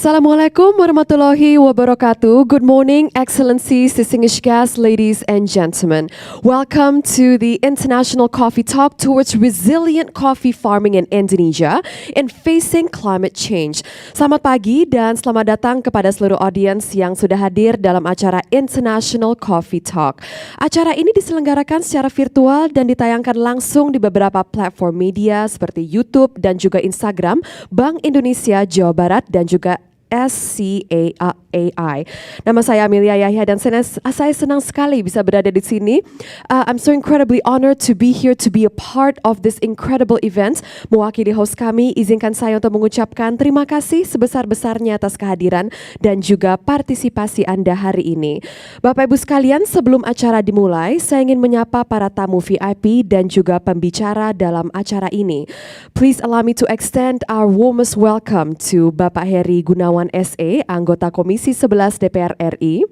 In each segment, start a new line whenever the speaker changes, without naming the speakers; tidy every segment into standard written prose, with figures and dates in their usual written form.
Assalamualaikum warahmatullahi wabarakatuh. Good morning, Excellencies, distinguished guests, ladies and gentlemen. Welcome to the International Coffee Talk towards resilient coffee farming in Indonesia and facing climate change. Selamat pagi dan selamat datang kepada seluruh audiens yang sudah hadir dalam acara International Coffee Talk. Acara ini diselenggarakan secara virtual dan ditayangkan langsung di beberapa platform media seperti YouTube dan juga Instagram Bank Indonesia Jawa Barat dan juga SCAI. Nama saya Amelia Yahya dan saya senang sekali bisa berada di sini. I'm so incredibly honored to be here to be a part of this incredible event. Mewakili host kami, izinkan saya untuk mengucapkan terima kasih sebesar-besarnya atas kehadiran dan juga partisipasi Anda hari ini. Bapak Ibu sekalian, sebelum acara dimulai, saya ingin menyapa para tamu VIP dan juga pembicara dalam acara ini. Please allow me to extend our warmest welcome to Bapak Heri Gunawan SE, anggota Komisi 11 DPR RI.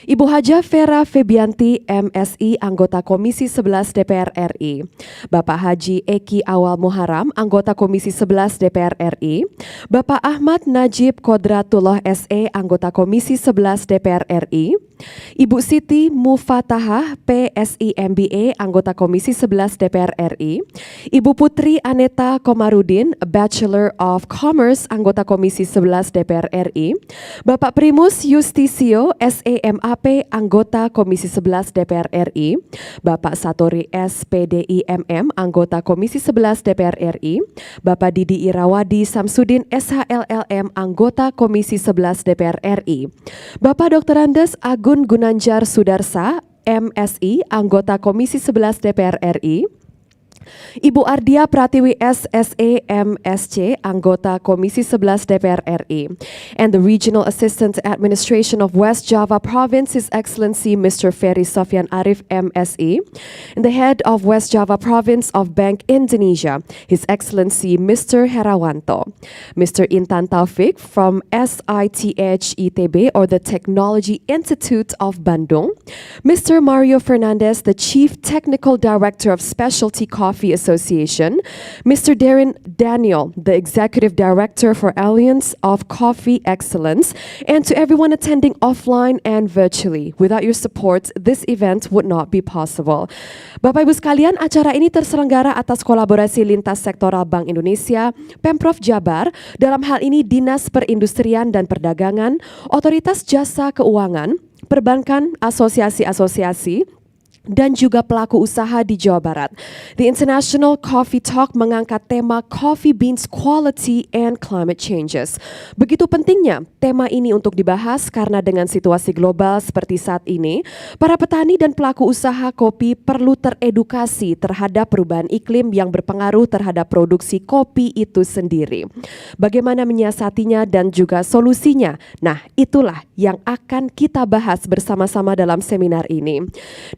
Ibu Haja Vera Febianti MSI, anggota Komisi 11 DPR RI. Bapak Haji Eki Awal Muharam, anggota Komisi 11 DPR RI. Bapak Ahmad Najib Kodratullah SE, anggota Komisi 11 DPR RI. Ibu Siti Mufatahah PSI MBA, anggota Komisi 11 DPR RI. Ibu Putri Aneta Komarudin, Bachelor of Commerce, anggota Komisi 11 DPR RI. Bapak Primus Justisio SEMAP, anggota Komisi 11 DPR RI. Bapak Satori SPDI MM, anggota Komisi 11 DPR RI. Bapak Didi Irawadi Samsudin SHLLM, anggota Komisi 11 DPR RI. Bapak Dr. Andes Agun Gunanjar Sudarsa MSI, anggota Komisi 11 DPR RI. Ibu Ardia Pratiwi SSE MSC, anggota Komisi 11 DPR RI. And the Regional Assistant Administration of West Java Province, His Excellency Mr. Ferry Sofyan Arif MSE. And the Head of West Java Province of Bank Indonesia, His Excellency Mr. Herawanto. Mr. Intan Taufik from SITH ITB, or the Technology Institute of Bandung. Mr. Mario Fernandez, the Chief Technical Director of Specialty Coffee Association. Mr. Darren Daniel, the Executive Director for Alliance of Coffee Excellence, and to everyone attending offline and virtually. Without your support, this event would not be possible. Bapak Ibu sekalian, acara ini terselenggara atas kolaborasi lintas sektoral Bank Indonesia, Pemprov Jabar, dalam hal ini Dinas Perindustrian dan Perdagangan, Otoritas Jasa Keuangan, perbankan, asosiasi-asosiasi, dan juga pelaku usaha di Jawa Barat. The International Coffee Talk mengangkat tema Coffee Beans Quality and Climate Changes. Begitu pentingnya tema ini untuk dibahas karena dengan situasi global seperti saat ini, para petani dan pelaku usaha kopi perlu teredukasi terhadap perubahan iklim yang berpengaruh terhadap produksi kopi itu sendiri. Bagaimana menyiasatinya dan juga solusinya? Nah, itulah yang akan kita bahas bersama-sama dalam seminar ini.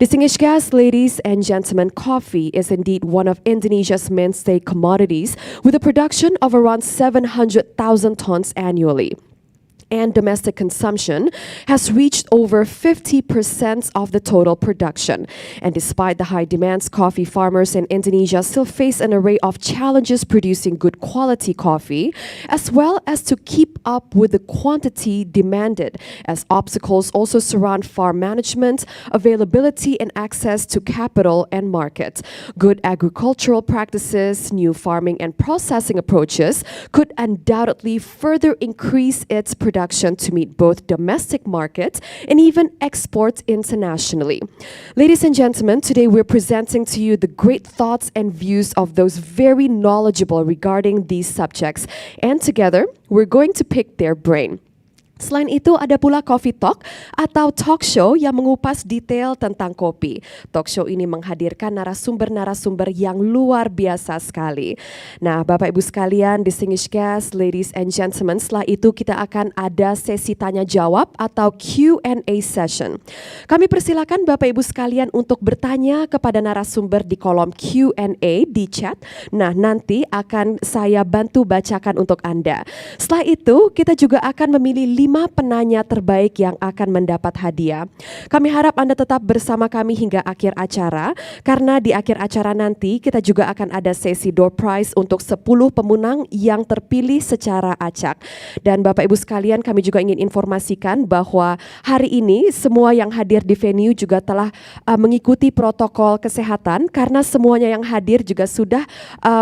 Distinguished guests, ladies and gentlemen, coffee is indeed one of Indonesia's mainstay commodities with a production of around 700,000 tons annually. And domestic consumption has reached over 50% of the total production. And despite the high demands, coffee farmers in Indonesia still face an array of challenges producing good quality coffee, as well as to keep up with the quantity demanded, as obstacles also surround farm management, availability and access to capital and market. Good agricultural practices, new farming and processing approaches could undoubtedly further increase its production to meet both domestic markets and even exports internationally. Ladies and gentlemen, today we're presenting to you the great thoughts and views of those very knowledgeable regarding these subjects. And together, we're going to pick their brain. Selain itu ada pula Coffee Talk atau talk show yang mengupas detail tentang kopi. Talk show ini menghadirkan narasumber-narasumber yang luar biasa sekali. Nah, Bapak Ibu sekalian, distinguished guests, ladies and gentlemen, setelah itu kita akan ada sesi tanya jawab atau Q&A session. Kami persilakan Bapak Ibu sekalian untuk bertanya kepada narasumber di kolom Q&A di chat. Nah, nanti akan saya bantu bacakan untuk Anda. Setelah itu kita juga akan memilih 5 5 penanya terbaik yang akan mendapat hadiah. Kami harap Anda tetap bersama kami hingga akhir acara, karena di akhir acara nanti kita juga akan ada sesi door prize untuk 10 pemenang yang terpilih secara acak. Dan Bapak Ibu sekalian, kami juga ingin informasikan bahwa hari ini semua yang hadir di venue juga telah mengikuti protokol kesehatan, karena semuanya yang hadir juga sudah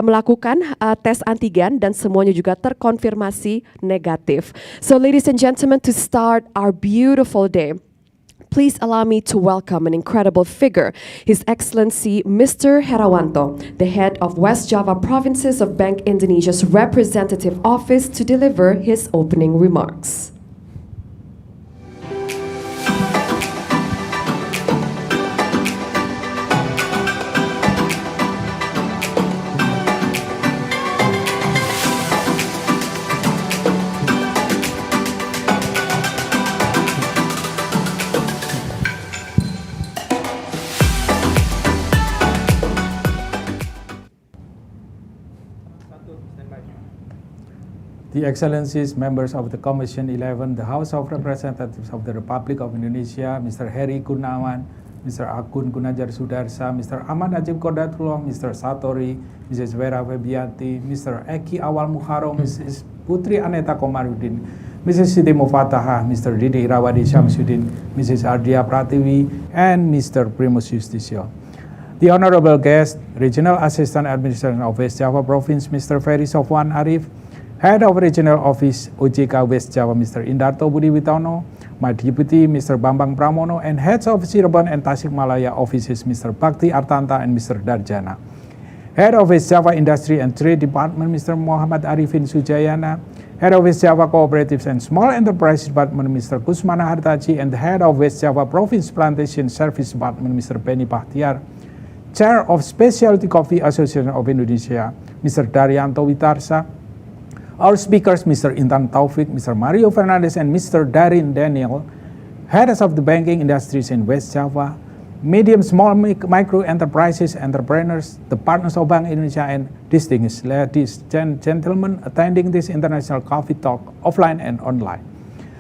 melakukan tes antigen dan semuanya juga terkonfirmasi negatif. So ladies and gentlemen, to start our beautiful day, please allow me to welcome an incredible figure, His Excellency Mr. Herawanto, the head of West Java Provinces of Bank Indonesia's representative office, to deliver his opening remarks.
The Excellencies, members of the Commission 11, the House of Representatives of the Republic of Indonesia, Mr. Heri Gunawan, Mr. Akun Gunajar Sudarsa, Mr. Ahmad Najib Kodatullah, Mr. Satori, Mrs. Vera Febianti, Mr. Eki Awal Muharo, Mrs. Putri Aneta Komarudin, Mrs. Siti Mufatahah, Mr. Didi Irawadi Syamsuddin, Mrs. Ardia Pratiwi, and Mr. Primus Justisio. The Honorable Guest, Regional Assistant Administrator of West Java Province, Mr. Ferry Sofwan Arif, Head of Regional Office OJK West Java, Mr. Indarto Budi Witono, my Deputy, Mr. Bambang Pramono, and Heads of Cirebon and Tasikmalaya Offices, Mr. Bakti Artanta and Mr. Darjana. Head of West Java Industry and Trade Department, Mr. Muhammad Arifin Sujayana, Head of West Java Cooperatives and Small Enterprise Department, Mr. Kusmana Hartaji, and the Head of West Java Province Plantation Service Department, Mr. Penny Bahtiar, Chair of Specialty Coffee Association of Indonesia, Mr. Daryanto Witarsa. Our speakers, Mr. Intan Taufik, Mr. Mario Fernandez, and Mr. Darin Daniel, heads of the banking industries in West Java, medium, small, micro enterprises, entrepreneurs, the partners of Bank Indonesia, and distinguished ladies and gentlemen attending this international coffee talk offline and online.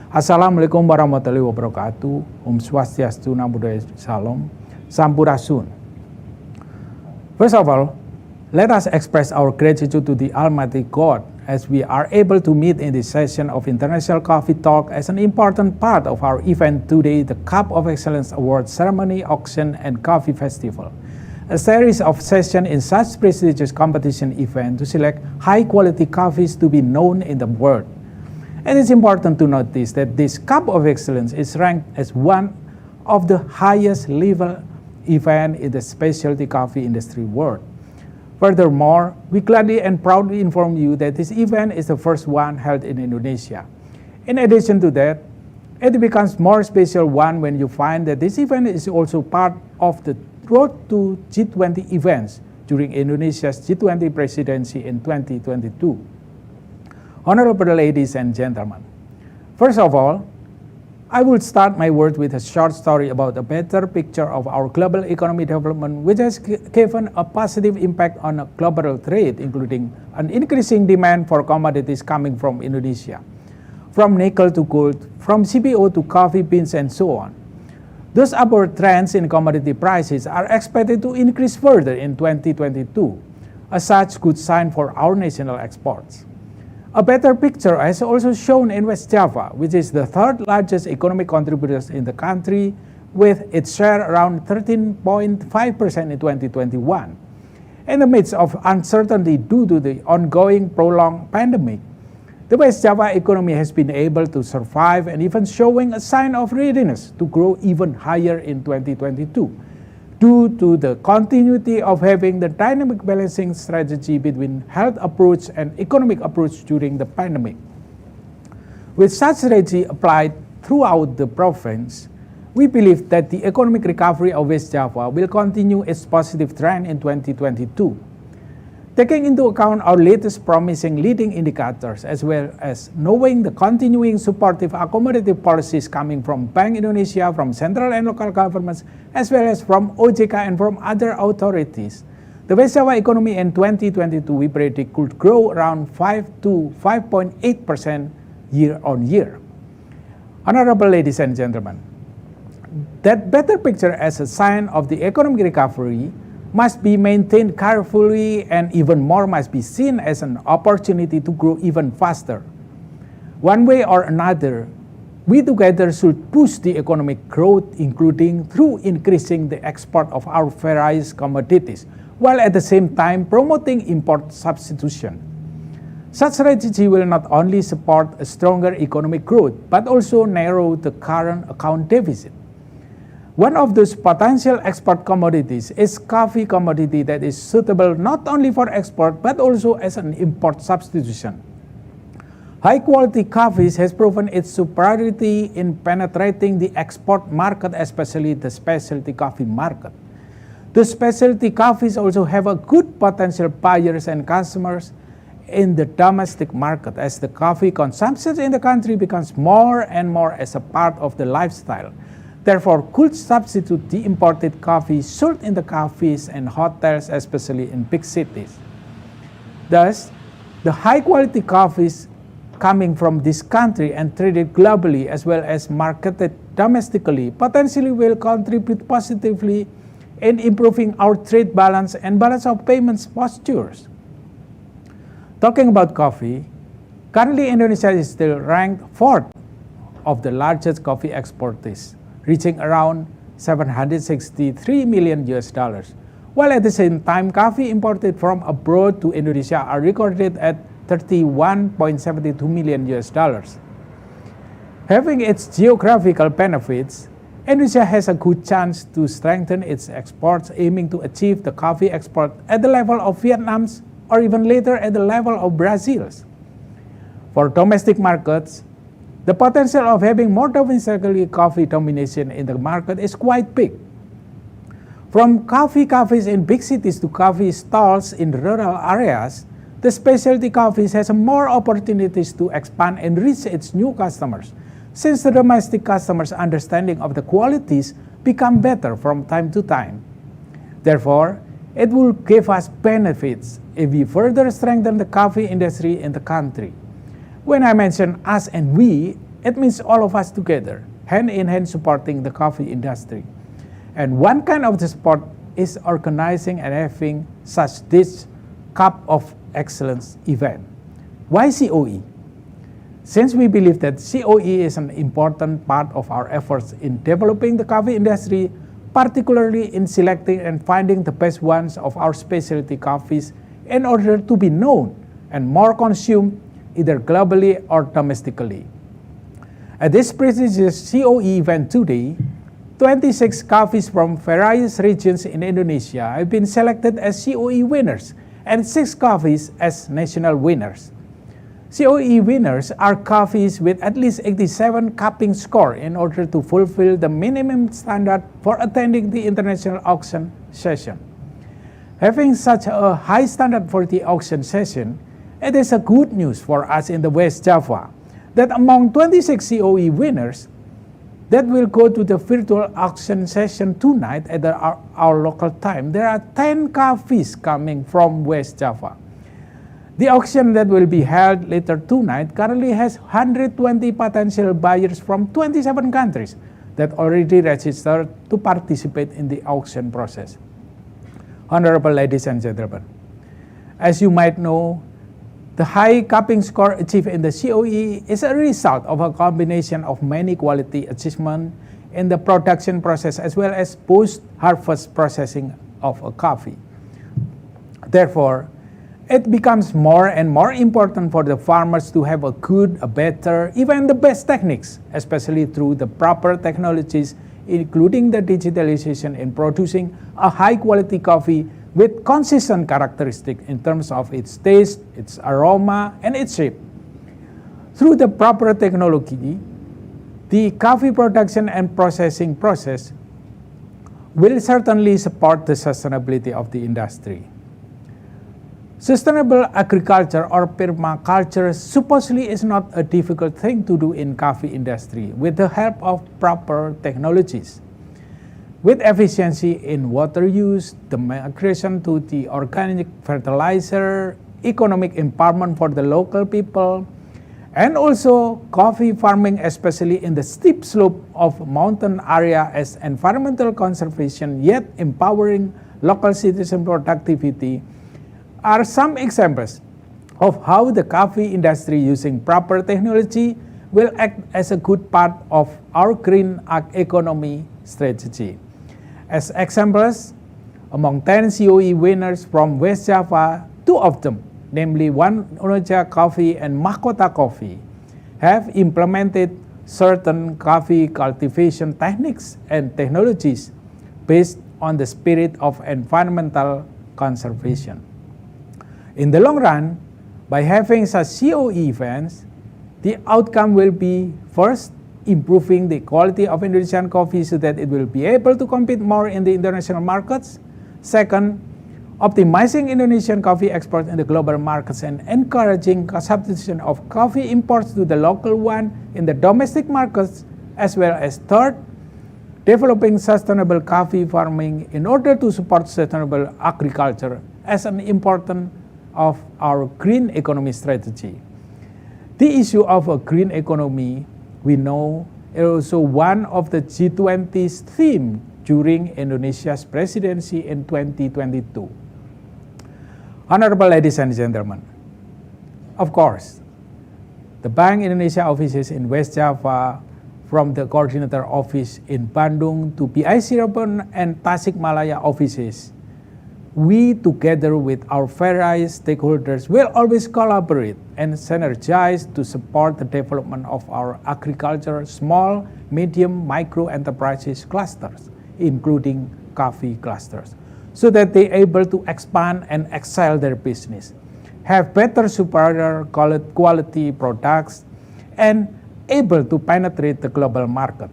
Assalamualaikum warahmatullahi wabarakatuh. Om Swastiastu, Namo Buddhaya, Salam, Sampurasun. First of all, let us express our gratitude to the Almighty God as we are able to meet in this session of International Coffee Talk as an important part of our event today, the Cup of Excellence Award Ceremony, Auction, and Coffee Festival, a series of sessions in such prestigious competition event to select high-quality coffees to be known in the world. And it's important to notice that this Cup of Excellence is ranked as one of the highest level event in the specialty coffee industry world. Furthermore, we gladly and proudly inform you that this event is the first one held in Indonesia. In addition to that, it becomes more special one when you find that this event is also part of the Road to G20 events during Indonesia's G20 presidency in 2022. Honorable ladies and gentlemen, first of all, I will start my word with a short story about a better picture of our global economic development, which has given a positive impact on global trade, including an increasing demand for commodities coming from Indonesia, from nickel to gold, from CPO to coffee beans, and so on. Those upward trends in commodity prices are expected to increase further in 2022, a such good sign for our national exports. A better picture is also shown in West Java, which is the third largest economic contributor in the country, with its share around 13.5% in 2021. In the midst of uncertainty due to the ongoing prolonged pandemic, the West Java economy has been able to survive and even showing a sign of readiness to grow even higher in 2022. Due to the continuity of having the dynamic balancing strategy between health approach and economic approach during the pandemic. With such strategy applied throughout the province, we believe that the economic recovery of West Java will continue its positive trend in 2022. Taking into account our latest promising leading indicators, as well as knowing the continuing supportive accommodative policies coming from Bank Indonesia, from central and local governments, as well as from OJK and from other authorities, the West Java economy in 2022 we predict could grow around 5 to 5.8% year on year. Honorable ladies and gentlemen, that better picture as a sign of the economic recovery must be maintained carefully, and even more must be seen as an opportunity to grow even faster. One way or another, we together should push the economic growth, including through increasing the export of our various commodities, while at the same time promoting import substitution. Such strategy will not only support a stronger economic growth, but also narrow the current account deficit. One of those potential export commodities is coffee commodity that is suitable not only for export, but also as an import substitution. High-quality coffees has proven its superiority in penetrating the export market, especially the specialty coffee market. The specialty coffees also have a good potential buyers and customers in the domestic market as the coffee consumption in the country becomes more and more as a part of the lifestyle. Therefore, could substitute the imported coffee sold in the cafes and hotels, especially in big cities. Thus, the high-quality coffees coming from this country and traded globally as well as marketed domestically potentially will contribute positively in improving our trade balance and balance of payments postures. Talking about coffee, currently Indonesia is still ranked 4th of the largest coffee exporters, reaching around 763 million US dollars, while at the same time coffee imported from abroad to Indonesia are recorded at 31.72 million US dollars. Having its geographical benefits, Indonesia has a good chance to strengthen its exports, aiming to achieve the coffee export at the level of Vietnam's or even later at the level of Brazil's. For domestic markets, the potential of having more domestically coffee domination in the market is quite big. From cafes in big cities to coffee stalls in rural areas, the specialty coffees has more opportunities to expand and reach its new customers, since the domestic customers' understanding of the qualities become better from time to time. Therefore, it will give us benefits if we further strengthen the coffee industry in the country. When I mention us and we, it means all of us together, hand in hand supporting the coffee industry. And one kind of the support is organizing and having such this Cup of Excellence event. Why COE? Since we believe that COE is an important part of our efforts in developing the coffee industry, particularly in selecting and finding the best ones of our specialty coffees in order to be known and more consumed either globally or domestically. At this prestigious COE event today, 26 coffees from various regions in Indonesia have been selected as COE winners and 6 coffees as national winners. COE winners are coffees with at least 87 cupping score in order to fulfill the minimum standard for attending the international auction session. Having such a high standard for the auction session, it is a good news for us in the West Java that among 26 COE winners that will go to the virtual auction session tonight at our local time, there are 10 coffees coming from West Java. The auction that will be held later tonight currently has 120 potential buyers from 27 countries that already registered to participate in the auction process. Honorable ladies and gentlemen, as you might know, the high cupping score achieved in the COE is a result of a combination of many quality achievements in the production process as well as post-harvest processing of a coffee. Therefore, it becomes more and more important for the farmers to have a good, a better, even the best techniques, especially through the proper technologies, including the digitalization in producing a high-quality coffee with consistent characteristics in terms of its taste, its aroma, and its shape. Through the proper technology, the coffee production and processing process will certainly support the sustainability of the industry. Sustainable agriculture or permaculture supposedly is not a difficult thing to do in coffee industry with the help of proper technologies. With efficiency in water use, the migration to the organic fertilizer, economic empowerment for the local people, And also coffee farming, especially in the steep slope of mountain area, as environmental conservation yet empowering local citizen productivity, are some examples of how the coffee industry using proper technology will act as a good part of our green economy strategy. As examples, among 10 COE winners from West Java, 2 of them, namely One Indonesia Coffee and Mahkota Coffee, have implemented certain coffee cultivation techniques and technologies based on the spirit of environmental conservation. In the long run, by having such COE events, the outcome will be, first, improving the quality of Indonesian coffee so that it will be able to compete more in the international markets. Second, optimizing Indonesian coffee exports in the global markets and encouraging substitution of coffee imports to the local one in the domestic markets, as well as third, developing sustainable coffee farming in order to support sustainable agriculture as an important of our green economy strategy. The issue of a green economy, we know, is also one of the G20's theme during Indonesia's presidency in 2022. Honorable ladies and gentlemen, of course, the Bank Indonesia offices in West Java, from the coordinator office in Bandung to PIC Cirebon and Tasikmalaya offices, we together with our various stakeholders will always collaborate and synergize to support the development of our agriculture, small, medium, micro enterprises clusters, including coffee clusters, so that they are able to expand and excel their business, have better superior quality products, and able to penetrate the global market.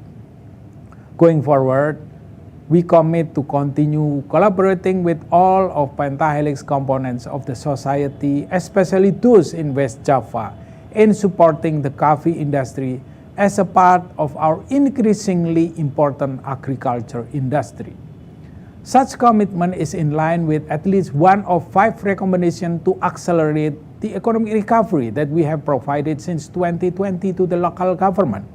Going forward, we commit to continue collaborating with all of Pentahelix components of the society, especially those in West Java, in supporting the coffee industry as a part of our increasingly important agriculture industry. Such commitment is in line with at least one of 5 recommendations to accelerate the economic recovery that we have provided since 2020 to the local government.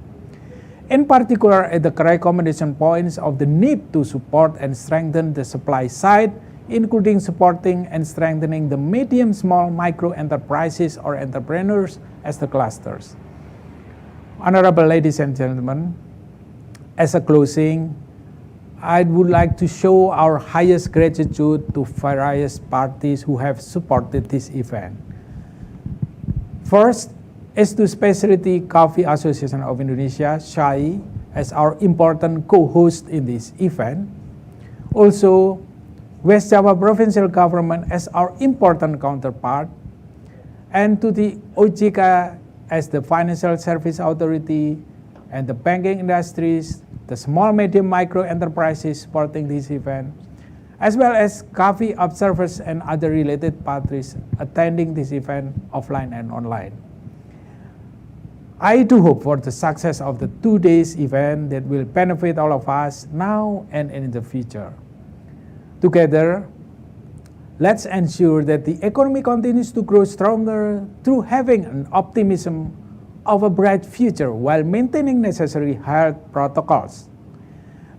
In particular, at the recommendation points of the need to support and strengthen the supply side, including supporting and strengthening the medium, small, micro enterprises or entrepreneurs as the clusters. Honorable ladies and gentlemen, as a closing, I would like to show our highest gratitude to various parties who have supported this event. First is to Specialty Coffee Association of Indonesia, SCAI, as our important co-host in this event. Also, West Java Provincial Government as our important counterpart, and to the OJK as the Financial Service Authority and the banking industries, the small, medium, micro enterprises supporting this event, as well as coffee observers and other related parties attending this event offline and online. I do hope for the success of the 2 days event that will benefit all of us now and in the future. Together, let's ensure that the economy continues to grow stronger through having an optimism of a bright future while maintaining necessary health protocols.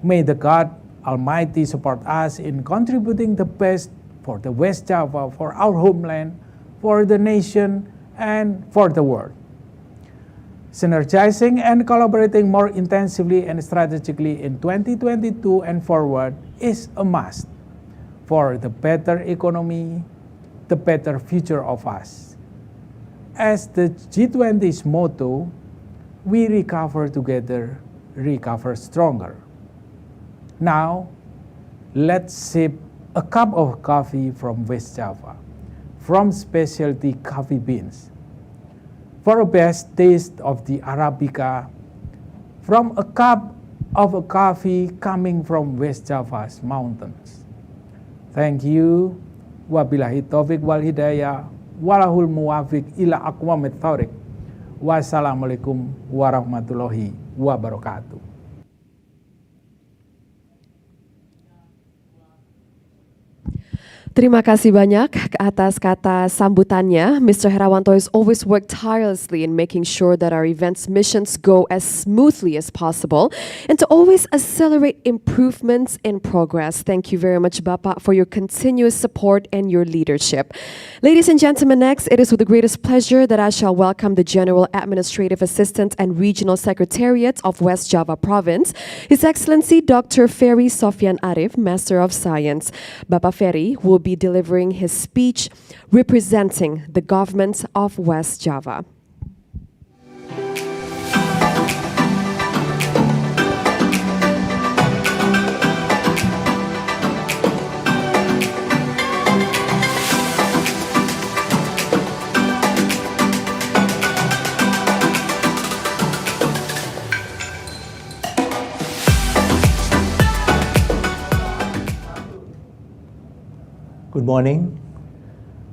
May the God Almighty support us in contributing the best for the West Java, for our homeland, for the nation, and for the world. Synergizing and collaborating more intensively and strategically in 2022 and forward is a must for the better economy, the better future of us. As the G20's motto, we recover together, recover stronger. Now, let's sip a cup of coffee from West Java, from specialty coffee beans, for a best taste of the Arabica, from a cup of a coffee coming from West Java's mountains. Thank you. Wabillahi taufiq wal hidayah. Walahul muwafiq ila aqwamit thoriq. Wassalamualaikum warahmatullahi wabarakatuh.
Terima kasih banyak atas kata sambutannya. Mr. Herawanto has always worked tirelessly in making sure that our events missions go as smoothly as possible and to always accelerate improvements in progress. Thank you very much, Bapak, for your continuous support and your leadership. Ladies and gentlemen, next, it is with the greatest pleasure that I shall welcome the General Administrative Assistant and Regional Secretariat of West Java Province, His Excellency Dr. Ferry Sofian Arif, Master of Science. Bapak Ferry will be delivering his speech representing the government of West Java.
Good morning.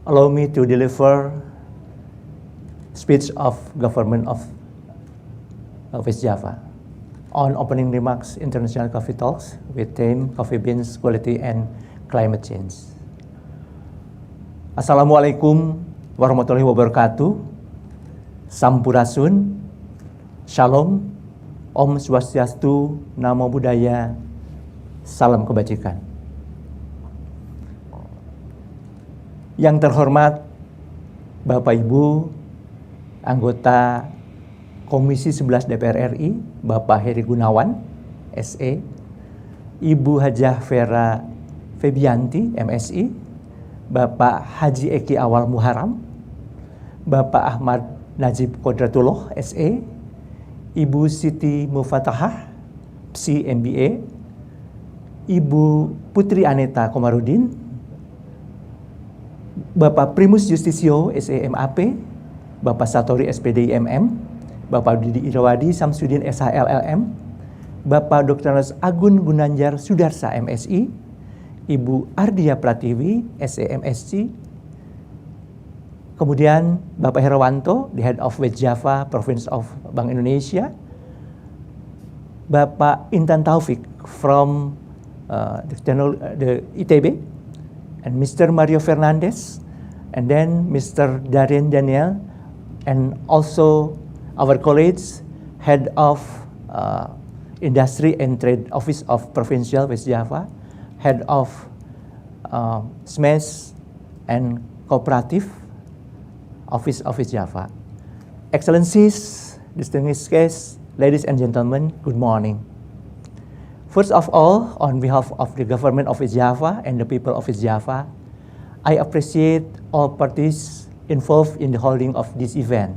Allow me to deliver speech of government of West Java on opening remarks International Coffee Talks with theme Coffee Beans Quality and Climate Change. Assalamualaikum warahmatullahi wabarakatuh. Sampurasun, Shalom, Om Swastiastu, Namo Buddhaya, Salam Kebajikan. Yang terhormat Bapak Ibu anggota Komisi 11 DPR RI, Bapak Heri Gunawan, SE, Ibu Hajah Vera Febianti, MSI, Bapak Haji Eki Awal Muharam, Bapak Ahmad Najib Kodratullah, SE, Ibu Siti Mufatahah, PSI MBA, Ibu Putri Aneta Komarudin, Bapak Primus Justisio SEMAP, Bapak Satori SPD IMM, Bapak Didi Irawadi Samsudin SHLLM, Bapak Dr. Agun Gunanjar Sudarsa MSI, Ibu Ardia Pratiwi SEMSC, kemudian Bapak Herawanto, the Head of West Java Province of Bank Indonesia, Bapak Intan Taufik from the ITB, and Mr. Mario Fernandez, and then Mr. Darren Daniel, and also our colleagues, Head of Industry and Trade Office of Provincial West Java, Head of SMES and Cooperative Office of West Java. Excellencies, distinguished guests, ladies and gentlemen, good morning. First of all, on behalf of the government of West Java and the people of West Java, I appreciate all parties involved in the holding of this event.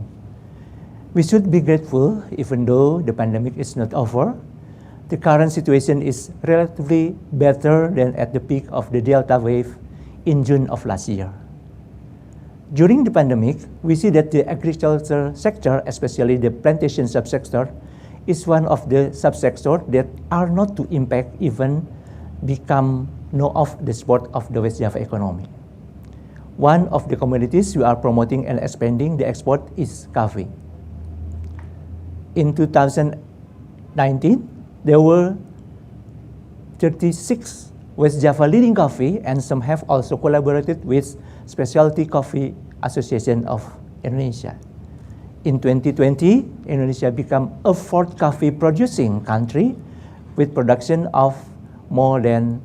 We should be grateful even though the pandemic is not over. The current situation is relatively better than at the peak of the Delta wave in June of last year. During the pandemic, we see that the agriculture sector, especially the plantation subsector, is one of the subsectors that are not to impact even become no of the support of the West Java economy. One of the commodities we are promoting and expanding the export is coffee. In 2019, there were 36 West Java leading coffee, and some have also collaborated with Specialty Coffee Association of Indonesia. In 2020, Indonesia became a fourth coffee producing country with production of more than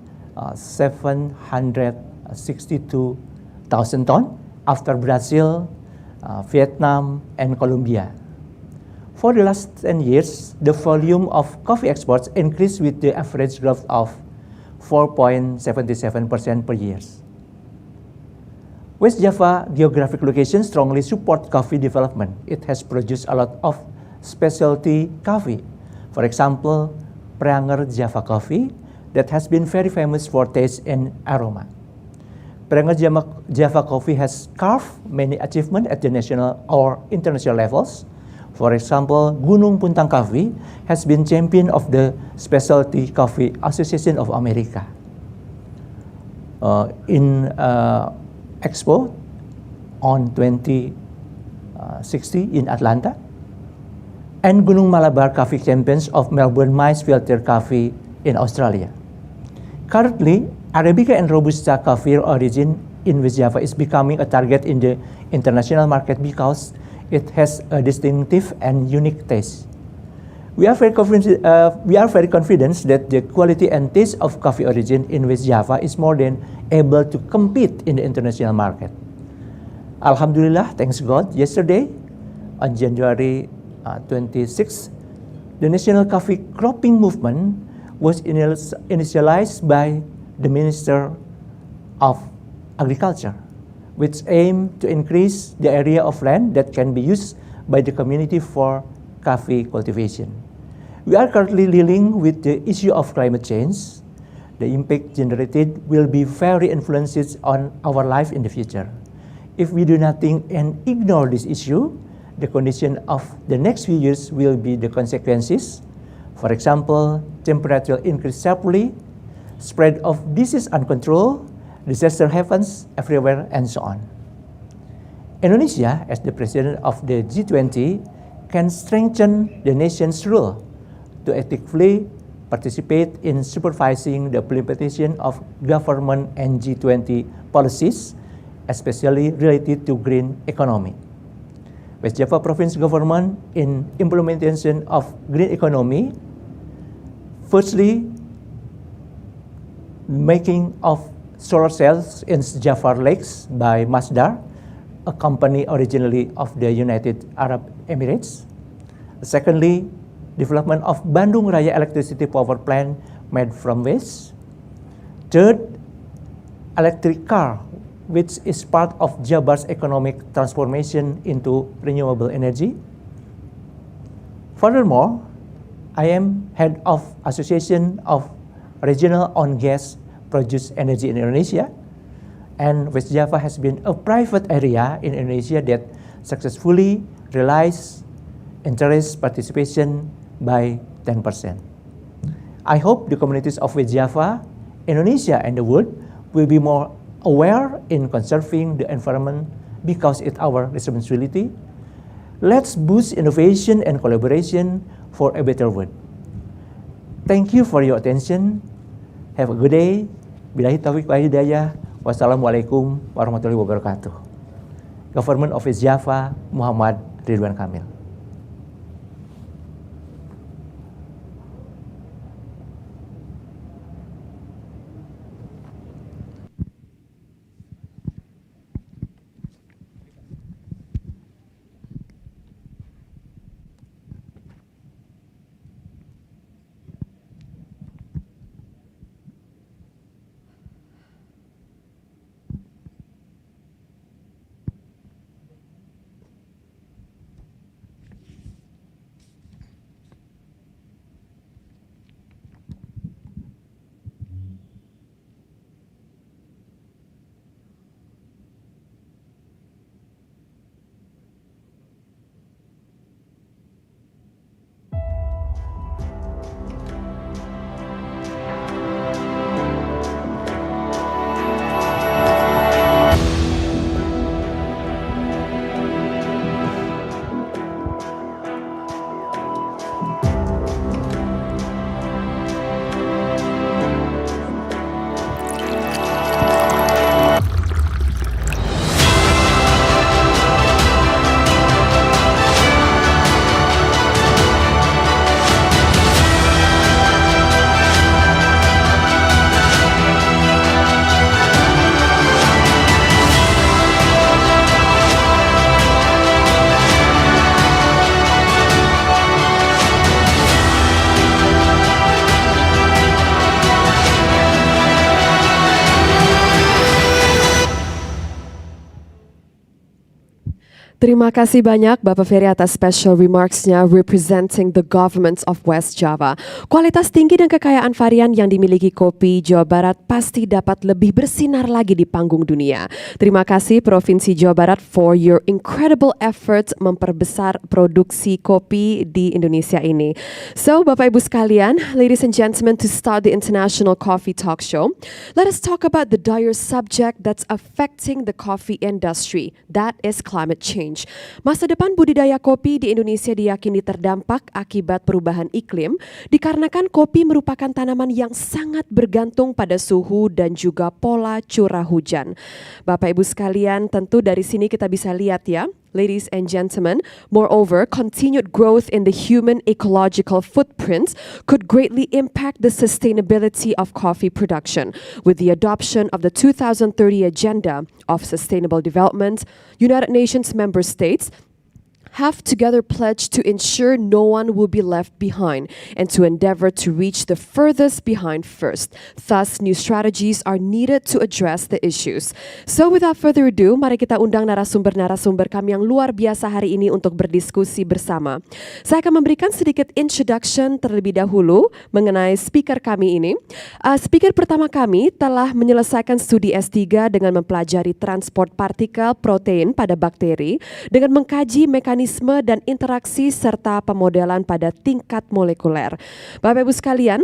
762,000 tons after Brazil, Vietnam, and Colombia. For the last 10 years, the volume of coffee exports increased with the average growth of 4.77% per year. West Java geographic location strongly support coffee development. It has produced a lot of specialty coffee. For example, Pranger Java coffee that has been very famous for taste and aroma. Pranger Java coffee has carved many achievements at the national or international levels. For example, Gunung Puntang Coffee has been champion of the Specialty Coffee Association of America. In Expo on 2016 in Atlanta, and Gunung Malabar Coffee Champions of Melbourne Mice Filter Coffee in Australia. Currently, Arabica and Robusta coffee origin in West Java is becoming a target in the international market because it has a distinctive and unique taste. We are very confident that the quality and taste of coffee origin in West Java is more than able to compete in the international market. Alhamdulillah, thanks God, yesterday on January 26, the national coffee cropping movement was initialized by the Minister of Agriculture, which aimed to increase the area of land that can be used by the community for coffee cultivation. We are currently dealing with the issue of climate change. The impact generated will be very influences on our life in the future. If we do nothing and ignore this issue, the condition of the next few years will be the consequences. For example, temperature increase sharply, spread of disease uncontrolled, disaster happens everywhere, and so on. Indonesia, as the president of the G20, can strengthen the nation's role to actively participate in supervising the implementation of government and G20 policies, especially related to green economy. West Java Province government in implementation of green economy, firstly, making of solar cells in Jafar Lakes by Masdar, a company originally of the United Arab Emirates. Secondly, development of Bandung Raya electricity power plant made from waste. Third, electric car, which is part of Jabar's economic transformation into renewable energy. Furthermore, I am head of Association of Regional on Gas Produce Energy in Indonesia, and West Java has been a private area in Indonesia that successfully realized interest participation by 10%. I hope the communities of West Java, Indonesia, and the world will be more aware in conserving the environment because it's our responsibility. Let's boost innovation and collaboration for a better world. Thank you for your attention. Have a good day. Billahi taufiq wal hidayah. Wassalamualaikum warahmatullahi wabarakatuh. Government of West Java, Muhammad Ridwan Kamil.
Terima kasih banyak Bapak Ferry atas special remarks-nya representing the governments of West Java. Kualitas tinggi dan kekayaan varian yang dimiliki kopi Jawa Barat pasti dapat lebih bersinar lagi di panggung dunia. Terima kasih Provinsi Jawa Barat for your incredible efforts memperbesar produksi kopi di Indonesia ini. So, Bapak Ibu sekalian, ladies and gentlemen, to start the International Coffee Talk Show, let us talk about the dire subject that's affecting the coffee industry. That is climate change. change. Masa depan budidaya kopi di Indonesia diyakini terdampak akibat perubahan iklim dikarenakan kopi merupakan tanaman yang sangat bergantung pada suhu dan juga pola curah hujan. Bapak Ibu sekalian, tentu dari sini kita bisa lihat ya, ladies and gentlemen, moreover, continued growth in the human ecological footprint could greatly impact the sustainability of coffee production. With the adoption of the 2030 Agenda of Sustainable Development, United Nations member states have together pledged to ensure no one will be left behind and to endeavor to reach the furthest behind first. Thus, new strategies are needed to address the issues. So without further ado, mari kita undang narasumber-narasumber kami yang luar biasa hari ini untuk berdiskusi bersama. Saya akan memberikan sedikit introduction terlebih dahulu mengenai speaker kami ini. Speaker pertama kami telah menyelesaikan studi S3 dengan mempelajari transport partikel protein pada bakteri dengan mengkaji mekanisme dan interaksi serta pemodelan pada tingkat molekuler. Bapak Ibu sekalian,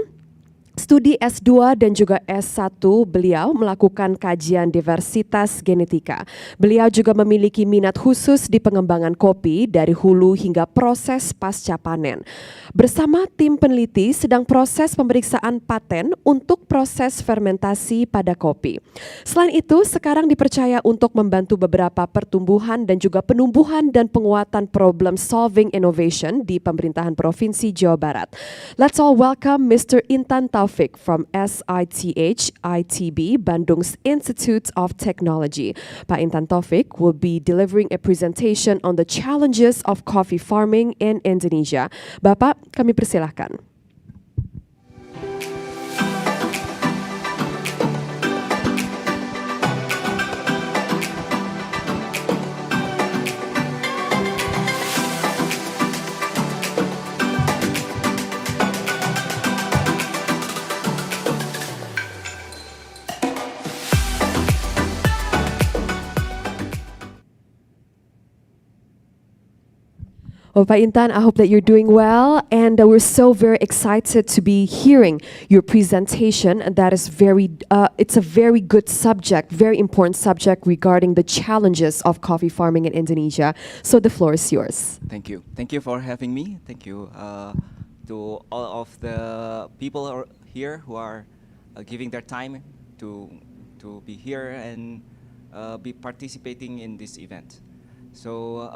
studi S2 dan juga S1 beliau melakukan kajian diversitas genetika. Beliau juga memiliki minat khusus di pengembangan kopi dari hulu hingga proses pasca panen. Bersama tim peneliti sedang proses pemeriksaan paten untuk proses fermentasi pada kopi. Selain itu, sekarang dipercaya untuk membantu beberapa pertumbuhan dan juga penumbuhan dan penguatan problem solving innovation di pemerintahan Provinsi Jawa Barat. Let's all welcome Mr. Intan Taufik from SITH ITB, Bandung's Institute of Technology. Pak Intan Taufik will be delivering a presentation on the challenges of coffee farming in Indonesia. Bapak, kami persilahkan. Oh, Pak Intan, I hope that you're doing well, and we're so very excited to be hearing your presentation. And that is it's a very good subject, very important subject regarding the challenges of coffee farming in Indonesia. So the floor is yours.
Thank you. Thank you for having me. Thank you to all of the people here who are giving their time to be here and be participating in this event. So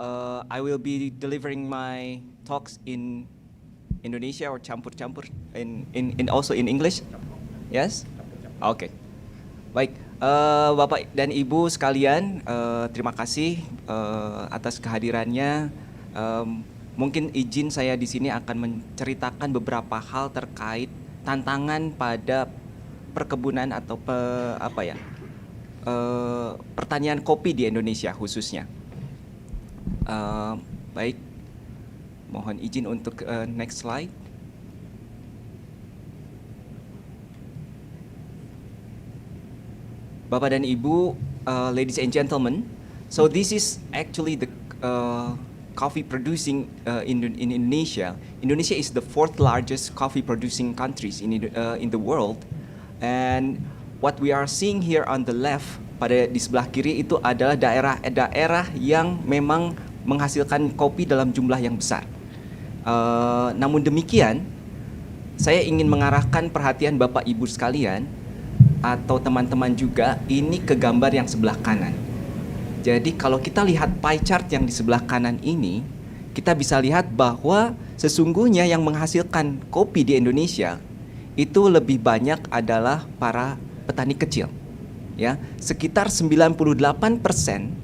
I will be delivering my talks in Indonesia or campur-campur in also in English. Yes? Oke. Baik, Bapak dan Ibu sekalian, terima kasih atas kehadirannya. Mungkin izin saya di sini akan menceritakan beberapa hal terkait tantangan pada perkebunan atau pertanian kopi di Indonesia khususnya. Baik, mohon izin untuk next slide. Bapak dan Ibu, ladies and gentlemen, so this is actually the coffee producing in Indonesia. Indonesia is the fourth largest coffee producing countries in the world, and what we are seeing here on the left, di sebelah kiri itu adalah daerah-daerah yang memang menghasilkan kopi dalam jumlah yang besar. Namun demikian, saya ingin mengarahkan perhatian Bapak Ibu sekalian atau teman-teman juga ini ke gambar yang sebelah kanan. Jadi kalau kita lihat pie chart yang di sebelah kanan ini, kita bisa lihat bahwa sesungguhnya yang menghasilkan kopi di Indonesia itu lebih banyak adalah para petani kecil. Ya, sekitar 98%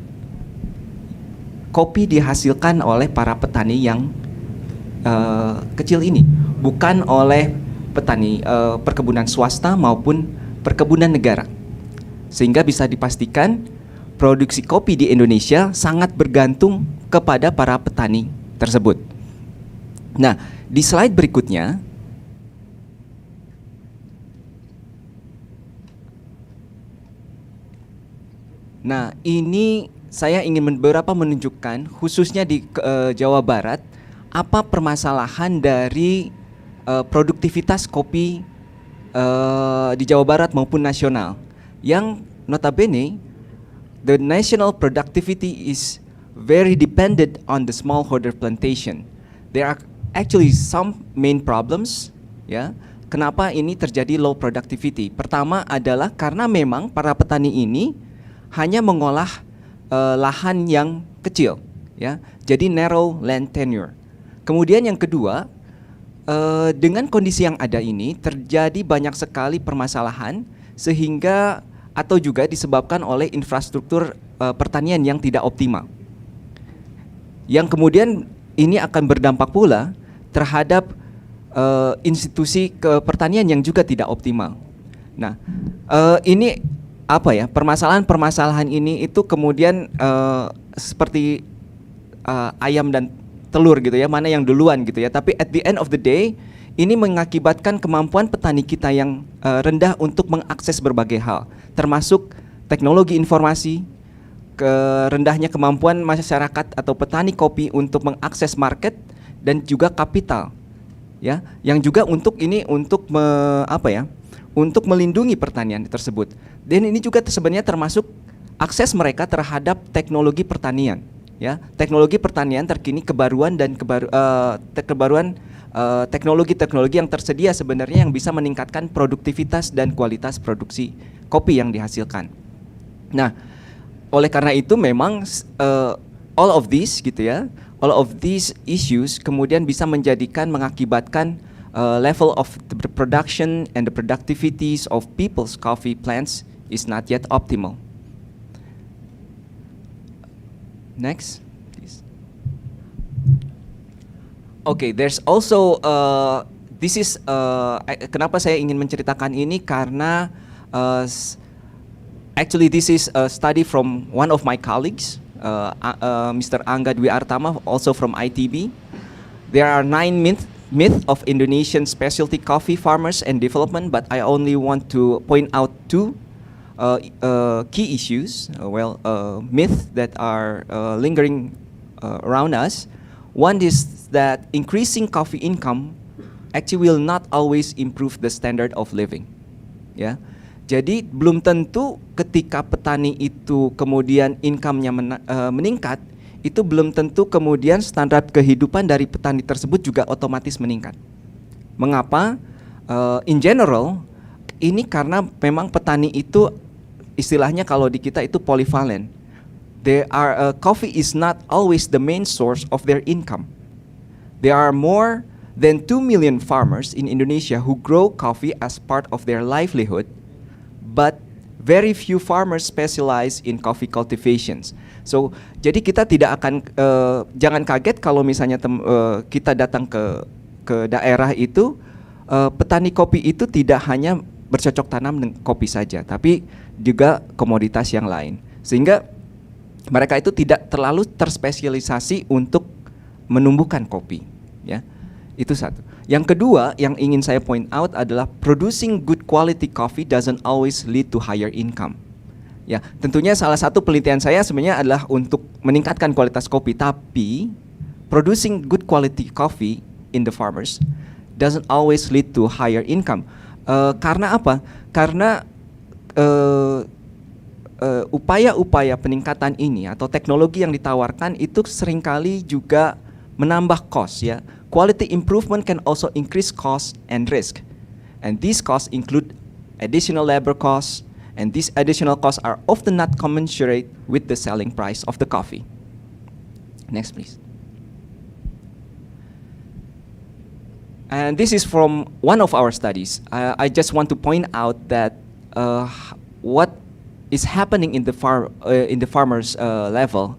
kopi dihasilkan oleh para petani yang kecil ini, bukan oleh petani perkebunan swasta maupun perkebunan negara. Sehingga bisa dipastikan produksi kopi di Indonesia sangat bergantung kepada para petani tersebut. Nah, di slide berikutnya ini saya ingin beberapa menunjukkan khususnya di Jawa Barat apa permasalahan dari produktivitas kopi di Jawa Barat maupun nasional, yang notabene the national productivity is very dependent on the smallholder plantation. There are actually some main problems, ya. Kenapa ini terjadi low productivity? Pertama adalah karena memang para petani ini hanya mengolah lahan yang kecil, ya. Jadi narrow land tenure. Kemudian yang kedua, dengan kondisi yang ada ini terjadi banyak sekali permasalahan sehingga atau juga disebabkan oleh infrastruktur pertanian yang tidak optimal. Yang kemudian ini akan berdampak pula terhadap institusi pertanian yang juga tidak optimal. Nah, ini apa ya, permasalahan ini itu kemudian seperti ayam dan telur gitu ya, mana yang duluan gitu ya. Tapi at the end of the day, ini mengakibatkan kemampuan petani kita yang rendah untuk mengakses berbagai hal, termasuk teknologi informasi, rendahnya kemampuan masyarakat atau petani kopi untuk mengakses market dan juga kapital, ya, yang juga untuk untuk melindungi pertanian tersebut. Dan ini juga sebenarnya termasuk akses mereka terhadap teknologi pertanian, ya, teknologi pertanian terkini, kebaruan dan teknologi-teknologi yang tersedia sebenarnya yang bisa meningkatkan produktivitas dan kualitas produksi kopi yang dihasilkan. Nah, oleh karena itu memang all of these issues kemudian bisa mengakibatkan level of the production and the productivities of people's coffee plants is not yet optimal. Next, please. Okay, there's also kenapa saya ingin menceritakan ini karena actually this is a study from one of my colleagues, Mr. Angga Dwi Artama, also from ITB. There are 9 myths of Indonesian specialty coffee farmers and development, but I only want to point out 2 key issues, myths that are lingering around us. One is that increasing coffee income actually will not always improve the standard of living. Ya, jadi belum tentu ketika petani itu kemudian income-nya meningkat, itu belum tentu kemudian standar kehidupan dari petani tersebut juga otomatis meningkat. Mengapa? In general, ini karena memang petani itu istilahnya kalau di kita itu polyvalent. Coffee is not always the main source of their income. There are more than 2 million farmers in Indonesia who grow coffee as part of their livelihood, but very few farmers specialize in coffee cultivations. So, jadi kita tidak akan jangan kaget kalau misalnya kita datang ke daerah itu, petani kopi itu tidak hanya bercocok tanam dengan kopi saja, tapi juga komoditas yang lain. Sehingga mereka itu tidak terlalu terspesialisasi untuk menumbuhkan kopi, ya. Itu satu. Yang kedua yang ingin saya point out adalah producing good quality coffee doesn't always lead to higher income. Ya, tentunya salah satu penelitian saya sebenarnya adalah untuk meningkatkan kualitas kopi, tapi producing good quality coffee in the farmers doesn't always lead to higher income. Karena apa? Karena upaya-upaya peningkatan ini atau teknologi yang ditawarkan itu seringkali juga menambah cost, ya. Quality improvement can also increase cost and risk. And these costs include additional labor costs, and these additional costs are often not commensurate with the selling price of the coffee. Next, please. And this is from one of our studies. I just want to point out that what is happening in the farmers level.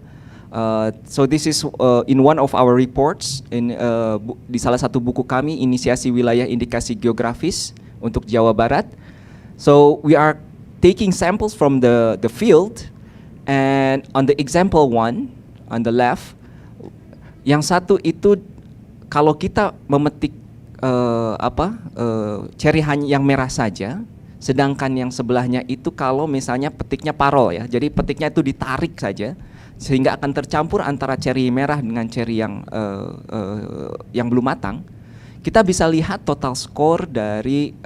So this is in one of our reports di salah satu buku kami, Inisiasi Wilayah Indikasi Geografis untuk Jawa Barat. So we are taking samples from the field, and on the example 1 on the left, yang satu itu kalau kita memetik ceri yang merah saja, sedangkan yang sebelahnya itu kalau misalnya petiknya parol, ya, jadi petiknya itu ditarik saja sehingga akan tercampur antara ceri merah dengan ceri yang belum matang. Kita bisa lihat total skor dari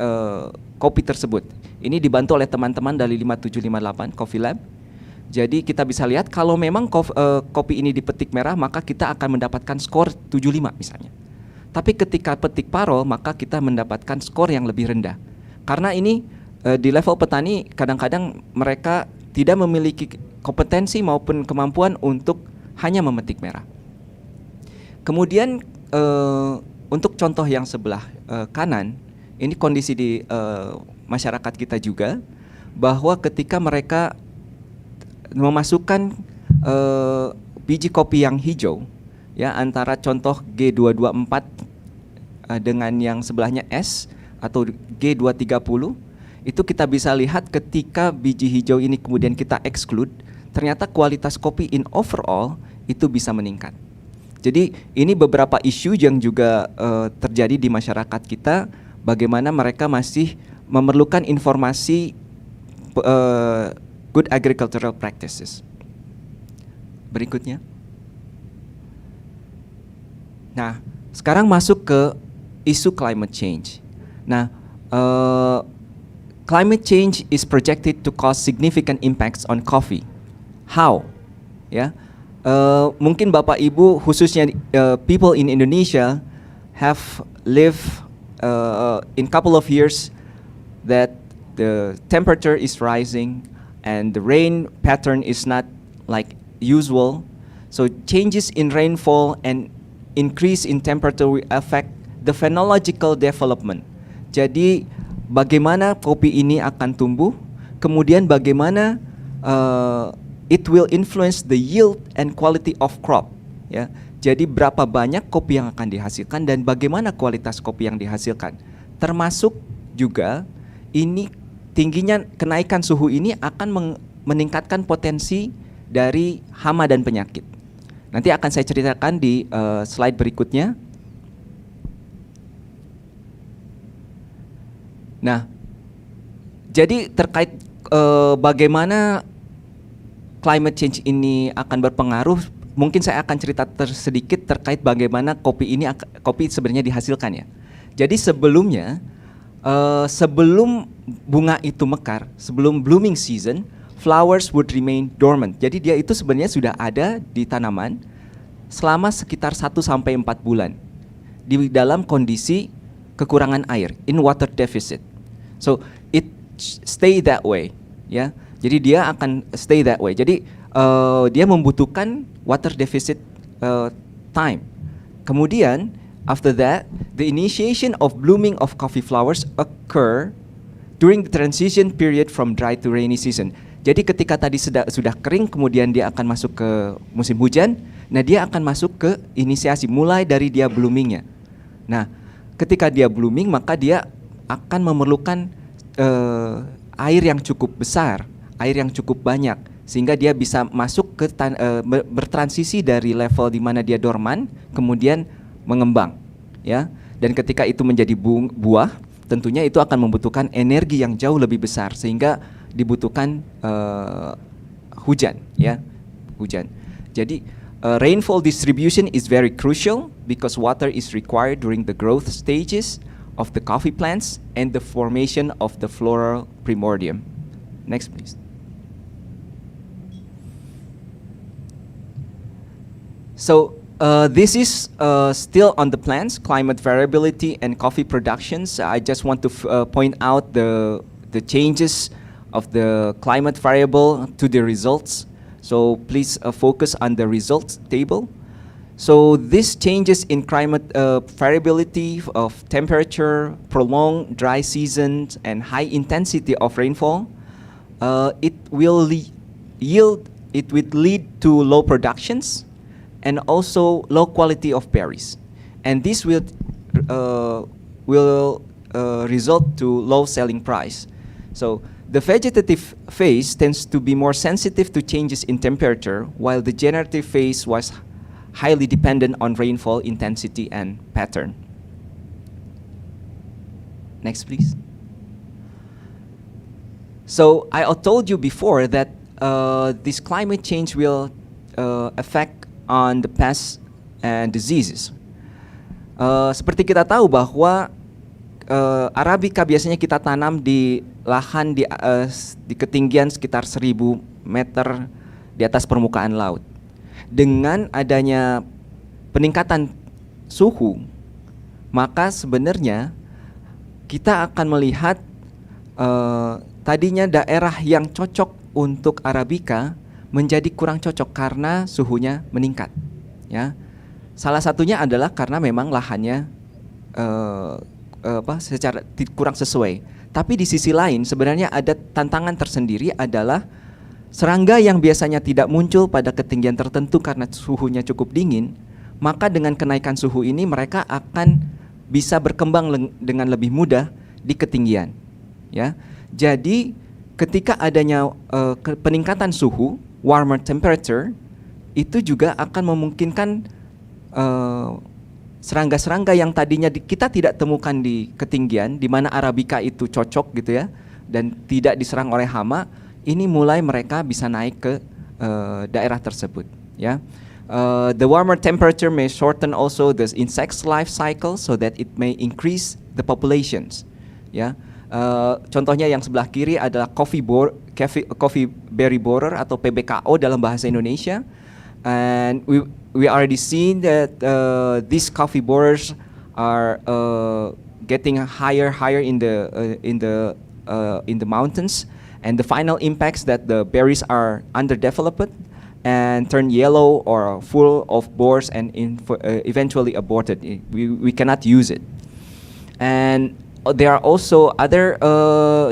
kopi tersebut. Ini dibantu oleh teman-teman dari 5758 Coffee Lab. Jadi kita bisa lihat kalau memang kopi ini dipetik merah, maka kita akan mendapatkan skor 75 misalnya. Tapi ketika petik paro, maka kita mendapatkan skor yang lebih rendah. Karena ini di level petani kadang-kadang mereka tidak memiliki kompetensi maupun kemampuan untuk hanya memetik merah. Kemudian untuk contoh yang sebelah kanan, ini kondisi di masyarakat kita juga, bahwa ketika mereka memasukkan biji kopi yang hijau, ya, antara contoh G224 dengan yang sebelahnya S atau G230, itu kita bisa lihat ketika biji hijau ini kemudian kita exclude, ternyata kualitas kopi in overall itu bisa meningkat. Jadi ini beberapa isu yang juga terjadi di masyarakat kita, bagaimana mereka masih memerlukan informasi good agricultural practices. Berikutnya. Nah, sekarang masuk ke isu climate change. Nah, climate change is projected to cause significant impacts on coffee. How? Ya, mungkin Bapak Ibu khususnya people in Indonesia have lived in couple of years that the temperature is rising and the rain pattern is not like usual. So changes in rainfall and increase in temperature will affect the phenological development. Jadi bagaimana kopi ini akan tumbuh, kemudian bagaimana it will influence the yield and quality of crop. Ya, jadi berapa banyak kopi yang akan dihasilkan dan bagaimana kualitas kopi yang dihasilkan. Termasuk juga ini tingginya kenaikan suhu ini akan meningkatkan potensi dari hama dan penyakit. Nanti akan saya ceritakan di slide berikutnya. Nah, jadi terkait bagaimana climate change ini akan berpengaruh, mungkin saya akan cerita sedikit terkait bagaimana kopi sebenarnya dihasilkan ya. Jadi sebelumnya, sebelum bunga itu mekar, sebelum blooming season, flowers would remain dormant. Jadi dia itu sebenarnya sudah ada di tanaman selama sekitar 1-4 bulan di dalam kondisi kekurangan air, in water deficit. So it stay that way, ya. Jadi dia akan stay that way. Jadi dia membutuhkan water deficit time. Kemudian after that, the initiation of blooming of coffee flowers occur during the transition period from dry to rainy season. Jadi ketika tadi sudah kering, kemudian dia akan masuk ke musim hujan. Nah, dia akan masuk ke inisiasi mulai dari dia bloomingnya. Nah, ketika dia blooming, maka dia akan memerlukan air yang cukup besar, air yang cukup banyak, sehingga dia bisa masuk ke bertransisi dari level di mana dia dorman, kemudian mengembang, ya. Dan ketika itu menjadi buah, tentunya itu akan membutuhkan energi yang jauh lebih besar, sehingga dibutuhkan hujan, ya, hujan. Jadi rainfall distribution is very crucial because water is required during the growth stages of the coffee plants and the formation of the floral primordium. Next, please. So this is still on the plants, climate variability and coffee productions. I just want to point out the changes of the climate variable to the results. So please focus on the results table. So these changes in climate variability of temperature, prolonged dry seasons, and high intensity of rainfall, it will lead to low productions and also low quality of berries, and this will result to low selling price. So the vegetative phase tends to be more sensitive to changes in temperature, while the generative phase was highly dependent on rainfall intensity and pattern. Next, please. So I told you before that this climate change will affect on the pests and diseases. Seperti kita tahu bahwa Arabica biasanya kita tanam di lahan di ketinggian sekitar 1000 meter di atas permukaan laut. Dengan adanya peningkatan suhu, maka sebenarnya kita akan melihat tadinya daerah yang cocok untuk Arabica menjadi kurang cocok karena suhunya meningkat. Ya, salah satunya adalah karena memang lahannya secara kurang sesuai. Tapi di sisi lain sebenarnya ada tantangan tersendiri adalah serangga yang biasanya tidak muncul pada ketinggian tertentu karena suhunya cukup dingin, maka dengan kenaikan suhu ini mereka akan bisa berkembang dengan lebih mudah di ketinggian. Ya, jadi ketika adanya peningkatan suhu, warmer temperature, itu juga akan memungkinkan serangga-serangga yang tadinya kita tidak temukan di ketinggian, di mana Arabica itu cocok gitu ya, dan tidak diserang oleh hama, ini mulai mereka bisa naik ke daerah tersebut. Ya, the warmer temperature may shorten also the insects' life cycle, so that it may increase the populations. Ya, contohnya yang sebelah kiri adalah coffee berry borer atau PBKO dalam bahasa Indonesia, and we already seen that these coffee borers are getting higher in the mountains, and the final impacts that the berries are underdeveloped and turn yellow or full of borers and eventually aborted. We cannot use it. And there are also other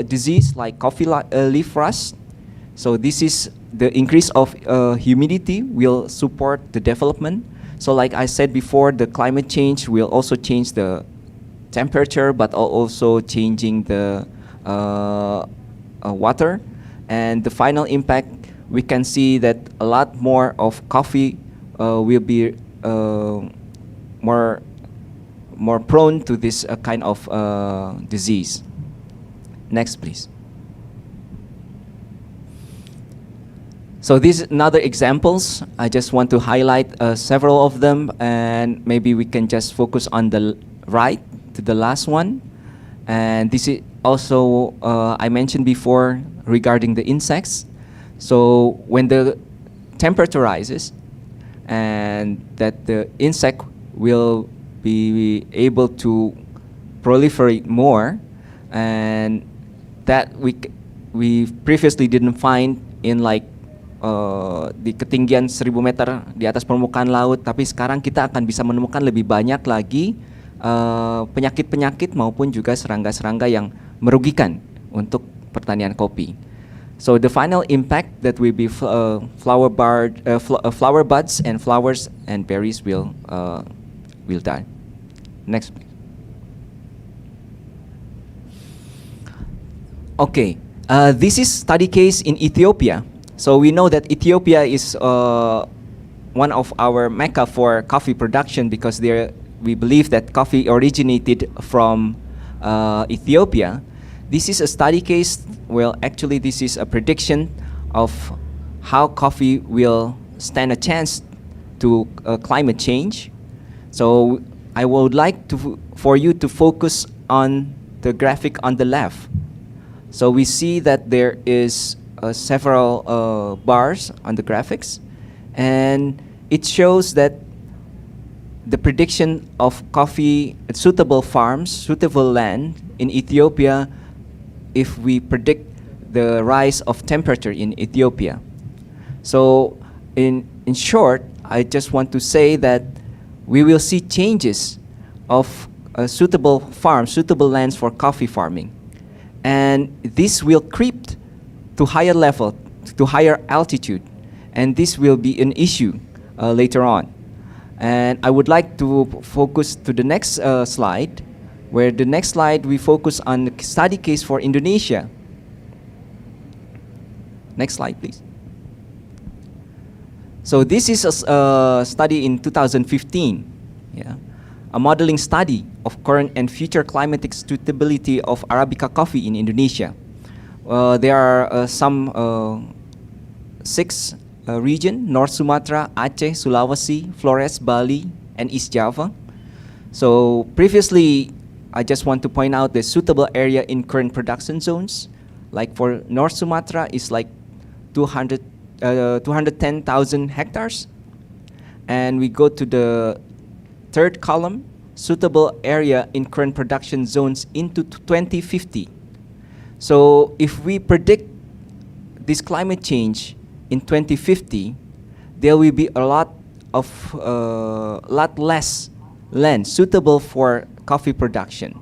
disease like coffee leaf rust. So this is the increase of humidity will support the development. So like I said before, the climate change will also change the temperature, but also changing the water. And the final impact, we can see that a lot more of coffee will be more prone to this kind of disease. Next, please. So these another examples. I just want to highlight several of them, and maybe we can just focus on the right to the last one. And this is also I mentioned before regarding the insects. So when the temperature rises, and that the insect will be able to proliferate more, and that we previously didn't find in like di ketinggian 1000 meter di atas permukaan laut, tapi sekarang kita akan bisa menemukan lebih banyak lagi penyakit-penyakit maupun juga serangga-serangga yang merugikan untuk pertanian kopi. So the final impact that will be flower buds and flowers and berries will die. Next, please. Okay, this is study case in Ethiopia. So we know that Ethiopia is one of our mecca for coffee production, because we believe that coffee originated from Ethiopia. This is a study case. Well, actually, this is a prediction of how coffee will stand a chance to climate change. So I would like for you to focus on the graphic on the left. So we see that there is several bars on the graphics, and it shows that the prediction of coffee suitable farms, suitable land in Ethiopia, if we predict the rise of temperature in Ethiopia. So in short, I just want to say that we will see changes of suitable farms, suitable lands for coffee farming, and this will creep to higher level, to higher altitude, and this will be an issue later on. And I would like to focus to the next slide, where the next slide we focus on the study case for Indonesia. Next slide, please. So this is a study in 2015, yeah, a modeling study of current and future climatic suitability of Arabica coffee in Indonesia. There are some 6 regions: North Sumatra, Aceh, Sulawesi, Flores, Bali, and East Java. So previously, I just want to point out the suitable area in current production zones. Like for North Sumatra, is like 200 210,000 hectares. And we go to the third column, suitable area in current production zones into 2050. So if we predict this climate change in 2050, there will be a lot less land suitable for coffee production.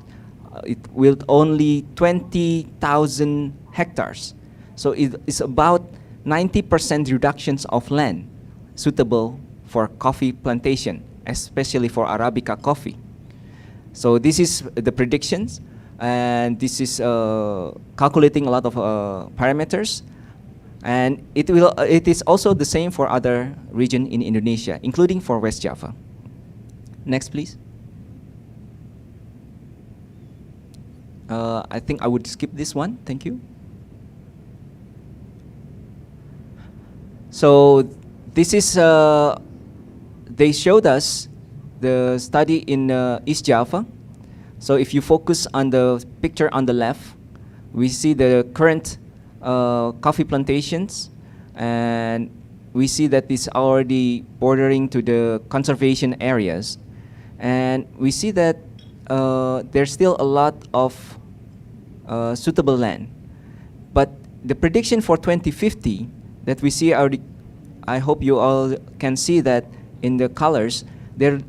It will only 20,000 hectares. So it is about 90% reductions of land suitable for coffee plantation, especially for Arabica coffee. So this is the predictions, and this is calculating a lot of parameters, and it is also the same for other region in Indonesia, including for West Java. Next, please. I think I would skip this one. Thank you. So this is they showed us the study in East Java. So if you focus on the picture on the left, we see the current coffee plantations, and we see that it's already bordering to the conservation areas, and we see that there's still a lot of suitable land. But the prediction for 2050 that we see already, I hope you all can see that in the colors, there are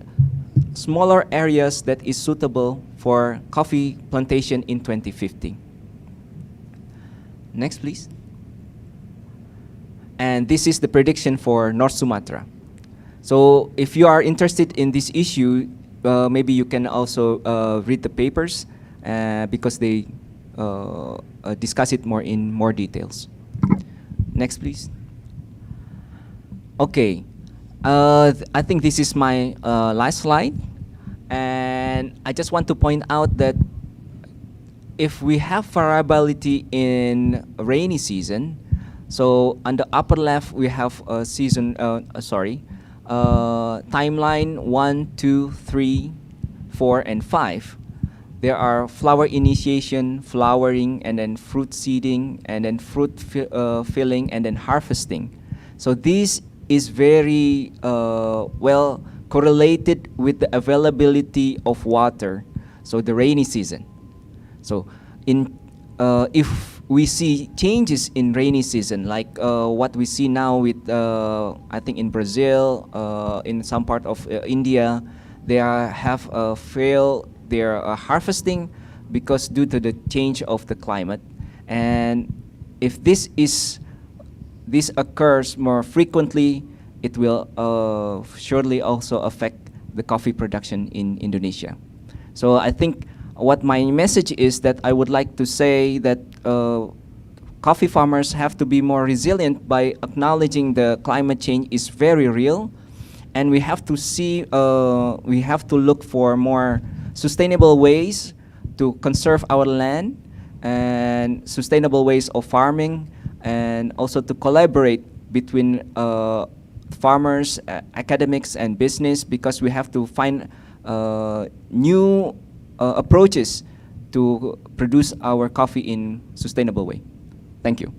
smaller areas that is suitable for coffee plantation in 2050. Next, please. And this is the prediction for North Sumatra. So if you are interested in this issue, maybe you can also read the papers because they discuss it more in more details. Next, please. Okay. I think this is my last slide, and I just want to point out that if we have variability in rainy season, so on the upper left we have a season, timeline 1, 2, 3, 4, and 5. There are flower initiation, flowering, and then fruit seeding, and then fruit filling, and then harvesting. So this is very well correlated with the availability of water, so the rainy season. So if we see changes in rainy season, like what we see now with, I think in Brazil, in some part of India, they have failed their harvesting because due to the change of the climate. And if this occurs more frequently, it will surely also affect the coffee production in Indonesia. So I think what my message is that I would like to say that coffee farmers have to be more resilient by acknowledging the climate change is very real, and we have to look for more sustainable ways to conserve our land and sustainable ways of farming, and also to collaborate between farmers, academics, and business, because we have to find new approaches to produce our coffee in sustainable way. Thank you.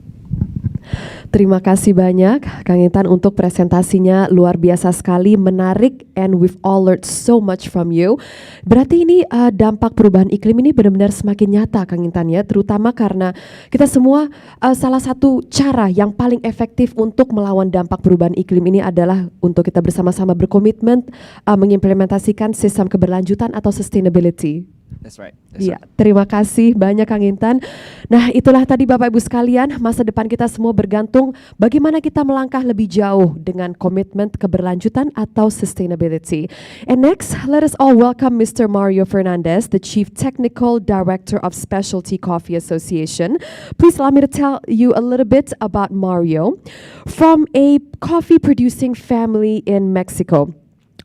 Terima kasih banyak Kang Intan untuk presentasinya, luar biasa sekali, menarik, and we've all learned so much from you. Berarti ini dampak perubahan iklim ini benar-benar semakin nyata Kang Intan ya, terutama karena kita semua salah satu cara yang paling efektif untuk melawan dampak perubahan iklim ini adalah untuk kita bersama-sama berkomitmen mengimplementasikan sistem keberlanjutan atau sustainability.
That's right.
Iya, terima kasih banyak Kang Intan. Nah, itulah tadi Bapak Ibu sekalian, masa depan kita semua bergantung bagaimana kita melangkah lebih jauh dengan komitmen keberlanjutan atau sustainability. And next, let us all welcome Mr. Mario Fernandez, the Chief Technical Director of Specialty Coffee Association. Please allow me to tell you a little bit about Mario. From a coffee producing family in Mexico,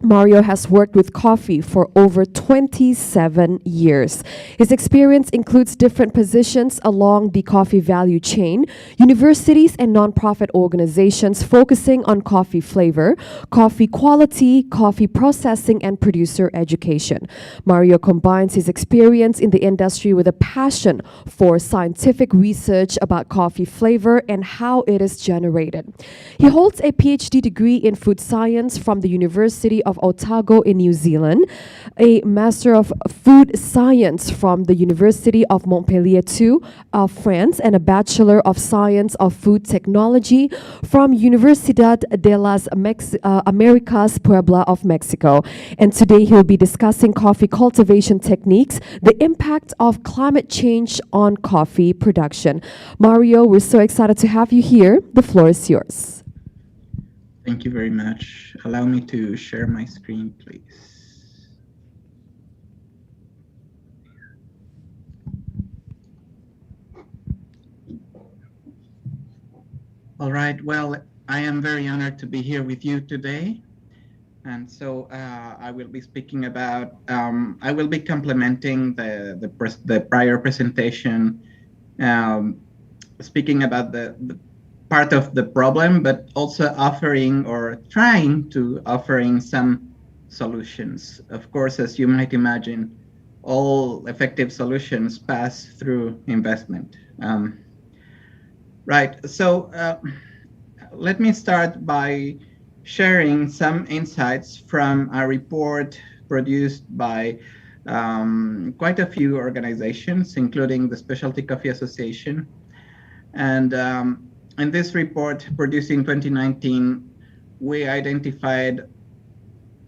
Mario has worked with coffee for over 27 years. His experience includes different positions along the coffee value chain, universities and nonprofit organizations focusing on coffee flavor, coffee quality, coffee processing, and producer education. Mario combines his experience in the industry with a passion for scientific research about coffee flavor and how it is generated. He holds a PhD degree in food science from the University of Otago in New Zealand, a Master of Food Science from the University of Montpellier II of France, and a Bachelor of Science of Food Technology from Universidad de las Americas Puebla of Mexico. And today he'll be discussing coffee cultivation techniques, the impact of climate change on coffee production. Mario, we're so excited to have you here. The floor is yours.
Thank you very much. Allow me to share my screen, please. All right, well, I am very honored to be here with you today. And so I will be speaking about, I will be complementing the prior presentation, speaking about the part of the problem, but also offering or trying to offering some solutions. Of course, as you might imagine, all effective solutions pass through investment. Right, so let me start by sharing some insights from a report produced by quite a few organizations, including the Specialty Coffee Association. And in this report, produced in 2019, we identified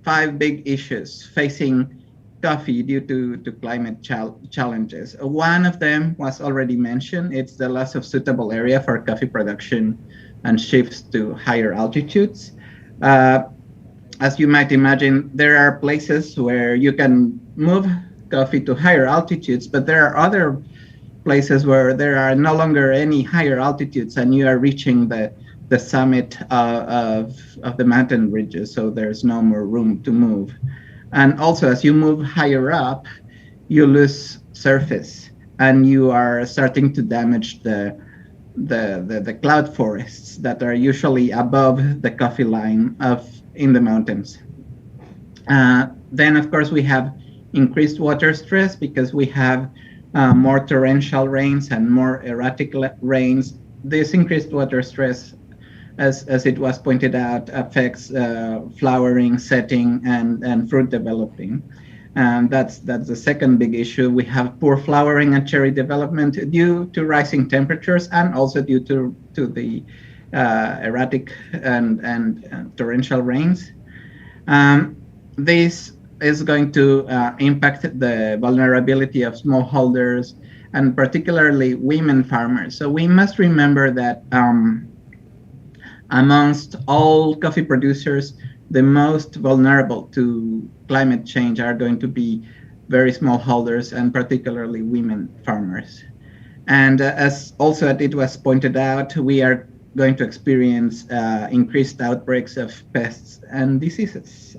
5 big issues facing coffee due to climate challenges. One of them was already mentioned. It's the loss of suitable area for coffee production and shifts to higher altitudes. As you might imagine, there are places where you can move coffee to higher altitudes, but there are other places where there are no longer any higher altitudes and you are reaching the summit of the mountain ridges, so there's no more room to move. And also, as you move higher up, you lose surface and you are starting to damage the cloud forests that are usually above the coffee line in the mountains. Then, of course, we have increased water stress because we have more torrential rains and more erratic rains. This increased water stress, as it was pointed out, affects flowering, setting, and fruit developing. And that's the second big issue. We have poor flowering and cherry development due to rising temperatures and also due to the erratic and torrential rains. This is going to impact the vulnerability of smallholders and particularly women farmers. So we must remember that amongst all coffee producers, the most vulnerable to climate change are going to be very smallholders and particularly women farmers. And as also it was pointed out, we are going to experience increased outbreaks of pests and diseases.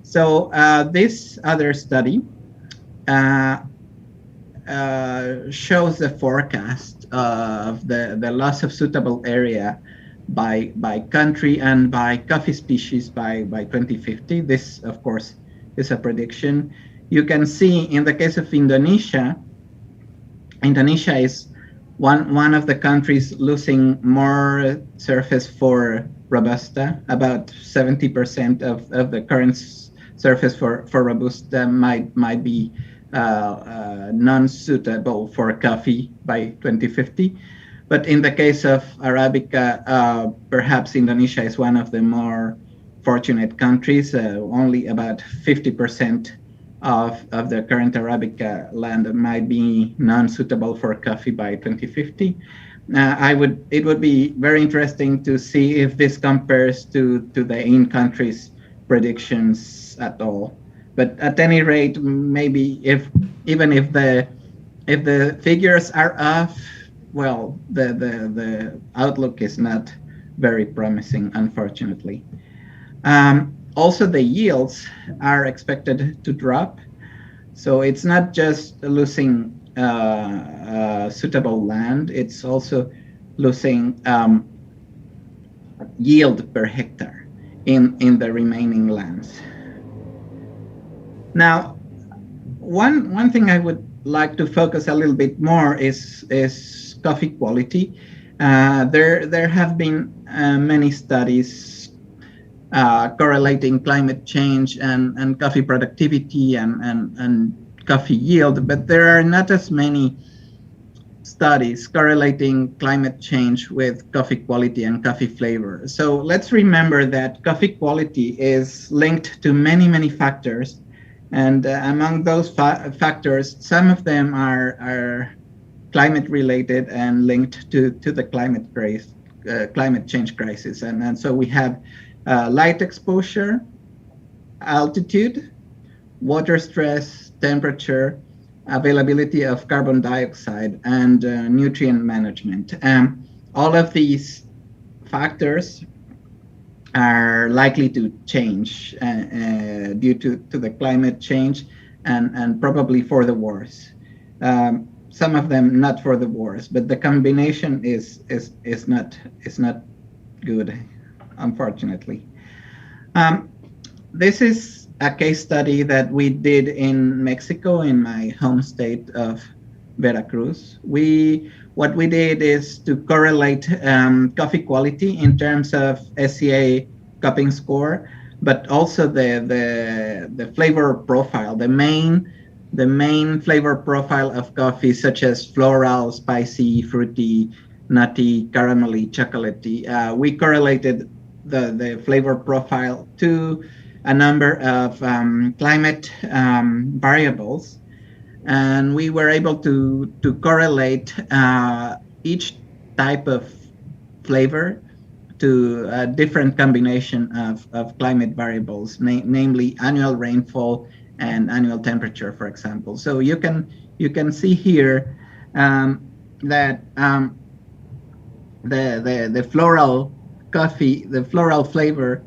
So this other study shows the forecast of the loss of suitable area by country and by coffee species by 2050. This, of course, is a prediction. You can see in the case of Indonesia, Indonesia is one of the countries losing more surface for Robusta. About 70% of the current surface for Robusta might be non-suitable for coffee by 2050. But in the case of Arabica, perhaps Indonesia is one of the more fortunate countries. Only about 50% of the current Arabica land might be non-suitable for coffee by 2050. It would be very interesting to see if this compares to the in-countries predictions at all. But at any rate, maybe even if the figures are off, well, the outlook is not very promising, unfortunately. also the yields are expected to drop. So it's not just losing suitable land, it's also losing yield per hectare in the remaining lands. Now, one thing I would like to focus a little bit more is coffee quality. There have been many studies correlating climate change and coffee productivity and coffee yield, but there are not as many studies correlating climate change with coffee quality and coffee flavor. So let's remember that coffee quality is linked to many factors, and among those factors, some of them are climate related and linked to the climate change crisis. And so we have light exposure, altitude, water stress, temperature, availability of carbon dioxide, and nutrient management. All of these factors are likely to change due to the climate change and probably for the worse. Some of them not for the worse, but the combination is not good, unfortunately. This is a case study that we did in Mexico, in my home state of Veracruz. What we did is to correlate coffee quality in terms of SCA cupping score, but also the flavor profile, the main flavor profile of coffee, such as floral, spicy, fruity, nutty, caramelly, chocolatey. We correlated the flavor profile to a number of climate variables, and we were able to correlate each type of flavor to a different combination of climate variables, namely annual rainfall and annual temperature, for example. So you can see here that the floral coffee, the floral flavor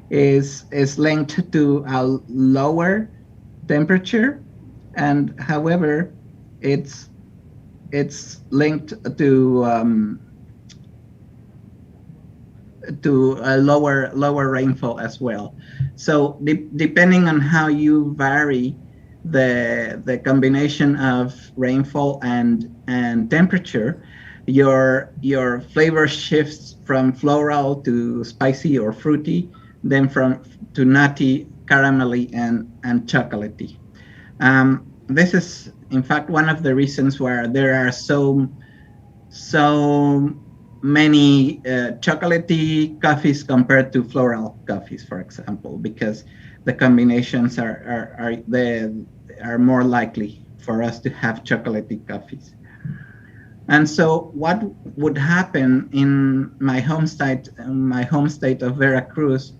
is linked to a lower temperature, and however it's linked to a lower rainfall as well. So depending on how you vary the combination of rainfall and temperature, your flavor shifts from floral to spicy or fruity, then to nutty, caramelly, and chocolatey. This is in fact one of the reasons where there are so many chocolatey coffees compared to floral coffees, for example, because the combinations are more likely for us to have chocolatey coffees. And so what would happen in my home state of Veracruz,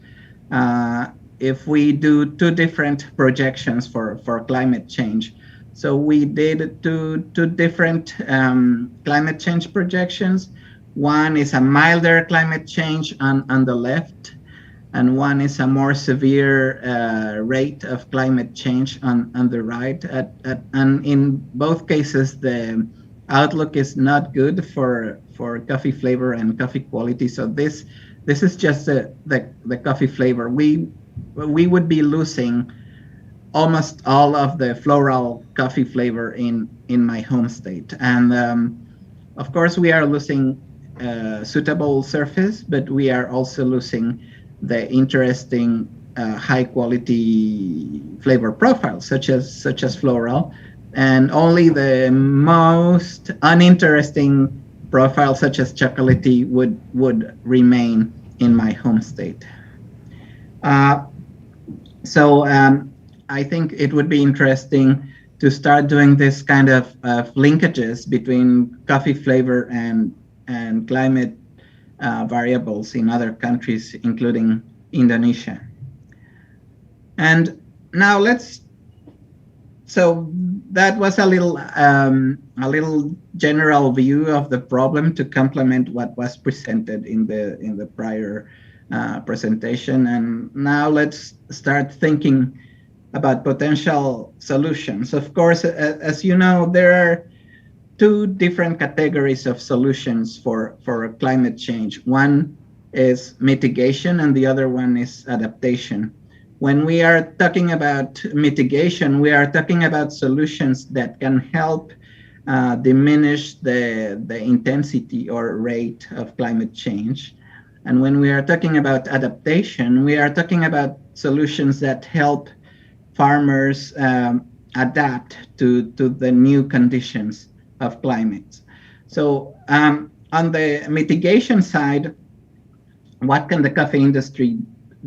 if we do two different projections for climate change? So we did two different climate change projections. One is a milder climate change on the left, and one is a more severe rate of climate change on the right. And in both cases, the outlook is not good for coffee flavor and coffee quality. So this is just the coffee flavor. We would be losing almost all of the floral coffee flavor in my home state, and of course we are losing suitable surface, but we are also losing the interesting high quality flavor profiles such as floral, and only the most uninteresting profile such as chocolatey would remain in my home state. So I think it would be interesting to start doing this kind of linkages between coffee flavor and climate variables in other countries, including Indonesia. And now so that was a little general view of the problem to complement what was presented in the prior presentation. And now let's start thinking about potential solutions. Of course, as you know, there are two different categories of solutions for climate change. One is mitigation and the other one is adaptation. When we are talking about mitigation, we are talking about solutions that can help diminish the intensity or rate of climate change. And when we are talking about adaptation, we are talking about solutions that help farmers adapt to the new conditions of climate. So on the mitigation side, what can the coffee industry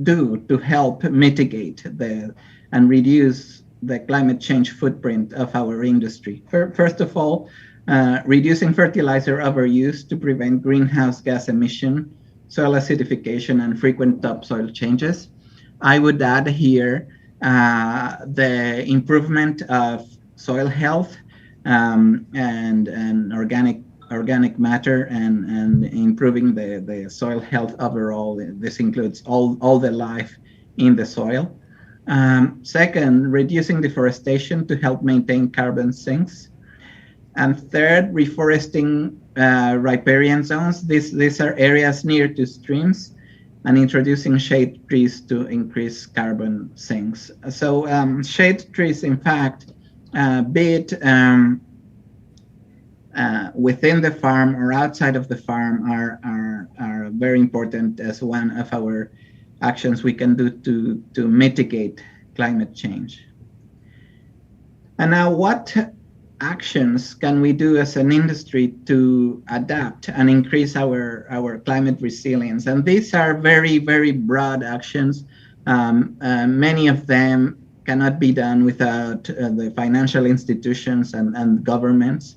do to help mitigate and reduce the climate change footprint of our industry? First of all, reducing fertilizer overuse to prevent greenhouse gas emission, soil acidification, and frequent topsoil changes. I would add here the improvement of soil health and organic matter and improving the soil health overall. This includes all the life in the soil. Second, reducing deforestation to help maintain carbon sinks. And third, reforesting riparian zones. These are areas near to streams, and introducing shade trees to increase carbon sinks. So shade trees, in fact, be it within the farm or outside of the farm, are very important as one of our actions we can do to mitigate climate change. And now, what actions can we do as an industry to adapt and increase our climate resilience? And these are very, very broad actions. Many of them cannot be done without the financial institutions and governments.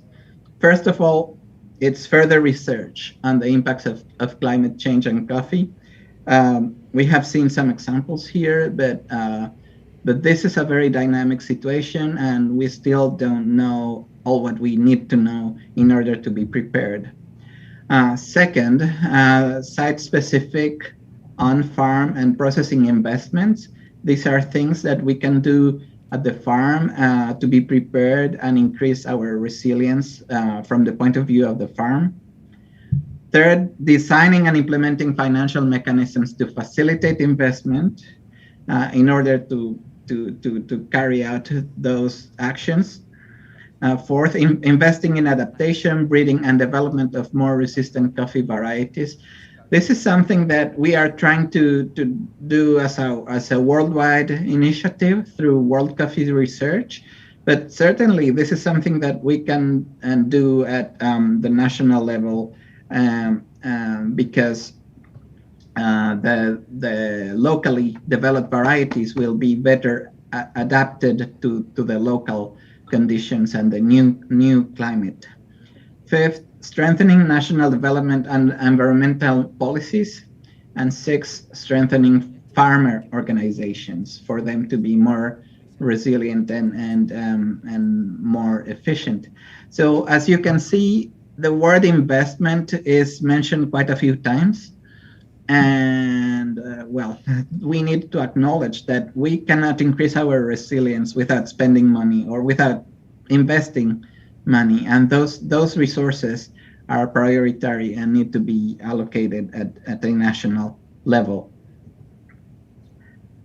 First of all, it's further research on the impacts of climate change on coffee. We have seen some examples here, but this is a very dynamic situation, and we still don't know all what we need to know in order to be prepared. Second, site-specific on-farm and processing investments. These are things that we can do at the farm to be prepared and increase our resilience from the point of view of the farm. Third, designing and implementing financial mechanisms to facilitate investment in order to carry out those actions. Fourth, investing in adaptation, breeding, and development of more resistant coffee varieties. This is something that we are trying to do as a worldwide initiative through World Coffee Research, but certainly this is something that we can do at the national level because the locally developed varieties will be better adapted to the local conditions and the new climate. Fifth, strengthening national development and environmental policies. And sixth, strengthening farmer organizations for them to be more resilient and more efficient. So as you can see, the word investment is mentioned quite a few times. And well, we need to acknowledge that we cannot increase our resilience without spending money or without investing money, and those resources are prioritary and need to be allocated at a national level.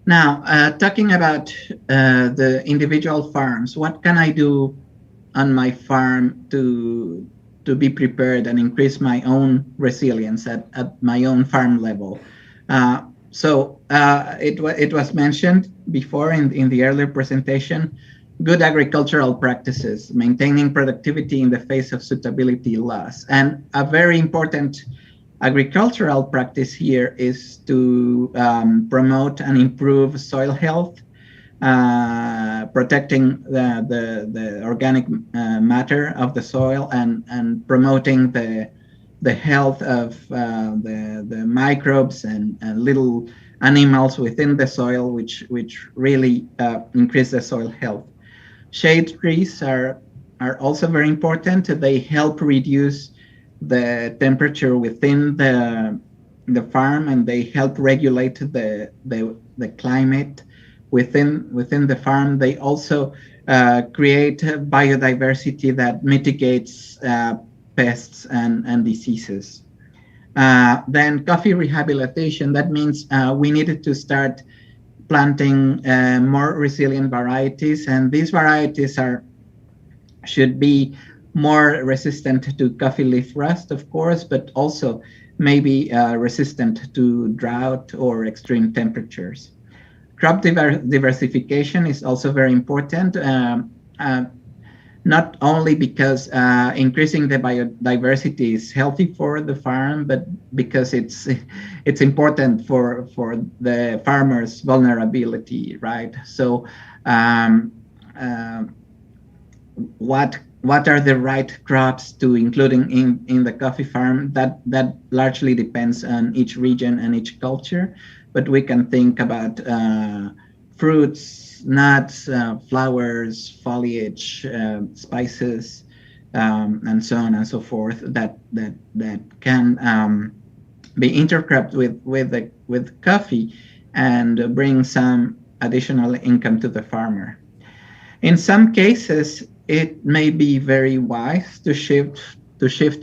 Now, talking about the individual farms, what can I do on my farm to be prepared and increase my own resilience at my own farm level? So it was mentioned before in the earlier presentation, good agricultural practices, maintaining productivity in the face of suitability loss. And a very important agricultural practice here is to promote and improve soil health, protecting the organic matter of the soil and promoting the health of the microbes and little animals within the soil, which really increase the soil health. Shade trees are also very important. They help reduce the temperature within the the farm, and they help regulate the climate within the farm. They also create biodiversity that mitigates pests and diseases. Then coffee rehabilitation, that means we needed to start planting more resilient varieties, and these varieties should be more resistant to coffee leaf rust, of course, but also maybe resistant to drought or extreme temperatures. Crop diversification is also very important, not only because increasing the biodiversity is healthy for the farm, but because it's important for the farmer's vulnerability, right? So what are the right crops to include in the coffee farm? That largely depends on each region and each culture, but we can think about fruits, nuts, flowers, foliage, spices, and so on and so forth that can be intercropped with coffee and bring some additional income to the farmer. In some cases, it may be very wise to shift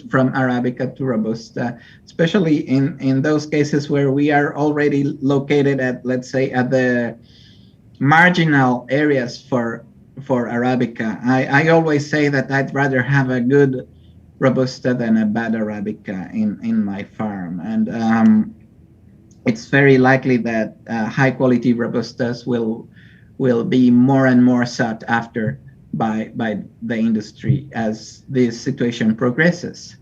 from Arabica to Robusta, especially in those cases where we are already located at, let's say, at the marginal areas for Arabica. I always say that I'd rather have a good Robusta than a bad Arabica in my farm, and it's very likely that high quality Robustas will be more and more sought after by the industry as this situation progresses.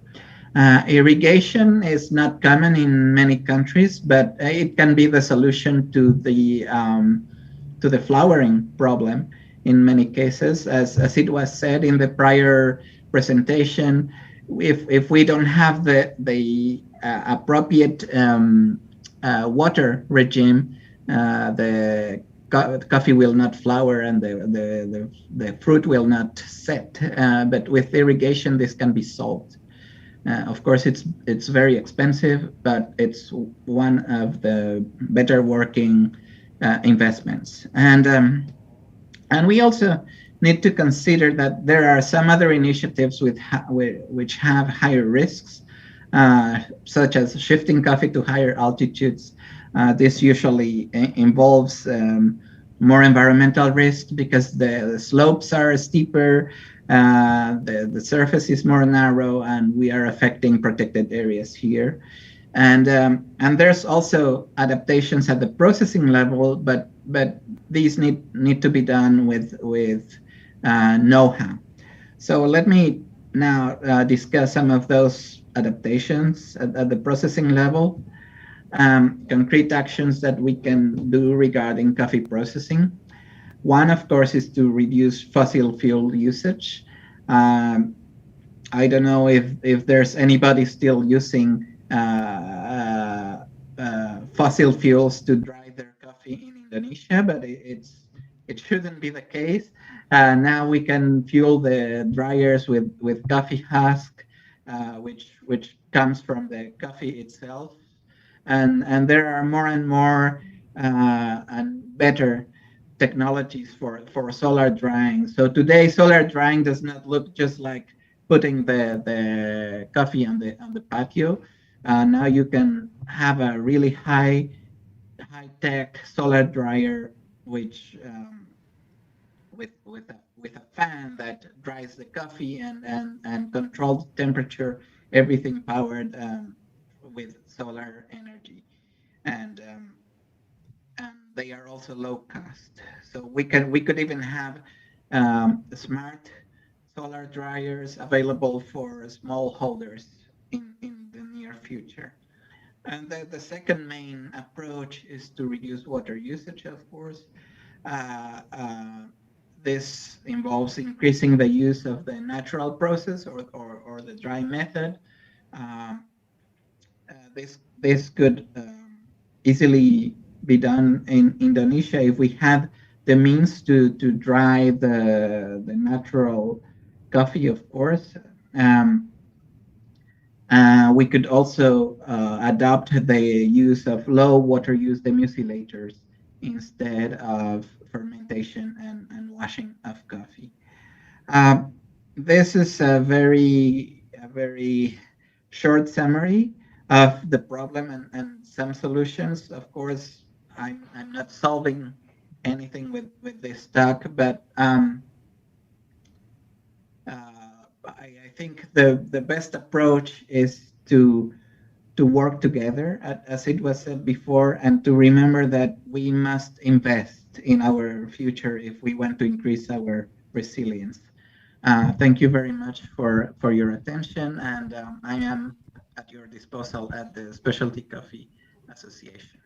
Irrigation is not common in many countries, but it can be the solution to the flowering problem in many cases. As it was said in the prior presentation, if we don't have the appropriate water regime, the coffee will not flower and the fruit will not set. But with irrigation, this can be solved. Of course, it's very expensive, but it's one of the better working investments. And we also need to consider that there are some other initiatives which have higher risks, such as shifting coffee to higher altitudes. This usually involves more environmental risk because the slopes are steeper, the surface is more narrow, and we are affecting protected areas here. And there's also adaptations at the processing level, but these need to be done with know-how. So let me now discuss some of those adaptations at the processing level. Concrete actions that we can do regarding coffee processing. One, of course, is to reduce fossil fuel usage. I don't know if there's anybody still using fossil fuels to dry their coffee in Indonesia, but it shouldn't be the case. Now we can fuel the dryers with coffee husk, which comes from the coffee itself. And there are more and more and better technologies for solar drying. So today, solar drying does not look just like putting the coffee on the patio. Now you can have a really high-tech solar dryer, which with a fan that dries the coffee and controls temperature, everything powered with solar energy, and they are also low cost. So we could even have smart solar dryers available for small holders in the near future. And the second main approach is to reduce water usage, of course. This involves increasing the use of the natural process or the dry method. This could easily be done in Indonesia if we had the means to dry the natural coffee, of course. We could also adopt the use of low water use demucylators instead of fermentation and washing of coffee. This is a very short summary of the problem and some solutions. Of course, I'm not solving anything with this talk, but I think the best approach is to work together, as it was said before, and to remember that we must invest in our future if we want to increase our resilience. Thank you very much for your attention, and I am at your disposal at the Specialty Coffee Association.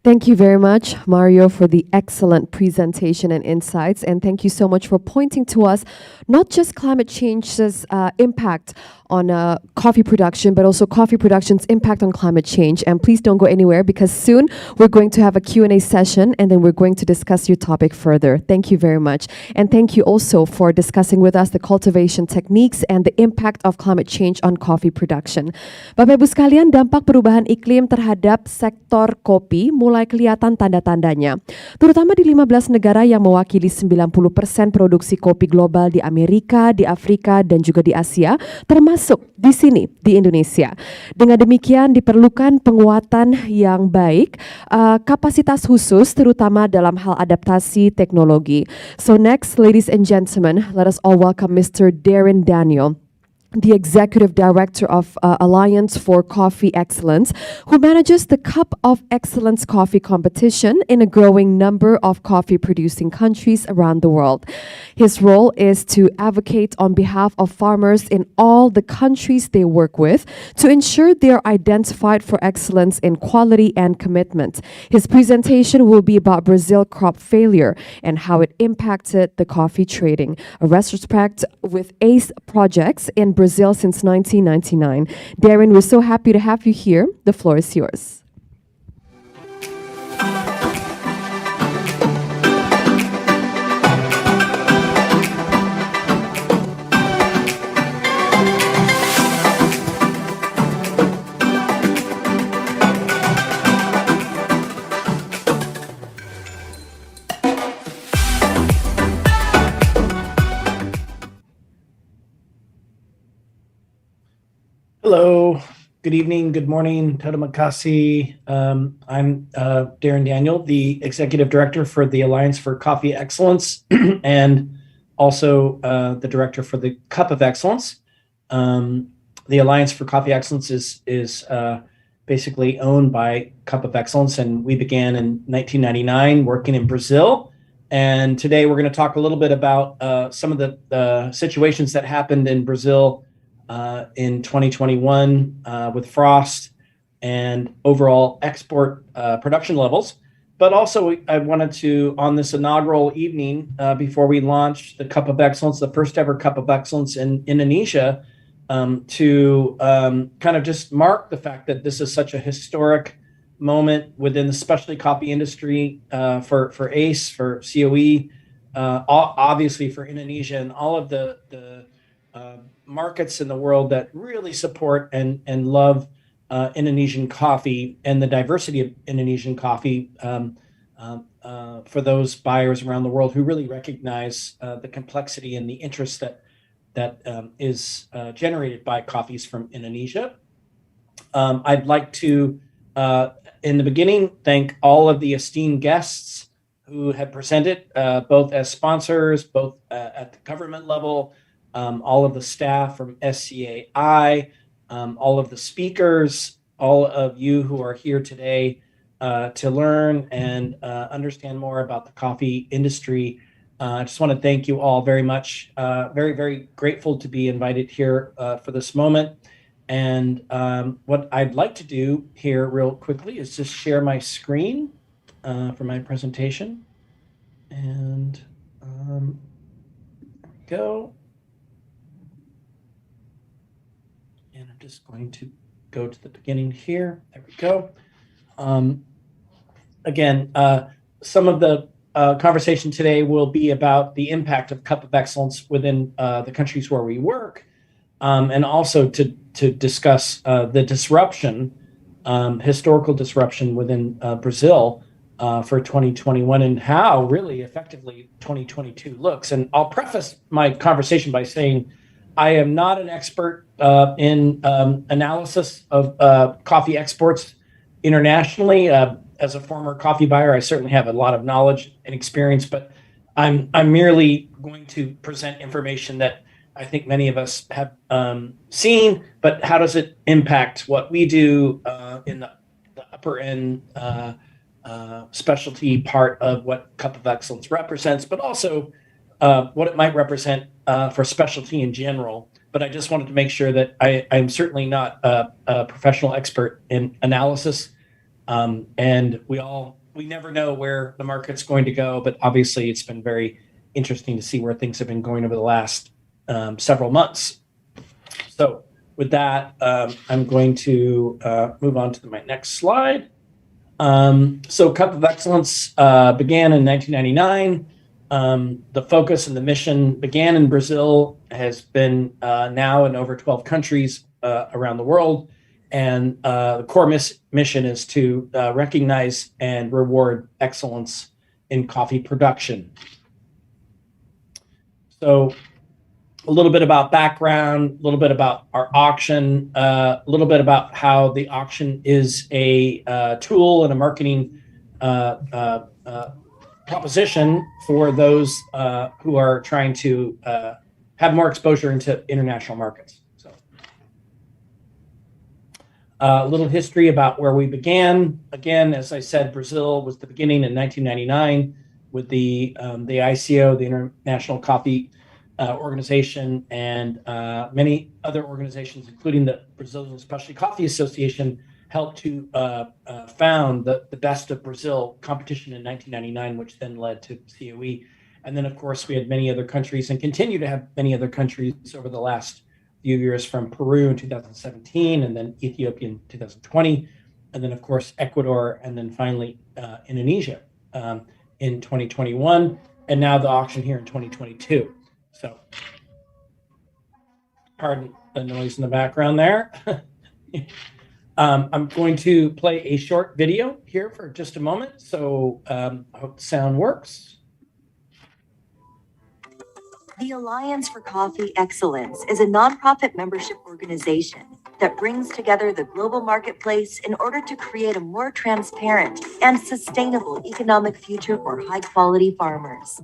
Thank you very much, Mario, for the excellent presentation and insights. And thank you so much for pointing to us not just climate change's impact on coffee production, but also coffee production's impact on climate change. And please don't go anywhere, because soon we're going to have a Q&A session, and then we're going to discuss your topic further. Thank you very much. And thank you also for discussing with us the cultivation techniques and the impact of climate change on coffee production. Bapak Ibu sekalian, dampak perubahan iklim terhadap sektor kopi mulai kelihatan tanda-tandanya, terutama di 15 negara yang mewakili 90% produksi kopi global di Amerika, di Afrika, dan juga di Asia, termasuk di sini, di Indonesia. Dengan demikian diperlukan penguatan yang baik, kapasitas khusus terutama dalam hal adaptasi teknologi. So next, ladies and gentlemen, let us all welcome Mr. Darren Daniel, the Executive Director of Alliance for Coffee Excellence, who manages the Cup of Excellence coffee competition in a growing number of coffee-producing countries around the world. His role is to advocate on behalf of farmers in all the countries they work with to ensure they are identified for excellence in quality and commitment. His presentation will be about Brazil crop failure and how it impacted the coffee trading, a retrospect with ACE projects in Brazil since 1999. Darren, we're so happy to have you here. The floor is yours.
Hello, good evening, good morning, terima kasih. I'm Darren Daniel, the Executive Director for the Alliance for Coffee Excellence and also the Director for the Cup of Excellence. The Alliance for Coffee Excellence is basically owned by Cup of Excellence, and we began in 1999 working in Brazil. And today we're going to talk a little bit about some of the situations that happened in Brazil in 2021 with frost and overall export production levels. But also I wanted to, on this inaugural evening, before we launched the Cup of Excellence, the first ever Cup of Excellence in Indonesia, to kind of just mark the fact that this is such a historic moment within the specialty coffee industry for ACE, for COE, obviously for Indonesia and all of the markets in the world that really support and love Indonesian coffee and the diversity of Indonesian coffee, for those buyers around the world who really recognize the complexity and the interest that is generated by coffees from Indonesia. I'd like to, in the beginning, thank all of the esteemed guests who have presented, both as sponsors, both at the government level, all of the staff from SCAI, all of the speakers, all of you who are here today to learn and understand more about the coffee industry. I just want to thank you all very much. Very, very grateful to be invited here for this moment. And what I'd like to do here real quickly is just share my screen for my presentation. And there we go. And I'm just going to go to the beginning here. There we go. Again, some of the conversation today will be about the impact of Cup of Excellence within the countries where we work. and also to discuss the disruption, historical disruption within Brazil for 2021 and how really effectively 2022 looks. And I'll preface my conversation by saying I am not an expert in analysis of coffee exports internationally. As a former coffee buyer, I certainly have a lot of knowledge and experience, but I'm merely going to present information that I think many of us have seen, but how does it impact what we do in the upper end specialty part of what Cup of Excellence represents, but also what it might represent for specialty in general. But I just wanted to make sure that I'm certainly not a professional expert in analysis. And we never know where the market's going to go, but obviously it's been very interesting to see where things have been going over the last several months. So with that, I'm going to move on to my next slide. So Cup of Excellence began in 1999. The focus and the mission began in Brazil, has been now in over 12 countries around the world. And the core mission is to recognize and reward excellence in coffee production. So a little bit about background, a little bit about our auction, a little bit about how the auction is a tool and a marketing proposition for those who are trying to have more exposure into international markets. So a little history about where we began. Again, as I said, Brazil was the beginning in 1999 with the ICO, the International Coffee Organization, and many other organizations, including the Brazilian Specialty Coffee Association, helped to found the Best of Brazil competition in 1999, which then led to COE. And then, of course, we had many other countries and continue to have many other countries over the last few years, from Peru in 2017, and then Ethiopia in 2020, and then, of course, Ecuador, and then finally Indonesia in 2021, and now the auction here in 2022. So, pardon the noise in the background there. I'm going to play a short video here for just a moment. So I hope the sound works.
The Alliance for Coffee Excellence is a nonprofit membership organization that brings together the global marketplace in order to create a more transparent and sustainable economic future for high-quality farmers.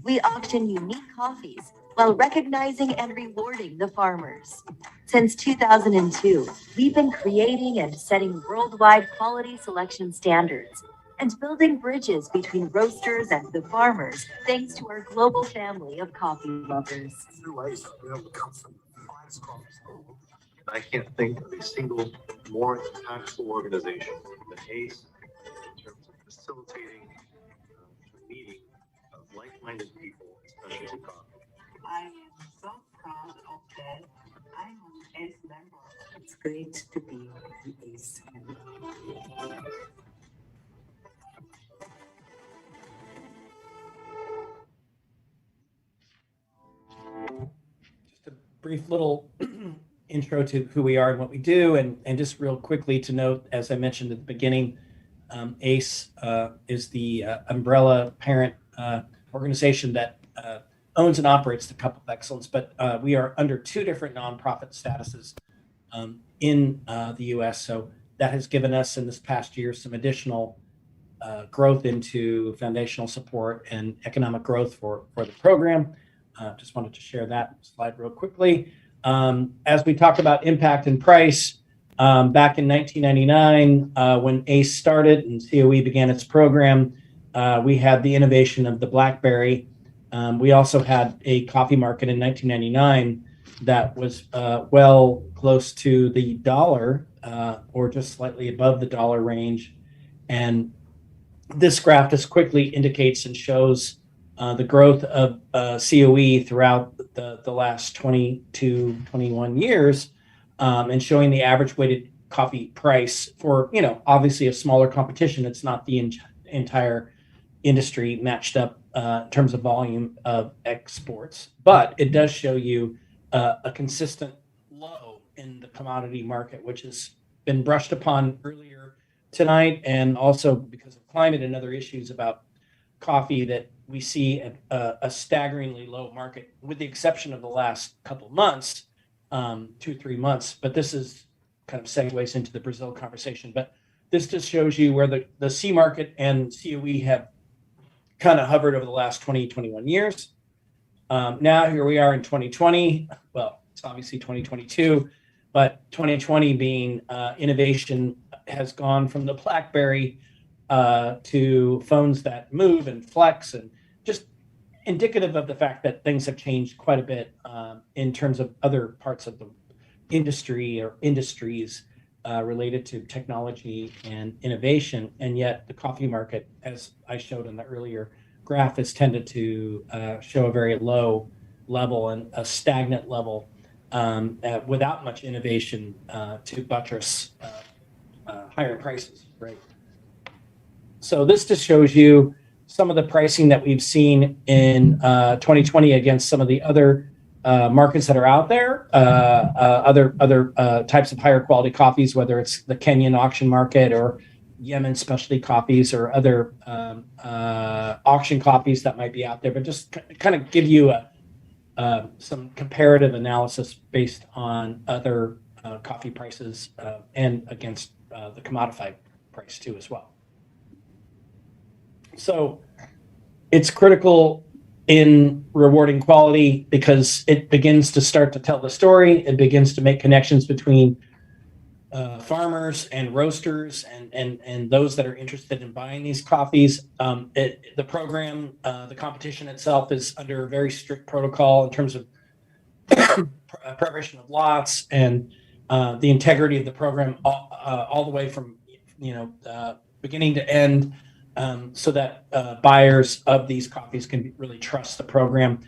We auction unique coffees while recognizing and rewarding the farmers. Since 2002, we've been creating and setting worldwide quality selection standards and building bridges between roasters and the farmers, thanks to our global family of coffee lovers.
I can't think of a single more impactful organization than ACE in terms of facilitating the meeting of like-minded people in specialty coffee.
I am so proud of that. I am an ACE member. It's great to be an ACE member.
Just a brief little intro to who we are and what we do, and just real quickly to note, as I mentioned at the beginning, ACE is the umbrella parent organization that owns and operates the Cup of Excellence, but we are under two different nonprofit statuses in the U.S. So that has given us in this past year some additional growth into foundational support and economic growth for the program. Just wanted to share that slide real quickly. As we talk about impact and price, back in 1999, when ACE started and COE began its program, we had the innovation of the BlackBerry. We also had a coffee market in 1999 that was well close to the dollar or just slightly above the dollar range. And this graph just quickly indicates and shows the growth of COE throughout the last 22, 21 years, and showing the average weighted coffee price for, obviously a smaller competition. It's not the entire industry matched up in terms of volume of exports, but it does show you a consistent low in the commodity market, which has been brushed upon earlier tonight, and also because of climate and other issues about coffee, that we see a staggeringly low market, with the exception of the last couple of months, 2-3 months. But this is kind of segues into the Brazil conversation. But this just shows you where the C market and COE have kind of hovered over the last 21 years. Now here we are in 2020. Well, it's obviously 2022, but 2020 being innovation has gone from the BlackBerry to phones that move and flex, and just indicative of the fact that things have changed quite a bit in terms of other parts of the industry or industries related to technology and innovation. And yet the coffee market, as I showed in the earlier graph, has tended to show a very low level and a stagnant level without much innovation to buttress higher prices, right? So this just shows you some of the pricing that we've seen in 2020 against some of the other markets that are out there, other types of higher quality coffees, whether it's the Kenyan auction market or Yemen specialty coffees or other auction coffees that might be out there. But just kind of give you some comparative analysis based on other coffee prices and against the commodified price too as well. So it's critical in rewarding quality because it begins to start to tell the story. It begins to make connections between farmers and roasters and those that are interested in buying these coffees. The program, the competition itself is under a very strict protocol in terms of preparation of lots and the integrity of the program all the way from beginning to end. So that buyers of these coffees can really trust the program.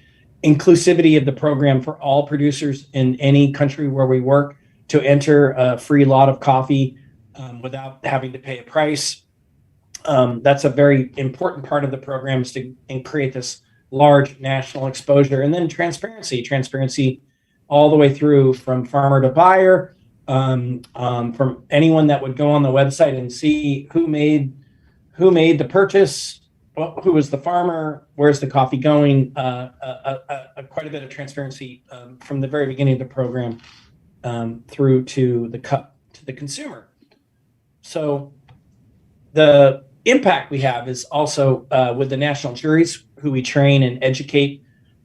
Inclusivity of the program for all producers in any country where we work to enter a free lot of coffee without having to pay a price. That's a very important part of the program, is to create this large national exposure. And then transparency all the way through from farmer to buyer, from anyone that would go on the website and see who made the purchase, who was the farmer, where's the coffee going, quite a bit of transparency from the very beginning of the program through to the cup, to the consumer. So the impact we have is also with the national juries who we train and educate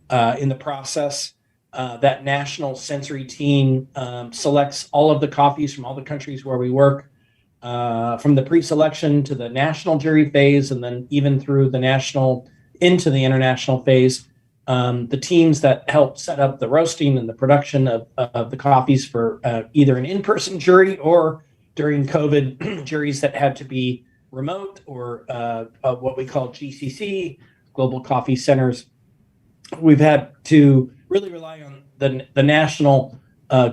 in the process. That national sensory team selects all of the coffees from all the countries where we work, from the pre-selection to the national jury phase, and then even through the national into the international phase. The teams that help set up the roasting and the production of the coffees for either an in-person jury or during COVID juries that had to be remote, or what we call GCC, Global Coffee Centers. We've had to really rely on the national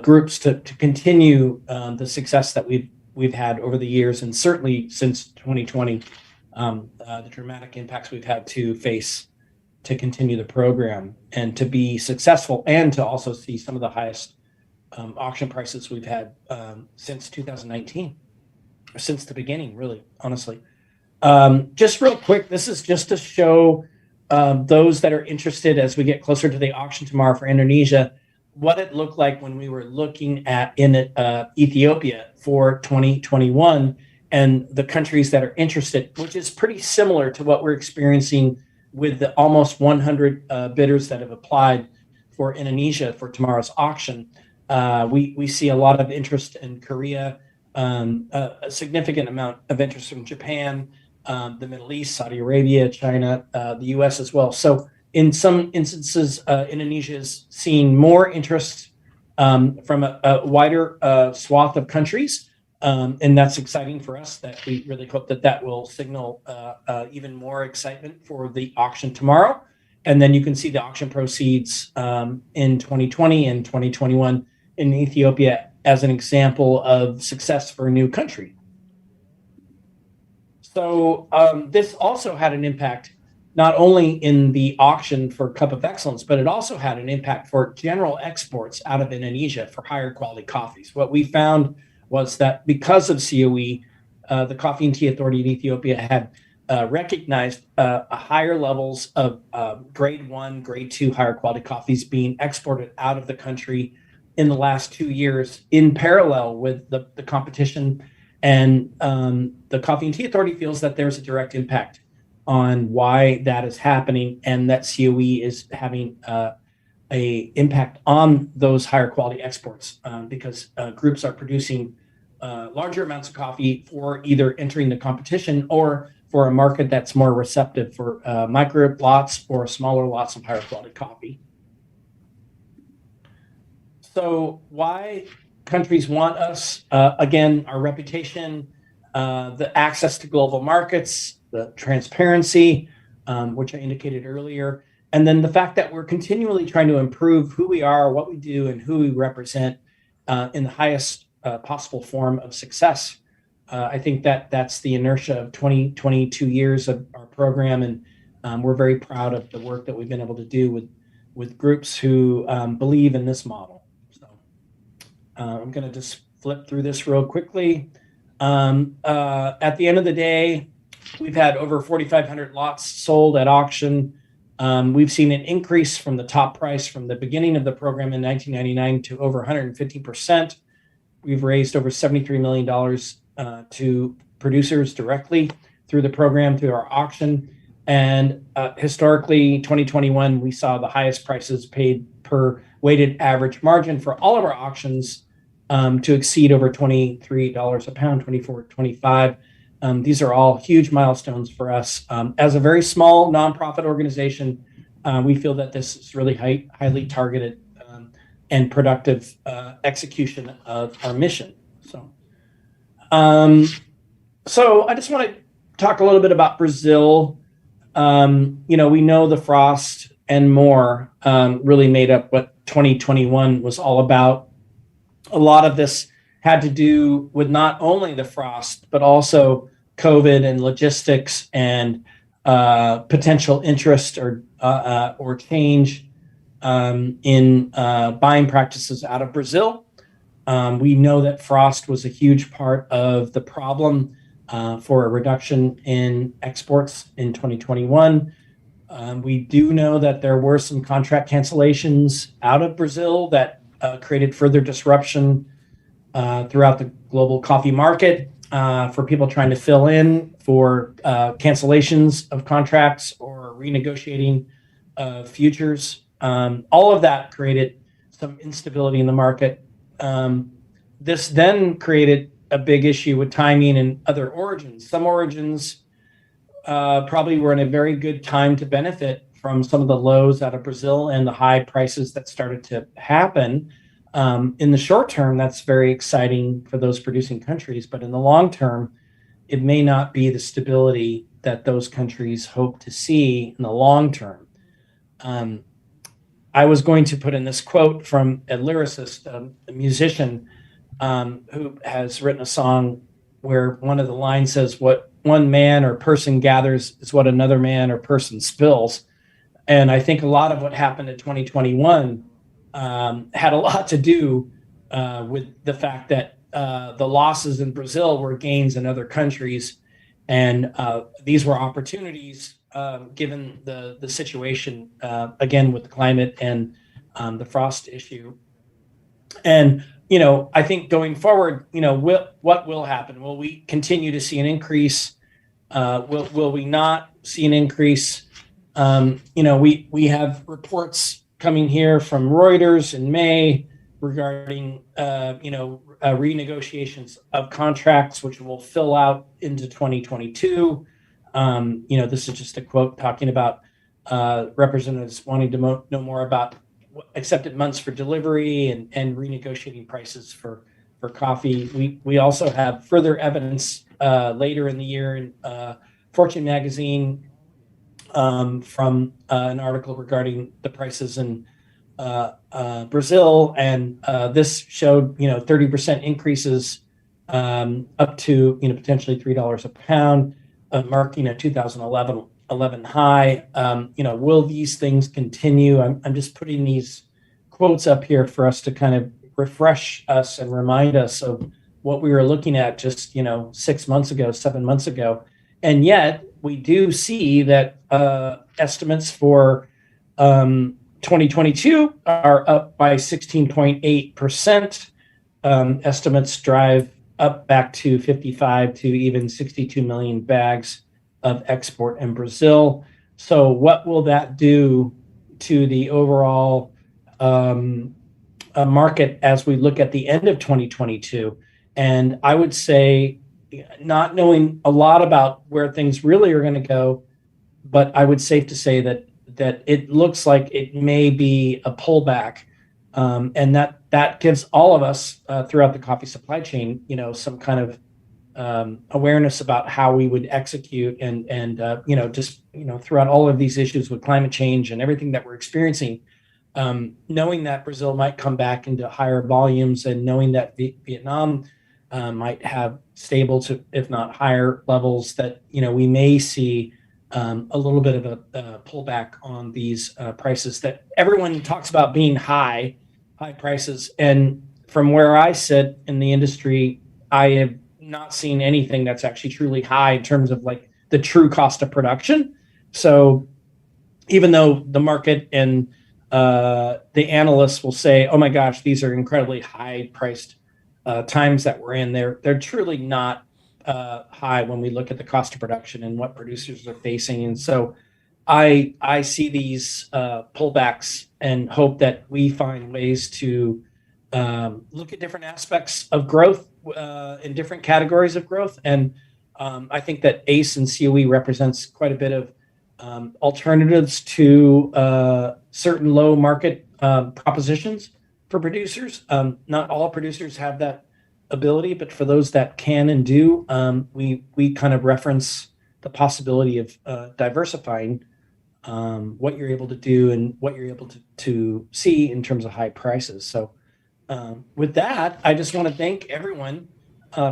groups to continue the success that we've had over the years, and certainly since 2020, the dramatic impacts we've had to face to continue the program and to be successful, and to also see some of the highest auction prices we've had since 2019, or since the beginning, really, honestly. Just real quick, this is just to show those that are interested, as we get closer to the auction tomorrow for Indonesia, what it looked like when we were looking at in Ethiopia for 2021, and the countries that are interested, which is pretty similar to what we're experiencing with the almost 100 bidders that have applied for Indonesia for tomorrow's auction. We see a lot of interest in Korea, a significant amount of interest from Japan, the Middle East, Saudi Arabia, China, the US as well. So in some instances, Indonesia is seeing more interest from a wider swath of countries. And that's exciting for us, that we really hope that will signal even more excitement for the auction tomorrow. And then you can see the auction proceeds in 2020 and 2021 in Ethiopia as an example of success for a new country. So this also had an impact not only in the auction for Cup of Excellence, but it also had an impact for general exports out of Indonesia for higher quality coffees. What we found was that because of COE, the Coffee and Tea Authority of Ethiopia had recognized higher levels of grade 1, grade 2 higher quality coffees being exported out of the country in the last 2 years in parallel with the competition. And the Coffee and Tea Authority feels that there's a direct impact on why that is happening, and that COE is having a impact on those higher quality exports because groups are producing larger amounts of coffee for either entering the competition or for a market that's more receptive for micro lots or smaller lots of higher quality coffee. So why countries want us? Again, our reputation, the access to global markets, the transparency, which I indicated earlier, and then the fact that we're continually trying to improve who we are, what we do, and who we represent in the highest possible form of success. I think that that's the inertia of 22 years of our program, and we're very proud of the work that we've been able to do with groups who believe in this model. So I'm going to just flip through this real quickly. At the end of the day, we've had over 4,500 lots sold at auction. We've seen an increase from the top price from the beginning of the program in 1999 to over 150%. We've raised over $73 million to producers directly through the program, through our auction. And historically, 2021, we saw the highest prices paid per weighted average margin for all of our auctions to exceed over $23 a pound, 24, 25. These are all huge milestones for us. As a very small nonprofit organization, we feel that this is really highly targeted and productive execution of our mission. So I just want to talk a little bit about Brazil. We know the frost and more really made up what 2021 was all about. A lot of this had to do with not only the frost, but also COVID and logistics and potential interest or change in buying practices out of Brazil. We know that frost was a huge part of the problem for a reduction in exports in 2021. We do know that there were some contract cancellations out of Brazil that created further disruption throughout the global coffee market for people trying to fill in for cancellations of contracts or renegotiating futures. All of that created some instability in the market. This then created a big issue with timing and other origins. Some origins probably were in a very good time to benefit from some of the lows out of Brazil and the high prices that started to happen. In the short term, that's very exciting for those producing countries, but in the long term, it may not be the stability that those countries hope to see in the long term. I was going to put in this quote from a lyricist, a musician, who has written a song where one of the lines says, "What one man or person gathers is what another man or person spills." And I think a lot of what happened in 2021 had a lot to do with the fact that the losses in Brazil were gains in other countries. And these were opportunities given the situation, again, with the climate and the frost issue. And, I think going forward, what will happen? Will we continue to see an increase? Will we not see an increase? We have reports coming here from Reuters in May regarding, renegotiations of contracts, which will fill out into 2022. This is just a quote talking about representatives wanting to know more about accepted months for delivery and renegotiating prices for coffee. We also have further evidence later in the year in Fortune magazine from an article regarding the prices in Brazil, and this showed 30% increases up to potentially $3 a pound, marking a 2011 11 high. Will these things continue? I'm just putting these quotes up here for us to kind of refresh us and remind us of what we were looking at just 6 months ago, 7 months ago. And yet we do see that estimates for 2022 are up by 16.8%. Estimates drive up back to 55 to even 62 million bags of export in Brazil. So what will that do to the overall market as we look at the end of 2022? And I would say, not knowing a lot about where things really are going to go, but I would safe to say that it looks like it may be a pullback, and that gives all of us throughout the coffee supply chain, some kind of awareness about how we would execute and throughout all of these issues with climate change and everything that we're experiencing, knowing that Brazil might come back into higher volumes and knowing that Vietnam might have stable to, if not higher levels, that, we may see a little bit of a pullback on these prices that everyone talks about being high prices. And from where I sit in the industry, I have not seen anything that's actually truly high in terms of like the true cost of production. So even though the market and the analysts will say, oh my gosh, these are incredibly high priced times that we're in, they're truly not high when we look at the cost of production and what producers are facing. And so I see these pullbacks and hope that we find ways to look at different aspects of growth in different categories of growth. And I think that ACE and COE represents quite a bit of alternatives to certain low market propositions for producers. Not all producers have that ability, but for those that can and do, we kind of reference the possibility of diversifying what you're able to do and what you're able to see in terms of high prices. So with that, I just want to thank everyone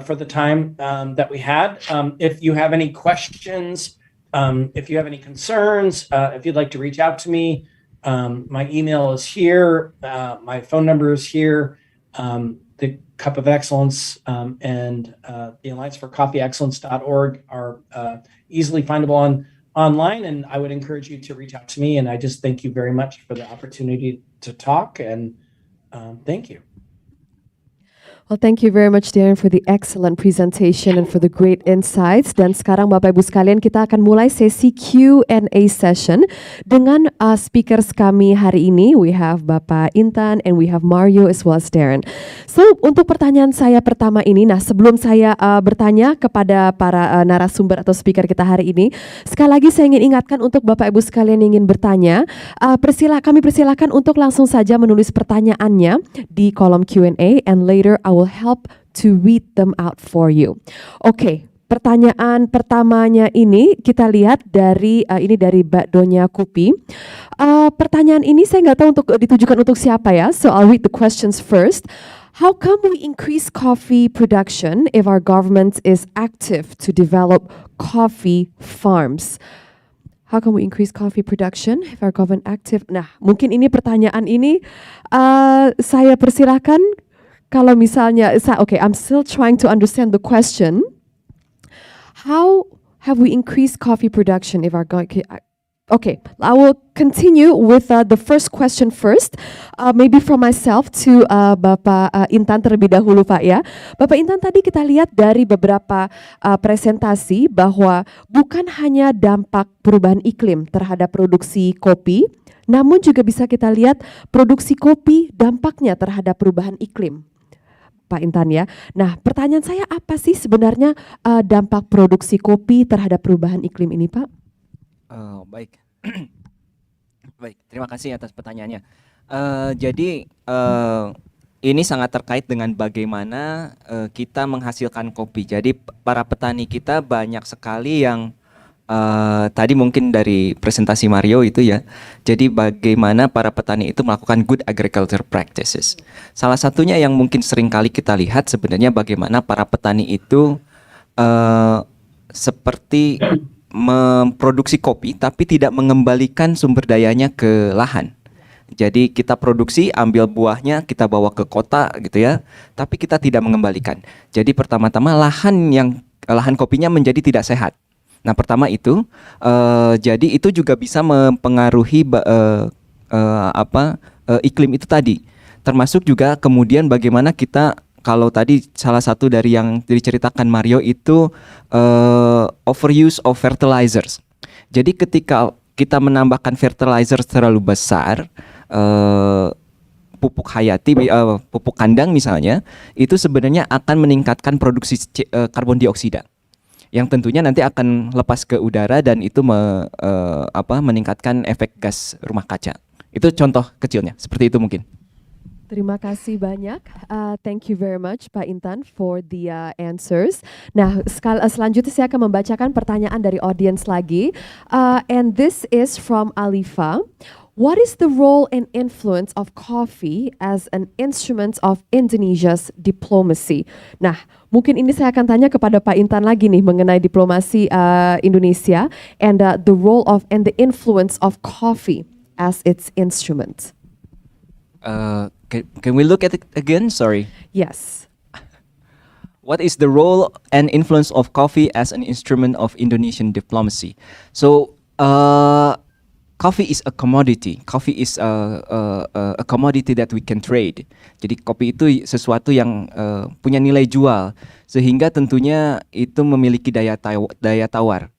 for the time that we had. If you have any questions, if you have any concerns, if you'd like to reach out to me, my email is here, my phone number is here. The Cup of Excellence and the Alliance for Coffee Excellence.org are easily findable online, and I would encourage you to reach out to me. And I just thank you very much for the opportunity to talk, and thank you.
Well, thank you very much, Darren, for the excellent presentation and for the great insights. Dan sekarang Bapak Ibu sekalian, kita akan mulai sesi Q&A session dengan speakers kami hari ini. We have Bapak Intan and we have Mario as well as Darren. So, untuk pertanyaan saya pertama ini, sebelum saya bertanya kepada para narasumber atau speaker kita hari ini, sekali lagi saya ingin ingatkan untuk Bapak Ibu sekalian yang ingin bertanya, kami persilakan untuk langsung saja menulis pertanyaannya di kolom Q&A, and later I will help to read them out for you. Oke, pertanyaan pertamanya ini kita lihat dari Mbak Donya Kupi. Pertanyaan ini saya nggak tahu ditujukan untuk siapa ya. So I'll read the questions first. How come we increase coffee production if our government is active to develop coffee farms? How can we increase coffee production if our government active? Nah, mungkin ini pertanyaan ini saya persilahkan. Kalau misalnya, I'm still trying to understand the question. How have we increased coffee production if our Okay, I will continue with the first question first. Maybe from myself to Bapak Intan terlebih dahulu, Pak ya. Bapak Intan, tadi kita lihat dari beberapa presentasi bahwa bukan hanya dampak perubahan iklim terhadap produksi kopi, namun juga bisa kita lihat produksi kopi dampaknya terhadap perubahan iklim. Pak Intan ya. Nah, pertanyaan saya, apa sih sebenarnya dampak produksi kopi terhadap perubahan iklim ini, Pak?
Baik. Baik, terima kasih atas pertanyaannya. Jadi ini sangat terkait dengan bagaimana kita menghasilkan kopi. Jadi para petani kita banyak sekali yang tadi mungkin dari presentasi Mario itu ya. Jadi bagaimana para petani itu melakukan good agriculture practices. Salah satunya yang mungkin sering kali kita lihat sebenarnya bagaimana para petani itu seperti memproduksi kopi tapi tidak mengembalikan sumber dayanya ke lahan. Jadi kita produksi, ambil buahnya, kita bawa ke kota gitu ya, tapi kita tidak mengembalikan. Jadi pertama-tama lahan kopinya menjadi tidak sehat. Nah pertama itu, jadi itu juga bisa mempengaruhi iklim itu tadi. Termasuk juga kemudian bagaimana kita, kalau tadi salah satu dari yang diceritakan Mario itu overuse of fertilizers. Jadi ketika kita menambahkan fertilizer terlalu besar, pupuk hayati, pupuk kandang misalnya, itu sebenarnya akan meningkatkan produksi karbon dioksida, yang tentunya nanti akan lepas ke udara dan itu meningkatkan efek gas rumah kaca. Itu contoh kecilnya, seperti itu mungkin.
Terima kasih banyak. Thank you very much Pak Intan for the answers. Nah, selanjutnya saya akan membacakan pertanyaan dari audience lagi. And this is from Alifa. What is the role and influence of coffee as an instrument of Indonesia's diplomacy? Nah, mungkin ini saya akan tanya kepada Pak Intan lagi nih mengenai diplomasi Indonesia and the role of and the influence of coffee as its instrument.
Can we look at it again? Sorry.
Yes.
What is the role and influence of coffee as an instrument of Indonesian diplomacy? So, coffee is a commodity. Coffee is a commodity that we can trade. Jadi kopi itu sesuatu yang punya nilai jual, sehingga tentunya itu memiliki daya tawar.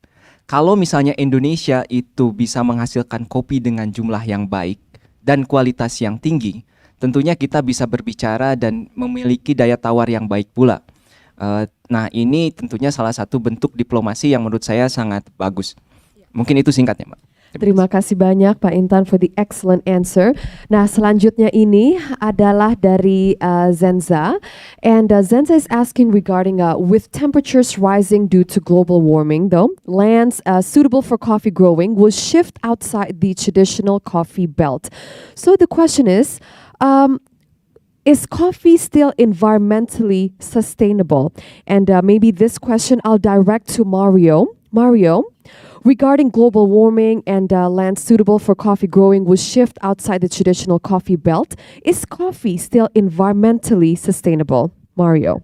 Kalau misalnya Indonesia itu bisa menghasilkan kopi dengan jumlah yang baik dan kualitas yang tinggi, tentunya kita bisa berbicara dan memiliki daya tawar yang baik pula. Nah ini tentunya salah satu bentuk diplomasi yang menurut saya sangat bagus. Mungkin itu singkatnya, Mbak.
Terima kasih banyak Pak Intan for the excellent answer. Nah selanjutnya ini adalah dari Zenza. And Zenza is asking regarding with temperatures rising due to global warming though, lands suitable for coffee growing will shift outside the traditional coffee belt. So the question is coffee still environmentally sustainable? And maybe this question I'll direct to Mario. Mario, regarding global warming and land suitable for coffee growing will shift outside the traditional coffee belt, is coffee still environmentally sustainable? Mario.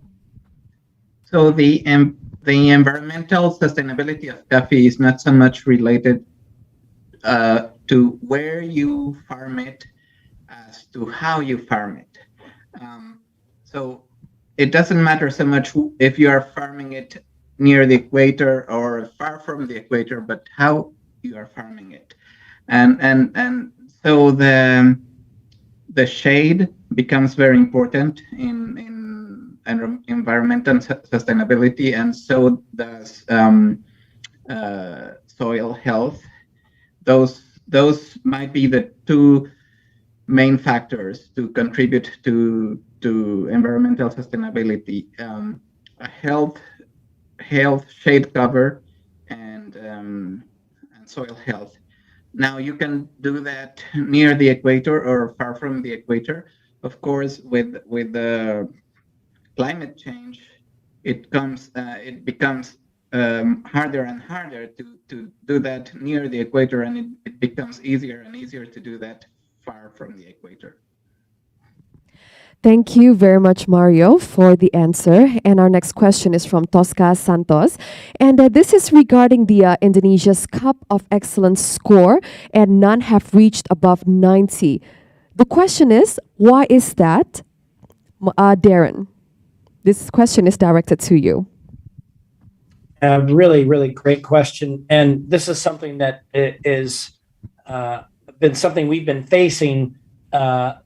So the environmental sustainability of coffee is not so much related to where you farm it as to how you farm it. So it doesn't matter so much if you are farming it near the equator or far from the equator, but how you are farming it. And so the shade becomes very important in environmental sustainability, and so does soil health. Those might be the two main factors to contribute to environmental sustainability: health, shade cover, and soil health. Now you can do that near the equator or far from the equator. Of course, with the climate change, it becomes harder and harder to do that near the equator, and it becomes easier and easier to do that far from the equator.
Thank you very much, Mario, for the answer. And our next question is from Tosca Santos. And this is regarding the Indonesia's Cup of Excellence score, and none have reached above 90. The question is, why is that? Darren, this question is directed to you.
Really, really great question. And this is something that is been something we've been facing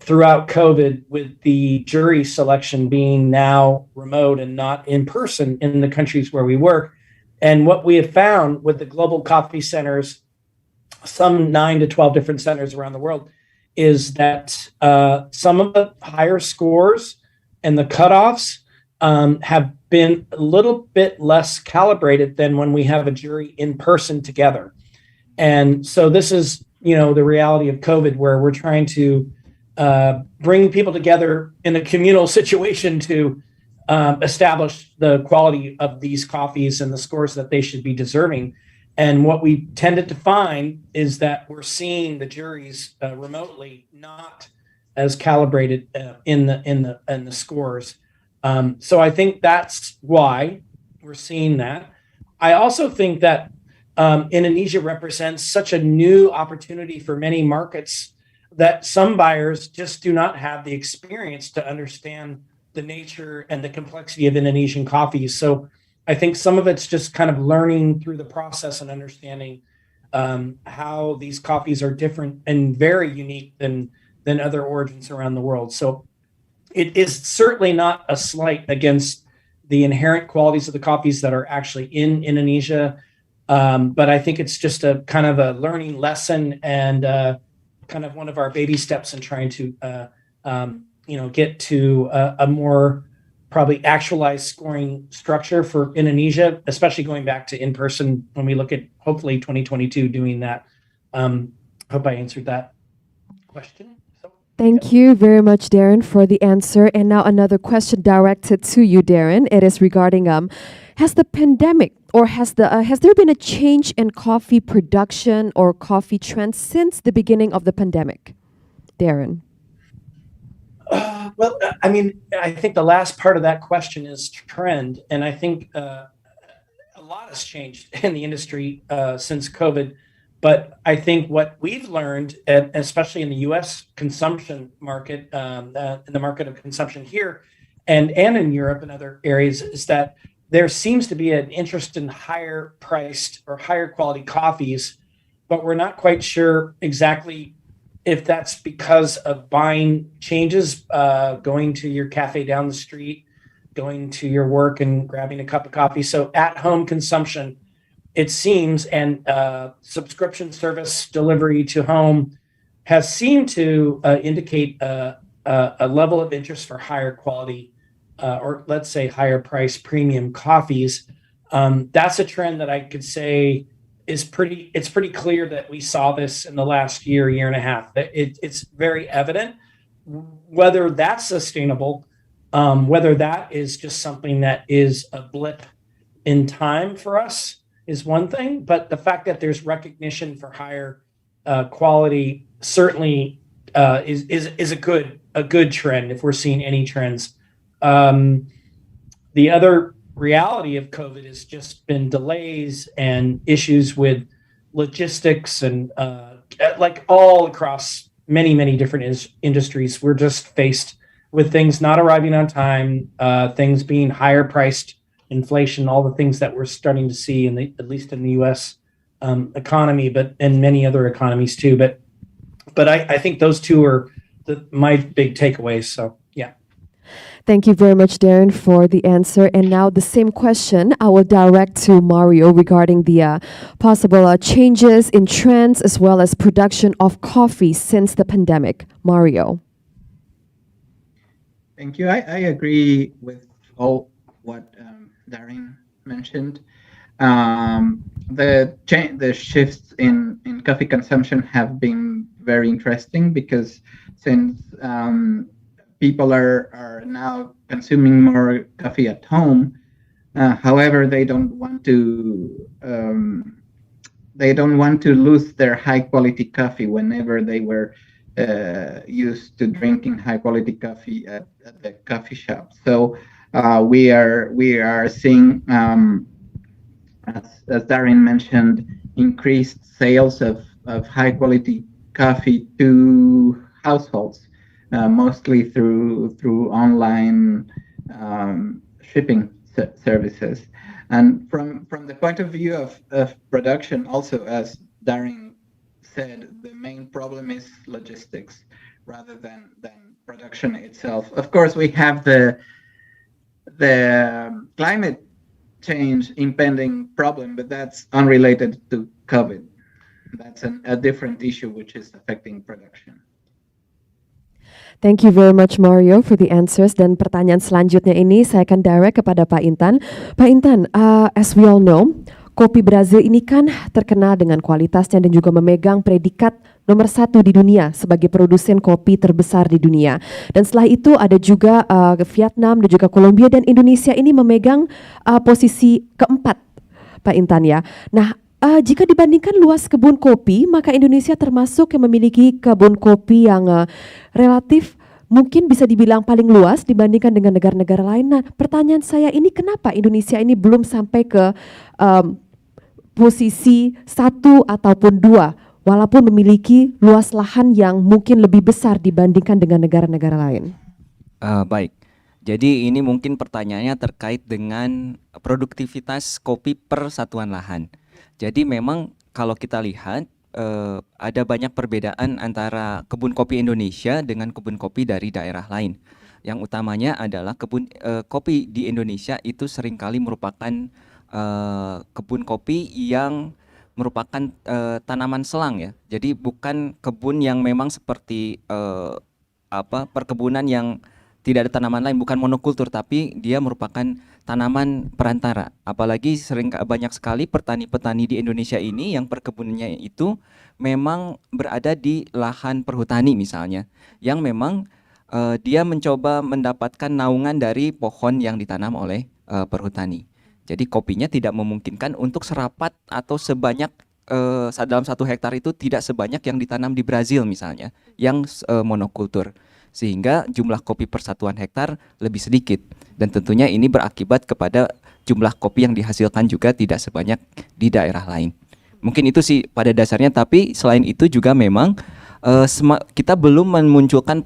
throughout COVID, with the jury selection being now remote and not in person in the countries where we work. And what we have found with the global coffee centers, some 9 to 12 different centers around the world, is that some of the higher scores and the cutoffs have been a little bit less calibrated than when we have a jury in person together. And so this is, the reality of COVID, where we're trying to bring people together in a communal situation to establish the quality of these coffees and the scores that they should be deserving. And what we tended to find is that we're seeing the juries remotely not as calibrated in the scores. So I think that's why we're seeing that. I also think that Indonesia represents such a new opportunity for many markets that some buyers just do not have the experience to understand the nature and the complexity of Indonesian coffees. So I think some of it's just kind of learning through the process and understanding how these coffees are different and very unique than other origins around the world. So it is certainly not a slight against the inherent qualities of the coffees that are actually in Indonesia. But I think it's just a kind of a learning lesson and kind of one of our baby steps in trying to, get to a more probably actualized scoring structure for Indonesia, especially going back to in-person when we look at hopefully 2022 doing that. Hope I answered that question.
Thank you very much, Darren, for the answer. And now another question directed to you, Darren. It is regarding has the pandemic or has there been a change in coffee production or coffee trends since the beginning of the pandemic? Darren.
Well, I mean, I think the last part of that question is trend. And I think a lot has changed in the industry since COVID. But I think what we've learned, especially in the U.S. consumption market, in the market of consumption here and in Europe and other areas, is that there seems to be an interest in higher priced or higher quality coffees, but we're not quite sure exactly if that's because of buying changes, going to your cafe down the street, going to your work and grabbing a cup of coffee. So at home consumption, it seems, and subscription service delivery to home has seemed to indicate a level of interest for higher quality, or let's say higher price premium coffees. That's a trend that I could say it's pretty clear that we saw this in the last year and a half. It's very evident. Whether that's sustainable, whether that is just something that is a blip in time for us is one thing, but the fact that there's recognition for higher quality certainly is a good trend if we're seeing any trends. The other reality of COVID has just been delays and issues with logistics and like all across many different industries. We're just faced with things not arriving on time, things being higher priced, inflation, all the things that we're starting to see at least in the U.S. Economy, but in many other economies too. But I think those two are my big takeaways. So yeah.
Thank you very much, Darren, for the answer. And now the same question I will direct to Mario regarding the possible changes in trends as well as production of coffee since the pandemic. Mario.
Thank you. I agree with all what Darren mentioned. The shifts in coffee consumption have been very interesting because since people are now consuming more coffee at home, however, they don't want to lose their high quality coffee whenever they were used to drinking high quality coffee at the coffee shop. So we are seeing, as Darren mentioned, increased sales of high quality coffee to households, mostly through online shipping services. And from the point of view of production, also as Darren said, the main problem is logistics rather than production itself. Of course, we have the climate change impending problem, but that's unrelated to COVID. That's a different issue which is affecting production.
Thank you very much, Mario, for the answers. Dan pertanyaan selanjutnya ini saya akan direct kepada Pak Intan. Pak Intan, as we all know, kopi Brazil ini kan terkenal dengan kualitasnya dan juga memegang predikat nomor 1 di dunia sebagai produsen kopi terbesar di dunia. Dan setelah itu ada juga Vietnam dan juga Kolombia, dan Indonesia ini memegang posisi keempat, Pak Intan ya. Nah, Jika dibandingkan luas kebun kopi, maka Indonesia termasuk yang memiliki kebun kopi yang relatif mungkin bisa dibilang paling luas dibandingkan dengan negara-negara lain. Nah, pertanyaan saya ini kenapa Indonesia ini belum sampai ke posisi 1 ataupun 2, walaupun memiliki luas lahan yang mungkin lebih besar dibandingkan dengan negara-negara lain?
Baik, jadi ini mungkin pertanyaannya terkait dengan produktivitas kopi per satuan lahan. Jadi memang kalau kita lihat ada banyak perbedaan antara kebun kopi Indonesia dengan kebun kopi dari daerah lain. Yang utamanya adalah kebun kopi di Indonesia itu seringkali merupakan kebun kopi yang merupakan tanaman selang ya. Jadi bukan kebun yang memang seperti perkebunan yang tidak ada tanaman lain, bukan monokultur, tapi dia merupakan tanaman perantara. Apalagi banyak sekali petani-petani di Indonesia ini yang perkebunannya itu memang berada di lahan perhutani misalnya, yang memang dia mencoba mendapatkan naungan dari pohon yang ditanam oleh perhutani. Jadi kopinya tidak memungkinkan untuk serapat atau sebanyak dalam 1 hektar itu tidak sebanyak yang ditanam di Brazil misalnya, yang monokultur. Sehingga jumlah kopi per satuan hektar lebih sedikit, dan tentunya ini berakibat kepada jumlah kopi yang dihasilkan juga tidak sebanyak di daerah lain. Mungkin itu sih pada dasarnya, tapi selain itu juga memang kita belum memunculkan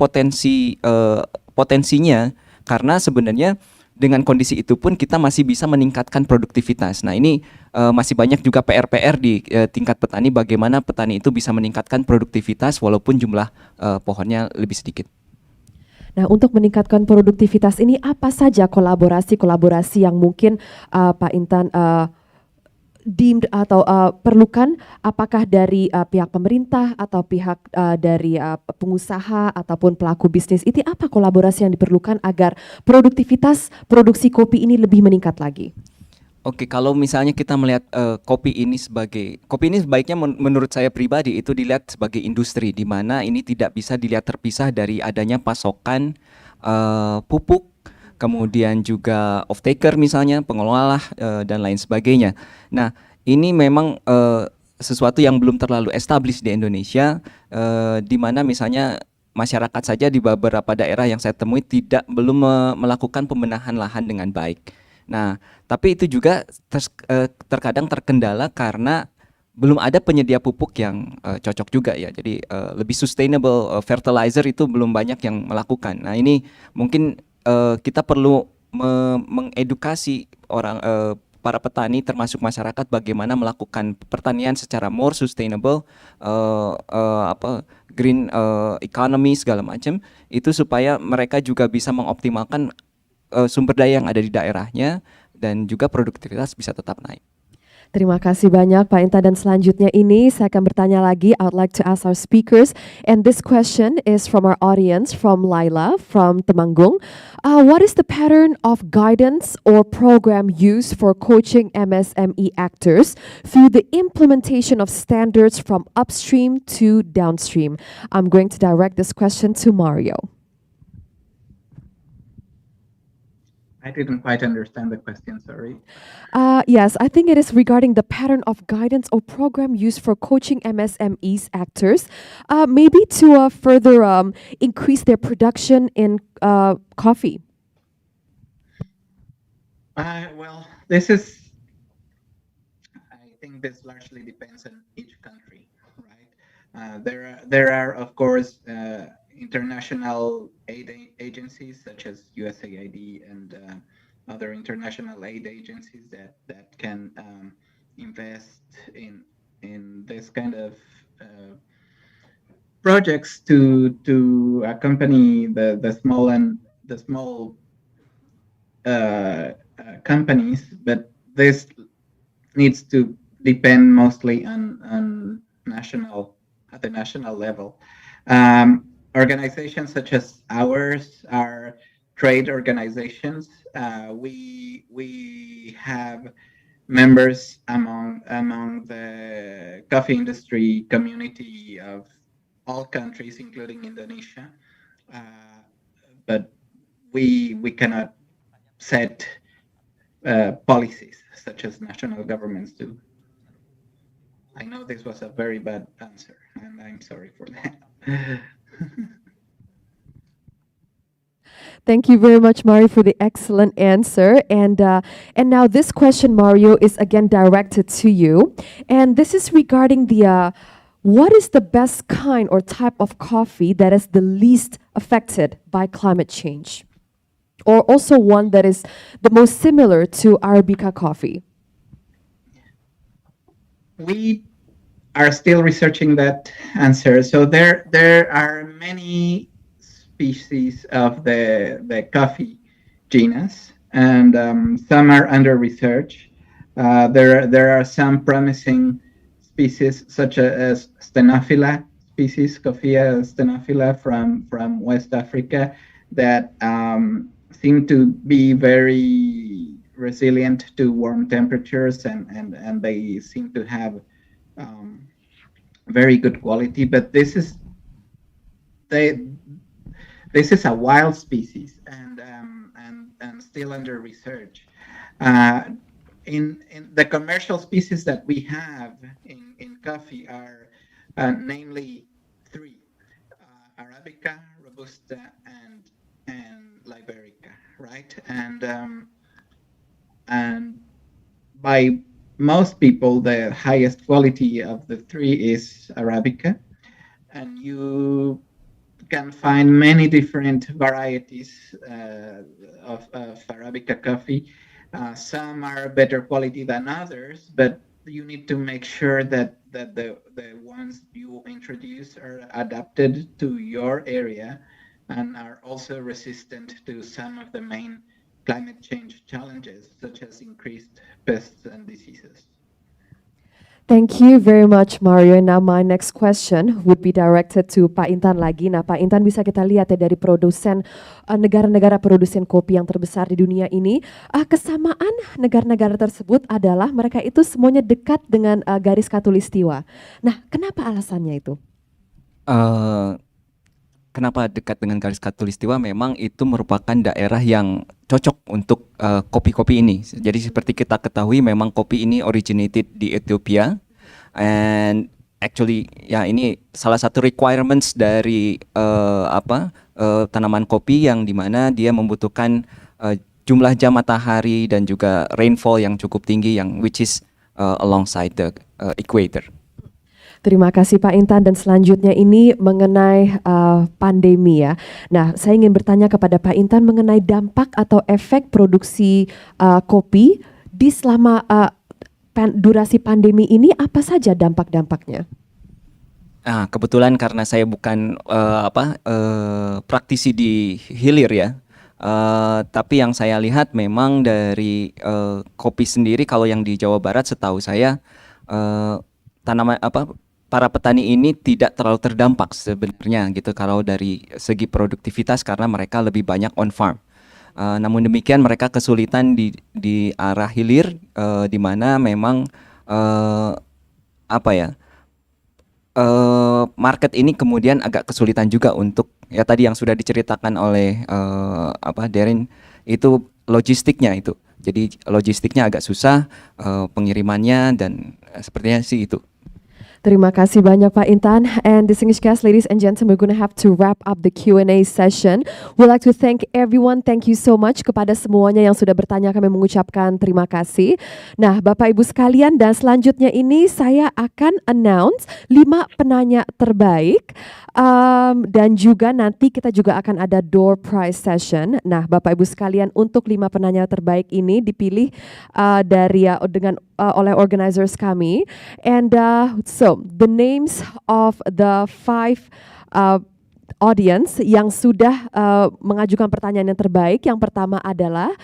potensinya, karena sebenarnya dengan kondisi itu pun kita masih bisa meningkatkan produktivitas. Nah ini masih banyak juga PR-PR di tingkat petani, bagaimana petani itu bisa meningkatkan produktivitas walaupun jumlah pohonnya lebih sedikit.
Nah, untuk meningkatkan produktivitas ini apa saja kolaborasi yang mungkin Pak Intan deemed atau perlukan, apakah dari pihak pemerintah atau pihak dari pengusaha ataupun pelaku bisnis, itu apa kolaborasi yang diperlukan agar produktivitas produksi kopi ini lebih meningkat lagi?
Oke, kalau misalnya kita melihat kopi ini sebaiknya menurut saya pribadi itu dilihat sebagai industri, di mana ini tidak bisa dilihat terpisah dari adanya pasokan pupuk, kemudian juga off taker misalnya, pengelola dan lain sebagainya. Nah, ini memang sesuatu yang belum terlalu established di Indonesia, di mana misalnya masyarakat saja di beberapa daerah yang saya temui belum melakukan pembenahan lahan dengan baik. Nah, tapi itu juga terkadang terkendala karena belum ada penyedia pupuk yang cocok juga ya. Jadi lebih sustainable fertilizer itu belum banyak yang melakukan. Nah, ini mungkin kita perlu mengedukasi para petani termasuk masyarakat bagaimana melakukan pertanian secara more sustainable, green economy segala macam, itu supaya mereka juga bisa mengoptimalkan sumber daya yang ada di daerahnya dan juga produktivitas bisa tetap naik.
Terima kasih banyak Pak Intan, dan selanjutnya ini saya akan bertanya lagi. I would like to ask our speakers, and this question is from our audience, from Laila from Temanggung. What is the pattern of guidance or program used for coaching MSME actors through the implementation of standards from upstream to downstream? I'm going to direct this question to Mario.
I didn't quite understand the question, sorry.
Yes, I think it is regarding the pattern of guidance or program used for coaching MSMEs actors, maybe to further increase their production in coffee.
Well, I think this largely depends on each country, right? There are of course international aid agencies such as USAID and other international aid agencies that can invest in this kind of projects to accompany the small companies, but this needs to depend mostly on at the national level. Organizations such as ours are trade organizations. We have members among the coffee industry community of all countries, including Indonesia, but we cannot set policies such as national governments do. I know this was a very bad answer, and I'm sorry for that.
Thank you very much, Mario, for the excellent answer. And now this question, Mario, is again directed to you, and this is regarding the what is the best kind or type of coffee that is the least affected by climate change, or also one that is the most similar to Arabica coffee?
We are still researching that answer. So there are many species of the coffee genus, and some are under research. There are some promising species such as Stenophila species, Coffea stenophila from West Africa, that seem to be very resilient to warm temperatures, and they seem to have very good quality. But this is a wild species, and still under research. In the commercial species that we have in coffee are namely three: Arabica, Robusta, and Liberica, right? And by most people, the highest quality of the three is Arabica, and you can find many different varieties of Arabica coffee. Some are better quality than others, but you need to make sure that the ones you introduce are adapted to your area and are also resistant to some of the main climate change challenges, such as increased pests and diseases.
Thank you very much, Mario. And now my next question would be directed to Pak Intan lagi. Nah, Pak Intan, bisa kita lihat ya dari produsen negara-negara produsen kopi yang terbesar di dunia ini, kesamaan negara-negara tersebut adalah mereka itu semuanya dekat dengan garis khatulistiwa. Nah, kenapa alasannya itu?
Kenapa dekat dengan garis khatulistiwa? Memang itu merupakan daerah yang cocok untuk kopi-kopi ini. Jadi seperti kita ketahui, memang kopi ini originated di Ethiopia, and actually ya ini salah satu requirements dari tanaman kopi, yang dimana dia membutuhkan jumlah jam matahari dan juga rainfall yang cukup tinggi, yang which is alongside the equator.
Terima kasih Pak Intan, dan selanjutnya ini mengenai pandemi ya. Nah, saya ingin bertanya kepada Pak Intan mengenai dampak atau efek produksi kopi di selama durasi pandemi ini, apa saja dampak-dampaknya?
Kebetulan karena saya bukan praktisi di hilir ya, tapi yang saya lihat memang dari kopi sendiri, kalau yang di Jawa Barat setahu saya para petani ini tidak terlalu terdampak sebenarnya gitu kalau dari segi produktivitas, karena mereka lebih banyak on farm. Namun demikian mereka kesulitan di arah hilir, di mana memang market ini kemudian agak kesulitan juga untuk, ya tadi yang sudah diceritakan oleh Darren, itu logistiknya itu. Jadi logistiknya agak susah, pengirimannya, dan sepertinya sih itu.
Terima kasih banyak Pak Intan. And distinguished guests, ladies and gentlemen, we're going to have to wrap up the Q&A session. We'd like to thank everyone. Thank you so much kepada semuanya yang sudah bertanya. Kami mengucapkan terima kasih. Nah, Bapak Ibu sekalian, dan selanjutnya ini saya akan announce 5 penanya terbaik. Dan juga nanti kita juga akan ada door prize session. Nah, Bapak Ibu sekalian, untuk 5 penanya terbaik ini dipilih oleh organizers kami. And so the names of the 5 audience yang sudah mengajukan pertanyaan yang terbaik. Yang pertama adalah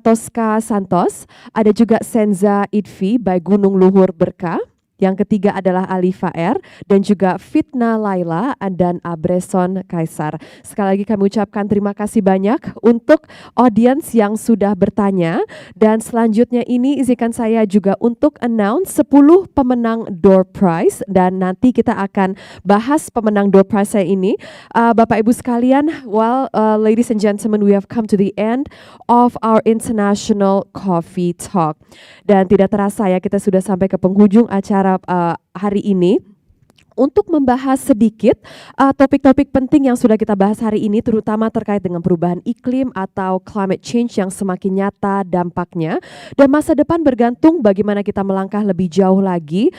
Tosca Santos, ada juga Senza Idfi by Gunung Luhur Berkah. Yang ketiga adalah Alifa R, dan juga Fitna Laila dan Abreson Kaisar. Sekali lagi kami ucapkan terima kasih banyak untuk audiens yang sudah bertanya. Dan selanjutnya ini izinkan saya juga untuk announce 10 pemenang door prize, dan nanti kita akan bahas pemenang door prize saya ini. Bapak Ibu sekalian, ladies and gentlemen, we have come to the end of our International Coffee Talk. Dan tidak terasa ya, kita sudah sampai ke penghujung acara pada hari ini untuk membahas sedikit topik-topik penting yang sudah kita bahas hari ini, terutama terkait dengan perubahan iklim atau climate change yang semakin nyata dampaknya, dan masa depan bergantung bagaimana kita melangkah lebih jauh lagi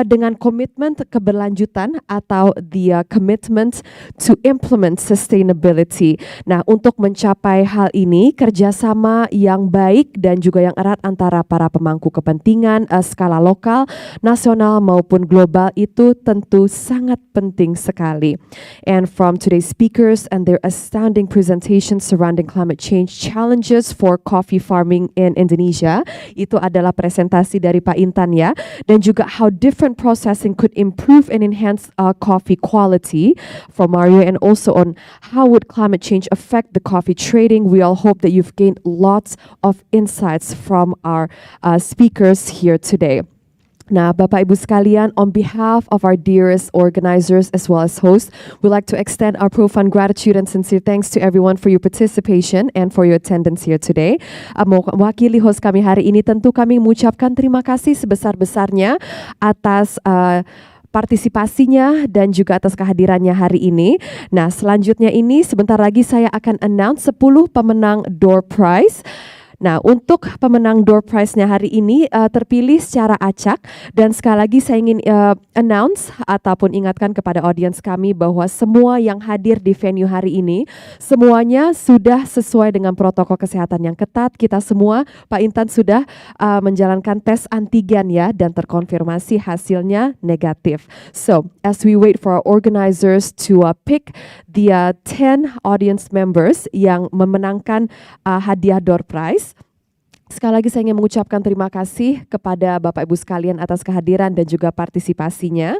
dengan komitmen keberlanjutan atau the commitment to implement sustainability. Nah, untuk mencapai hal ini, kerjasama yang baik dan juga yang erat antara para pemangku kepentingan skala lokal, nasional maupun global itu tentu sangat penting sekali. And from today's speakers and their astounding presentations surrounding climate change challenges for coffee farming in Indonesia, itu adalah presentasi dari Pak Intan ya, dan juga how different processing could improve and enhance coffee quality from Mario, and also on how would climate change affect the coffee trading. We all hope that you've gained lots of insights from our speakers here today. Nah, Bapak Ibu sekalian, on behalf of our dearest organizers as well as hosts, we'd like to extend our profound gratitude and sincere thanks to everyone for your participation and for your attendance here today. Mewakili host kami hari ini, tentu kami mengucapkan terima kasih sebesar-besarnya atas partisipasinya dan juga atas kehadirannya hari ini. Nah, selanjutnya ini sebentar lagi saya akan announce 10 pemenang door prize. Nah, untuk pemenang door prize-nya hari ini terpilih secara acak, dan sekali lagi saya ingin announce ataupun ingatkan kepada audiens kami bahwa semua yang hadir di venue hari ini semuanya sudah sesuai dengan protokol kesehatan yang ketat. Kita semua, Pak Intan sudah menjalankan tes antigen ya, dan terkonfirmasi hasilnya negatif. So, as we wait for our organizers to pick the 10 audience members yang memenangkan hadiah door prize, sekali lagi saya ingin mengucapkan terima kasih kepada Bapak Ibu sekalian atas kehadiran dan juga partisipasinya.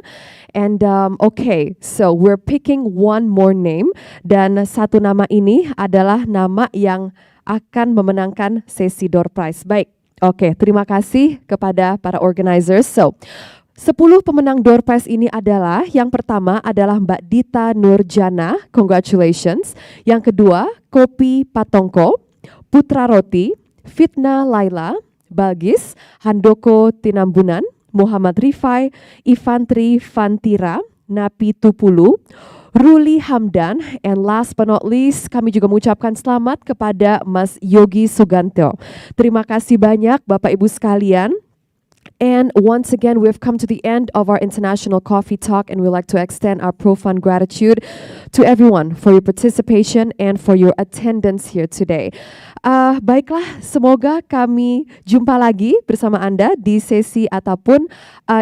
And okay, so we're picking one more name, dan satu nama ini adalah nama yang akan memenangkan sesi door prize. Baik, oke, terima kasih kepada para organizers. So, 10 pemenang door prize ini adalah, yang pertama adalah Mbak Dita Nurjana, congratulations. Yang kedua, Kopi Patongko, Putra Roti, Fitna Laila, Balgis, Handoko Tinambunan, Muhammad Rifai, Ivantri Fantira, Napi Tupulu, Ruli Hamdan, and last but not least, kami juga mengucapkan selamat kepada Mas Yogi Suganto. Terima kasih banyak Bapak Ibu sekalian. And once again, we've come to the end of our International Coffee Talk, and we'd like to extend our profound gratitude to everyone for your participation and for your attendance here today. Baiklah, semoga kami jumpa lagi bersama Anda di sesi ataupun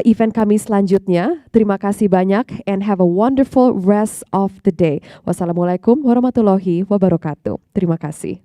event kami selanjutnya. Terima kasih banyak and have a wonderful rest of the day. Wassalamualaikum warahmatullahi wabarakatuh. Terima kasih.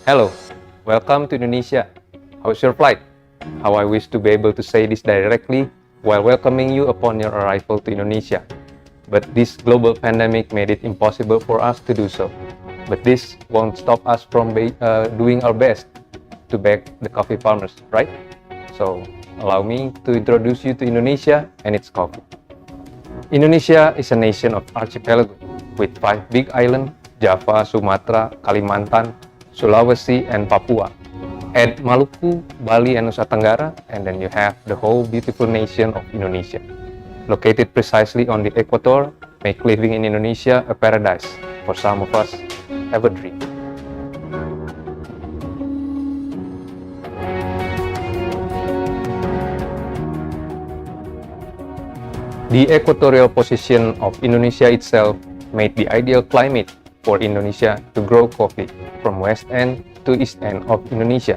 Hello, welcome to Indonesia. How's your flight? How I wish to be able to say this directly while welcoming you upon your arrival to Indonesia. But this global pandemic made it impossible for us to do so. But this won't stop us from doing our best to back the coffee farmers, right? So, allow me to introduce you to Indonesia and its coffee. Indonesia is a nation of archipelago with 5 big islands: Java, Sumatra, Kalimantan, Sulawesi, and Papua. Add Maluku, Bali, and Nusa Tenggara, and then you have the whole beautiful nation of Indonesia. Located precisely on the equator, make living in Indonesia a paradise. For some of us, have a dream. The equatorial position of Indonesia itself made the ideal climate for Indonesia to grow coffee from west end to east end of Indonesia.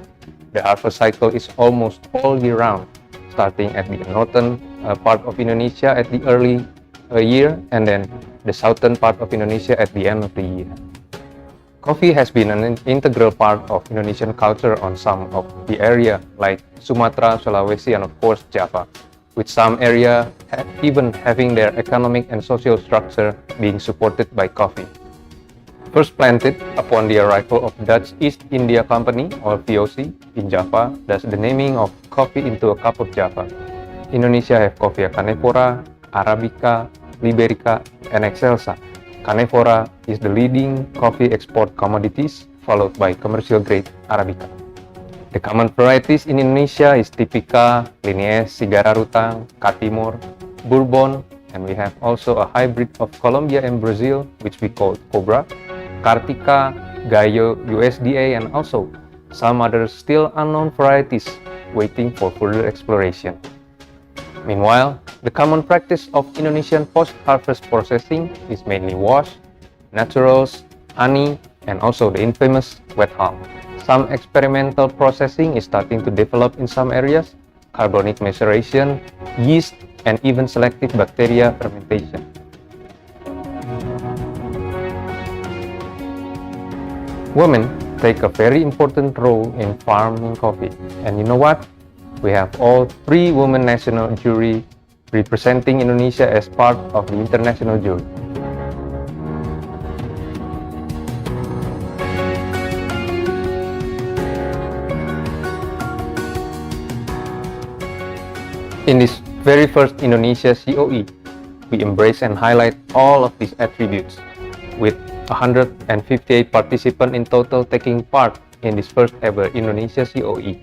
The harvest cycle is almost all year round, starting at the northern part of Indonesia at the early year and then the southern part of Indonesia at the end of the year. Coffee has been an integral part of Indonesian culture on some of the area like Sumatra, Sulawesi, and of course Java, with some area even having their economic and social structure being supported by coffee. First planted upon the arrival of Dutch East India Company or VOC in Java, thus the naming of coffee into a cup of Java. Indonesia have Coffea canephora, Arabica, Liberica, and Excelsa. Canephora is the leading coffee export commodities, followed by commercial grade Arabica. The common varieties in Indonesia is Typica, Linnaeus, Sigara Rutang, Catimor, Bourbon, and we have also a hybrid of Colombia and Brazil, which we call Cobra, Kartika, Gayo, USDA, and also some other still unknown varieties waiting for further exploration. Meanwhile, the common practice of Indonesian post-harvest processing is mainly wash, naturals, honey, and also the infamous wet hull. Some experimental processing is starting to develop in some areas, carbonic maceration, yeast, and even selective bacteria fermentation. Women take a very important role in farming coffee, and you know what? We have all 3 women national jury representing Indonesia as part of the international jury. In this very first Indonesia COE, we embrace and highlight all of these attributes, with 158 participants in total taking part in this first ever Indonesia COE.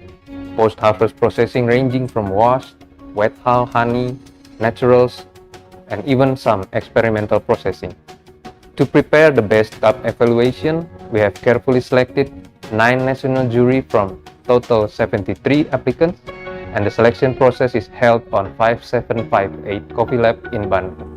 Post-harvest processing ranging from wash, wet hull, honey, naturals, and even some experimental processing. To prepare the best cup evaluation, we have carefully selected 9 national jury from total 73 applicants, and the selection process is held on 5758 Coffee Lab in Bandung.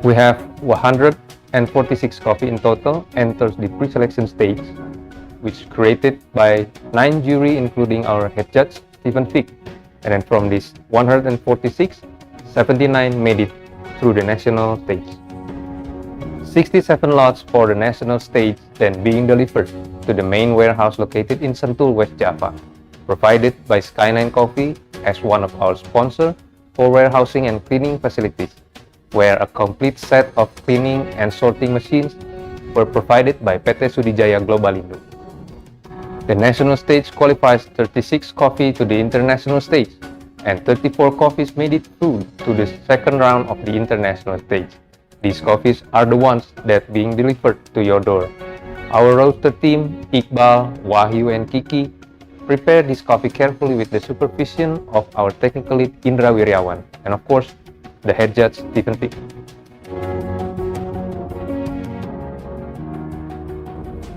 We have 146 coffee in total enters the pre-selection stage, which created by 9 jury including our head judge Stephen Fick, and then from this 146, 79 made it through the national stage. 67 lots for the national stage then being delivered to the main warehouse located in Sentul, West Java, provided by Skyline Coffee as one of our sponsors for warehousing and cleaning facilities, where a complete set of cleaning and sorting machines were provided by PT Sudijaya Globalindo. The national stage qualifies 36 coffee to the international stage, and 34 coffees made it through to the second round of the international stage. These coffees are the ones that being delivered to your door. Our roaster team, Iqbal, Wahyu, and Kiki, prepared this coffee carefully with the supervision of our technical lead Indra Wiryawan, and of course, the head judge Stephen Fick.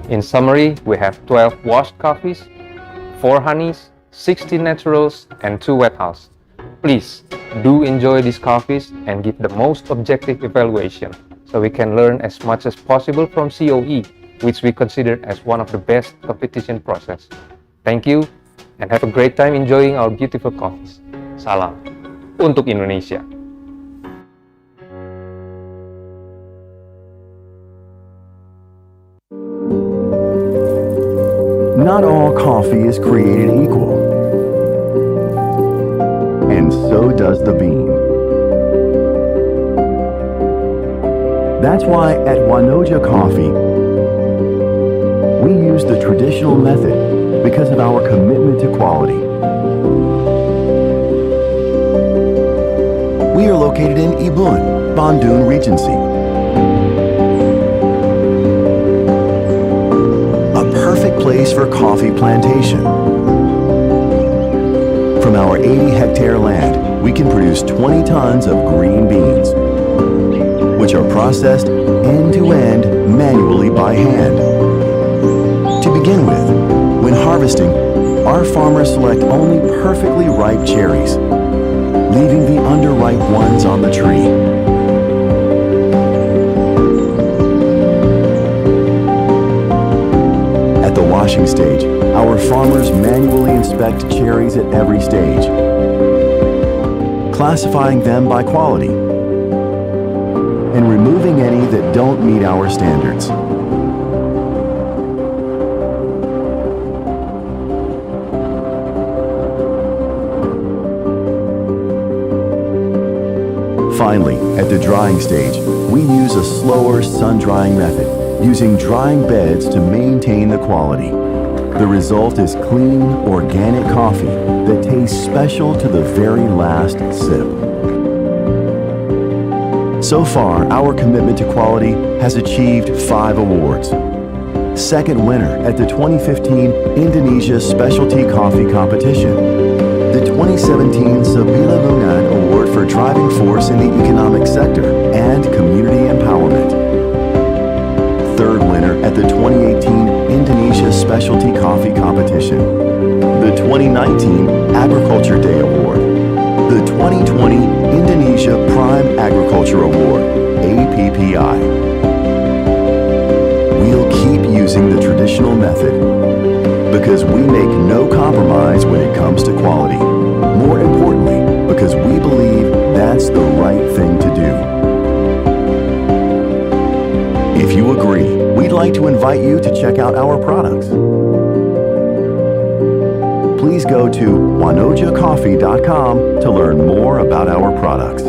In summary, we have 12 washed coffees, 4 honeys, 16 naturals, and 2 wet hulls. Please do enjoy these coffees and give the most objective evaluation so we can learn as much as possible from COE, which we consider as one of the best competition process. Thank you and have a great time enjoying our beautiful coffees. Salam untuk Indonesia.
Not all coffee is created equal, and so does the bean. That's why at Wanoja Coffee, we use the traditional method because of our commitment to quality. We are located in Ibun, Bandung Regency. Place for coffee plantation. From our 80-hectare land, we can produce 20 tons of green beans. which are processed end-to-end manually by hand. To begin with, when harvesting, our farmers select only perfectly ripe cherries, leaving the underripe ones on the tree. At the washing stage, our farmers manually inspect cherries at every stage, classifying them by quality and removing any that don't meet our standards. Finally, at the drying stage, we use a slower sun-drying method, using drying beds to maintain the quality. The result is clean, organic coffee that tastes special to the very last sip. So far, our commitment to quality has achieved 5 awards. Second winner at the 2015 Indonesia Specialty Coffee Competition. The 2017 Sabila Munan Award for Driving Force in the Economic Sector and Community Empowerment. Third winner at the 2018 Indonesia Specialty Coffee Competition. The 2019 Agriculture Day Award. The 2020 Indonesia Prime Agriculture Award, APPI. We'll keep using the traditional method because we make no compromise when it comes to quality. More importantly, because we believe that's the right thing to do. If you agree, we'd like to invite you to check out our products. Please go to wanojacoffee.com to learn more about our products.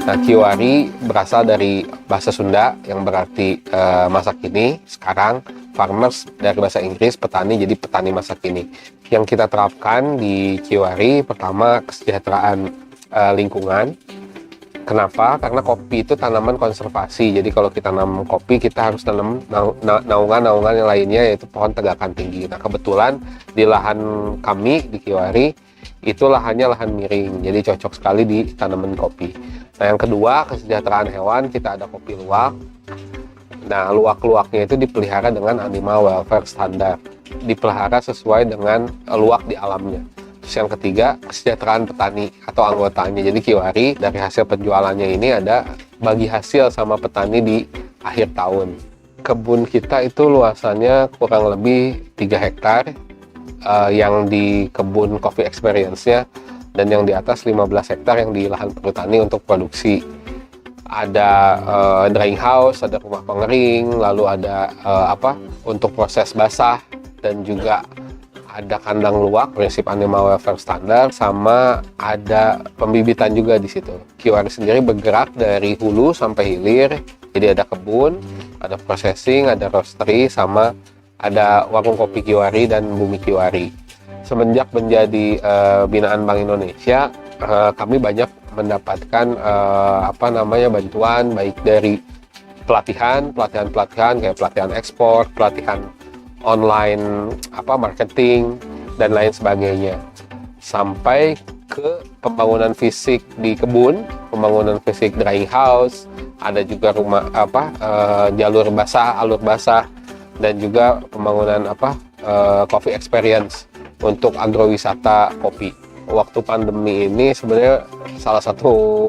Nah, kiwari berasal dari bahasa Sunda yang berarti masa kini, sekarang, farmers dari bahasa Inggris, petani, jadi petani masa kini. Yang kita terapkan di kiwari, pertama kesejahteraan lingkungan. Kenapa? Karena kopi itu tanaman konservasi, jadi kalau kita nanam kopi, kita harus tanam naungan-naungan yang lainnya, yaitu pohon tegakan tinggi. Nah, kebetulan di lahan kami, di kiwari, itu lahannya lahan miring, jadi cocok sekali di tanaman kopi. Nah, yang kedua, kesejahteraan hewan, kita ada kopi luwak. Nah, luwak-luwaknya itu dipelihara dengan animal welfare standar, dipelihara sesuai dengan luwak di alamnya. Terus yang ketiga, kesejahteraan petani atau anggotanya. Jadi kiwari dari hasil penjualannya ini ada bagi hasil sama petani di akhir tahun. Kebun kita itu luasannya kurang lebih 3 hektar, yang di kebun coffee experience-nya, dan yang di atas 15 hektar yang di lahan perhutani untuk produksi. Ada drying house, ada rumah pengering, lalu ada untuk proses basah, dan juga ada kandang luwak, prinsip animal welfare standar, sama ada pembibitan juga di situ. Kiwari sendiri bergerak dari hulu sampai hilir, jadi ada kebun, ada processing, ada roastery, sama ada warung kopi kiwari dan bumi kiwari. Semenjak menjadi binaan Bank Indonesia, kami banyak mendapatkan bantuan baik dari pelatihan kayak pelatihan ekspor, pelatihan online, marketing dan lain sebagainya, sampai ke pembangunan fisik di kebun, pembangunan fisik drying house, ada juga rumah jalur basah, alur basah, dan juga pembangunan coffee experience untuk agrowisata kopi. Waktu pandemi ini sebenarnya salah satu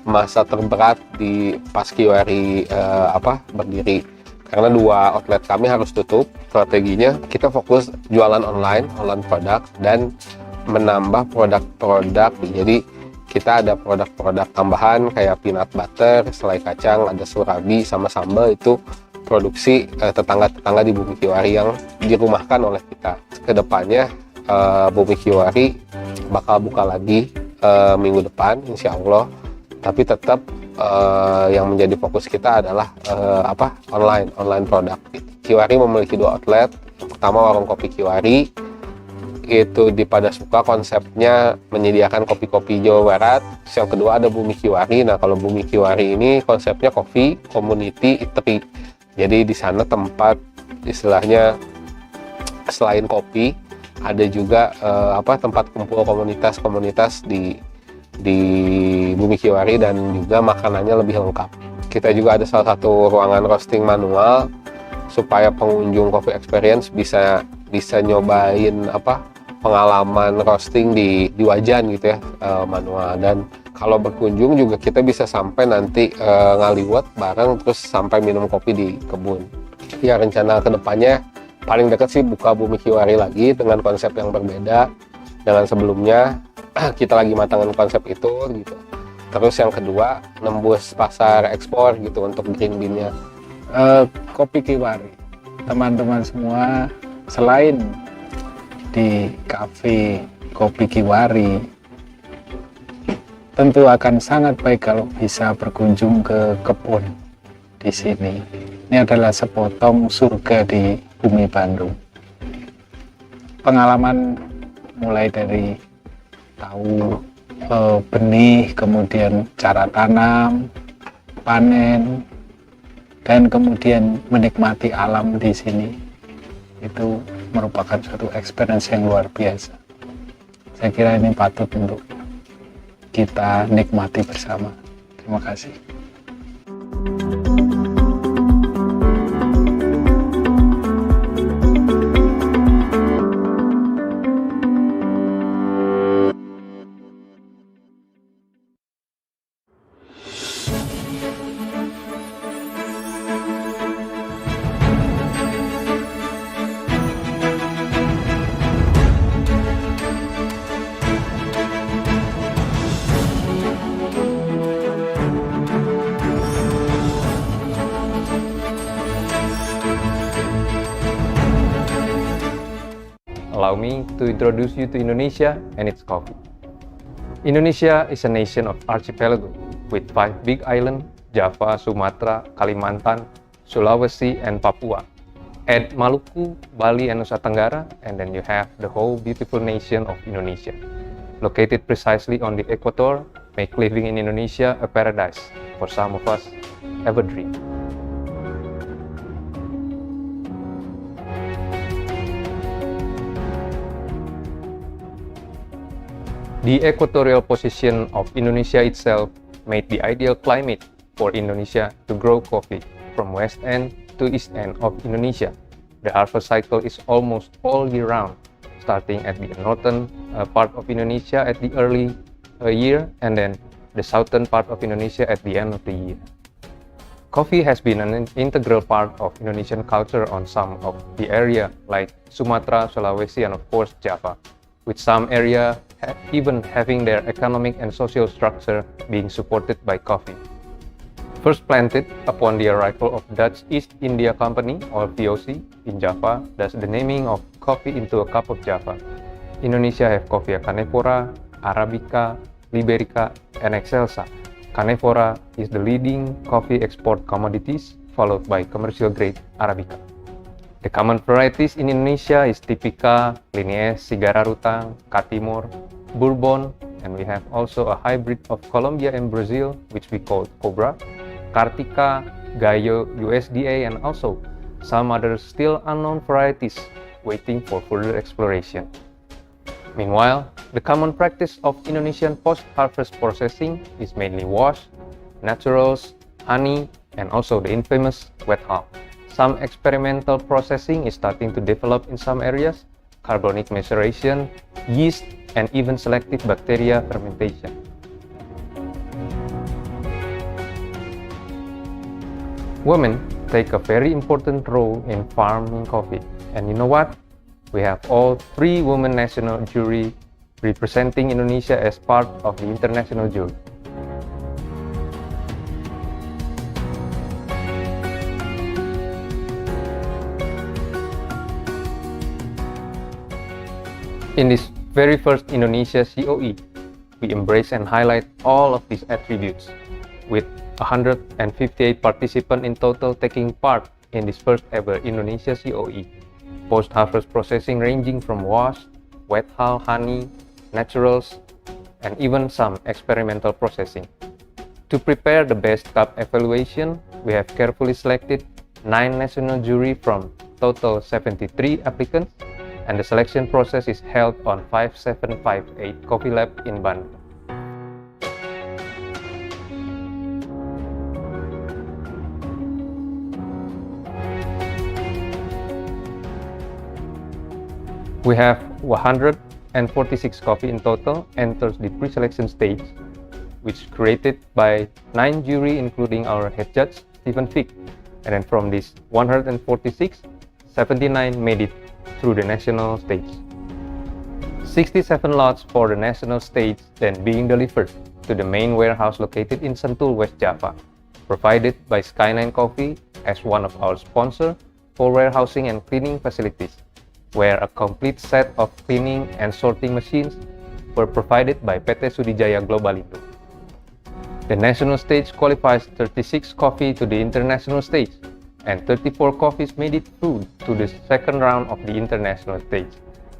masa terberat di pas kiwari berdiri, karena 2 outlet kami harus tutup. Strateginya kita fokus jualan online produk, dan menambah produk-produk. Jadi kita ada produk-produk tambahan kayak peanut butter, selai kacang, ada surabi, sama sambal, itu produksi tetangga-tetangga di Bumi Kiwari yang dirumahkan oleh kita. Kedepannya Bumi Kiwari bakal buka lagi minggu depan, insya Allah. Tapi tetap yang menjadi fokus kita adalah online produk. Kiwari memiliki 2 outlet. Yang pertama warung kopi Kiwari itu di Padasuka konsepnya menyediakan kopi-kopi Jawa Barat. Yang kedua ada Bumi Kiwari. Nah, kalau Bumi Kiwari ini konsepnya coffee, community, eatery. Jadi di sana tempat istilahnya selain kopi ada juga tempat kumpul komunitas-komunitas di Bumi Kiwari dan juga makanannya lebih lengkap. Kita juga ada salah satu ruangan roasting manual supaya pengunjung Coffee Experience bisa nyobain pengalaman roasting di wajan gitu ya, manual. Dan kalau berkunjung juga kita bisa sampai nanti ngaliwat bareng terus sampai minum kopi di kebun. Ya, rencana kedepannya paling dekat sih buka Bumi Kiwari lagi dengan konsep yang berbeda dengan sebelumnya. Kita lagi matangin konsep itu gitu. Terus yang kedua nembus pasar ekspor gitu untuk green bean-nya.
Kopi Kiwari, teman-teman semua, selain di kafe Kopi Kiwari, tentu akan sangat baik kalau bisa berkunjung ke kebun di sini. Ini adalah sepotong surga di bumi Bandung. Pengalaman mulai dari tahu benih, kemudian cara tanam, panen, dan kemudian menikmati alam di sini, itu merupakan suatu experience yang luar biasa. Saya kira ini patut untuk kita nikmati bersama. Terima kasih.
Allow me to introduce you to Indonesia and its coffee. Indonesia is a nation of archipelago with 5 big islands: Java, Sumatra, Kalimantan, Sulawesi, and Papua. Add Maluku, Bali, and Nusa Tenggara, and then you have the whole beautiful nation of Indonesia. Located precisely on the equator, make living in Indonesia a paradise for some of us ever dream. The equatorial position of Indonesia itself made the ideal climate for Indonesia to grow coffee from west end to east end of Indonesia. The harvest cycle is almost all year round, starting at the northern part of Indonesia at the early year and then the southern part of Indonesia at the end of the year. Coffee has been an integral part of Indonesian culture on some of the area like Sumatra, Sulawesi, and of course Java, with some area even having their economic and social structure being supported by coffee. First planted upon the arrival of Dutch East India Company or VOC in Java, thus the naming of coffee into a cup of Java. Indonesia have Coffea canephora, Arabica, Liberica, and Excelsa. Canephora is the leading coffee export commodities, followed by commercial grade Arabica. The common varieties in Indonesia is Typica, Linnaeus, Sigararutang, Katimor, Bourbon, and we have also a hybrid of Colombia and Brazil, which we call Cobra, Kartika, Gayo, USDA, and also some other still unknown varieties waiting for further exploration. Meanwhile, the common practice of Indonesian post-harvest processing is mainly wash, naturals, honey, and also the infamous wet hull. Some experimental processing is starting to develop in some areas: carbonic maceration, yeast, and even selective bacteria fermentation. Women take a very important role in farming coffee, and you know what? We have all 3 women national jury representing Indonesia as part of the international jury. In this very first Indonesia COE, we embrace and highlight all of these attributes, with 158 participants in total taking part in this first ever Indonesia COE. Post-harvest processing ranging from wash, wet hull honey, naturals, and even some experimental processing. To prepare the best cup evaluation, we have carefully selected 9 national jury from total 73 applicants, and the selection process is held on 5758 Coffee Lab in Bandung. We have 146 coffee in total enters the pre-selection stage, which created by 9 jury including our head judge Stephen Fick. And then from this 146, 79 made it through the national stage. 67 lots for the national stage then being delivered to the main warehouse located in Sentul, West Java, provided by Skyline Coffee as one of our sponsors for warehousing and cleaning facilities, where a complete set of cleaning and sorting machines were provided by PT Sudijaya Globalindo. The national stage qualifies 36 coffee to the international stage, and 34 coffees made it through to the second round of the international stage.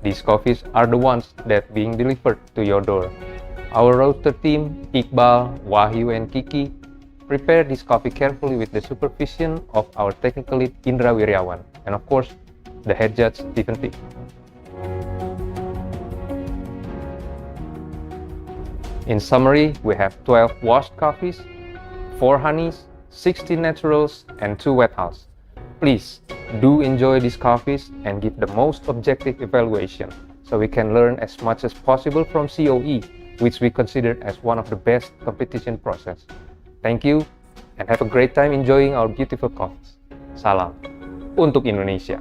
These coffees are the ones that being delivered to your door. Our roaster team, Iqbal, Wahyu, and Kiki, prepared this coffee carefully with the supervision of our technical lead Indra Wiryawan, and of course, the head judge Stephen Fick. In summary, we have 12 washed coffees, 4 honeys, 16 naturals, and 2 wet hulls. Please do enjoy these coffees and give the most objective evaluation so we can learn as much as possible from COE, which we consider as one of the best competition process. Thank you and have a great time enjoying our beautiful coffees. Salam untuk Indonesia.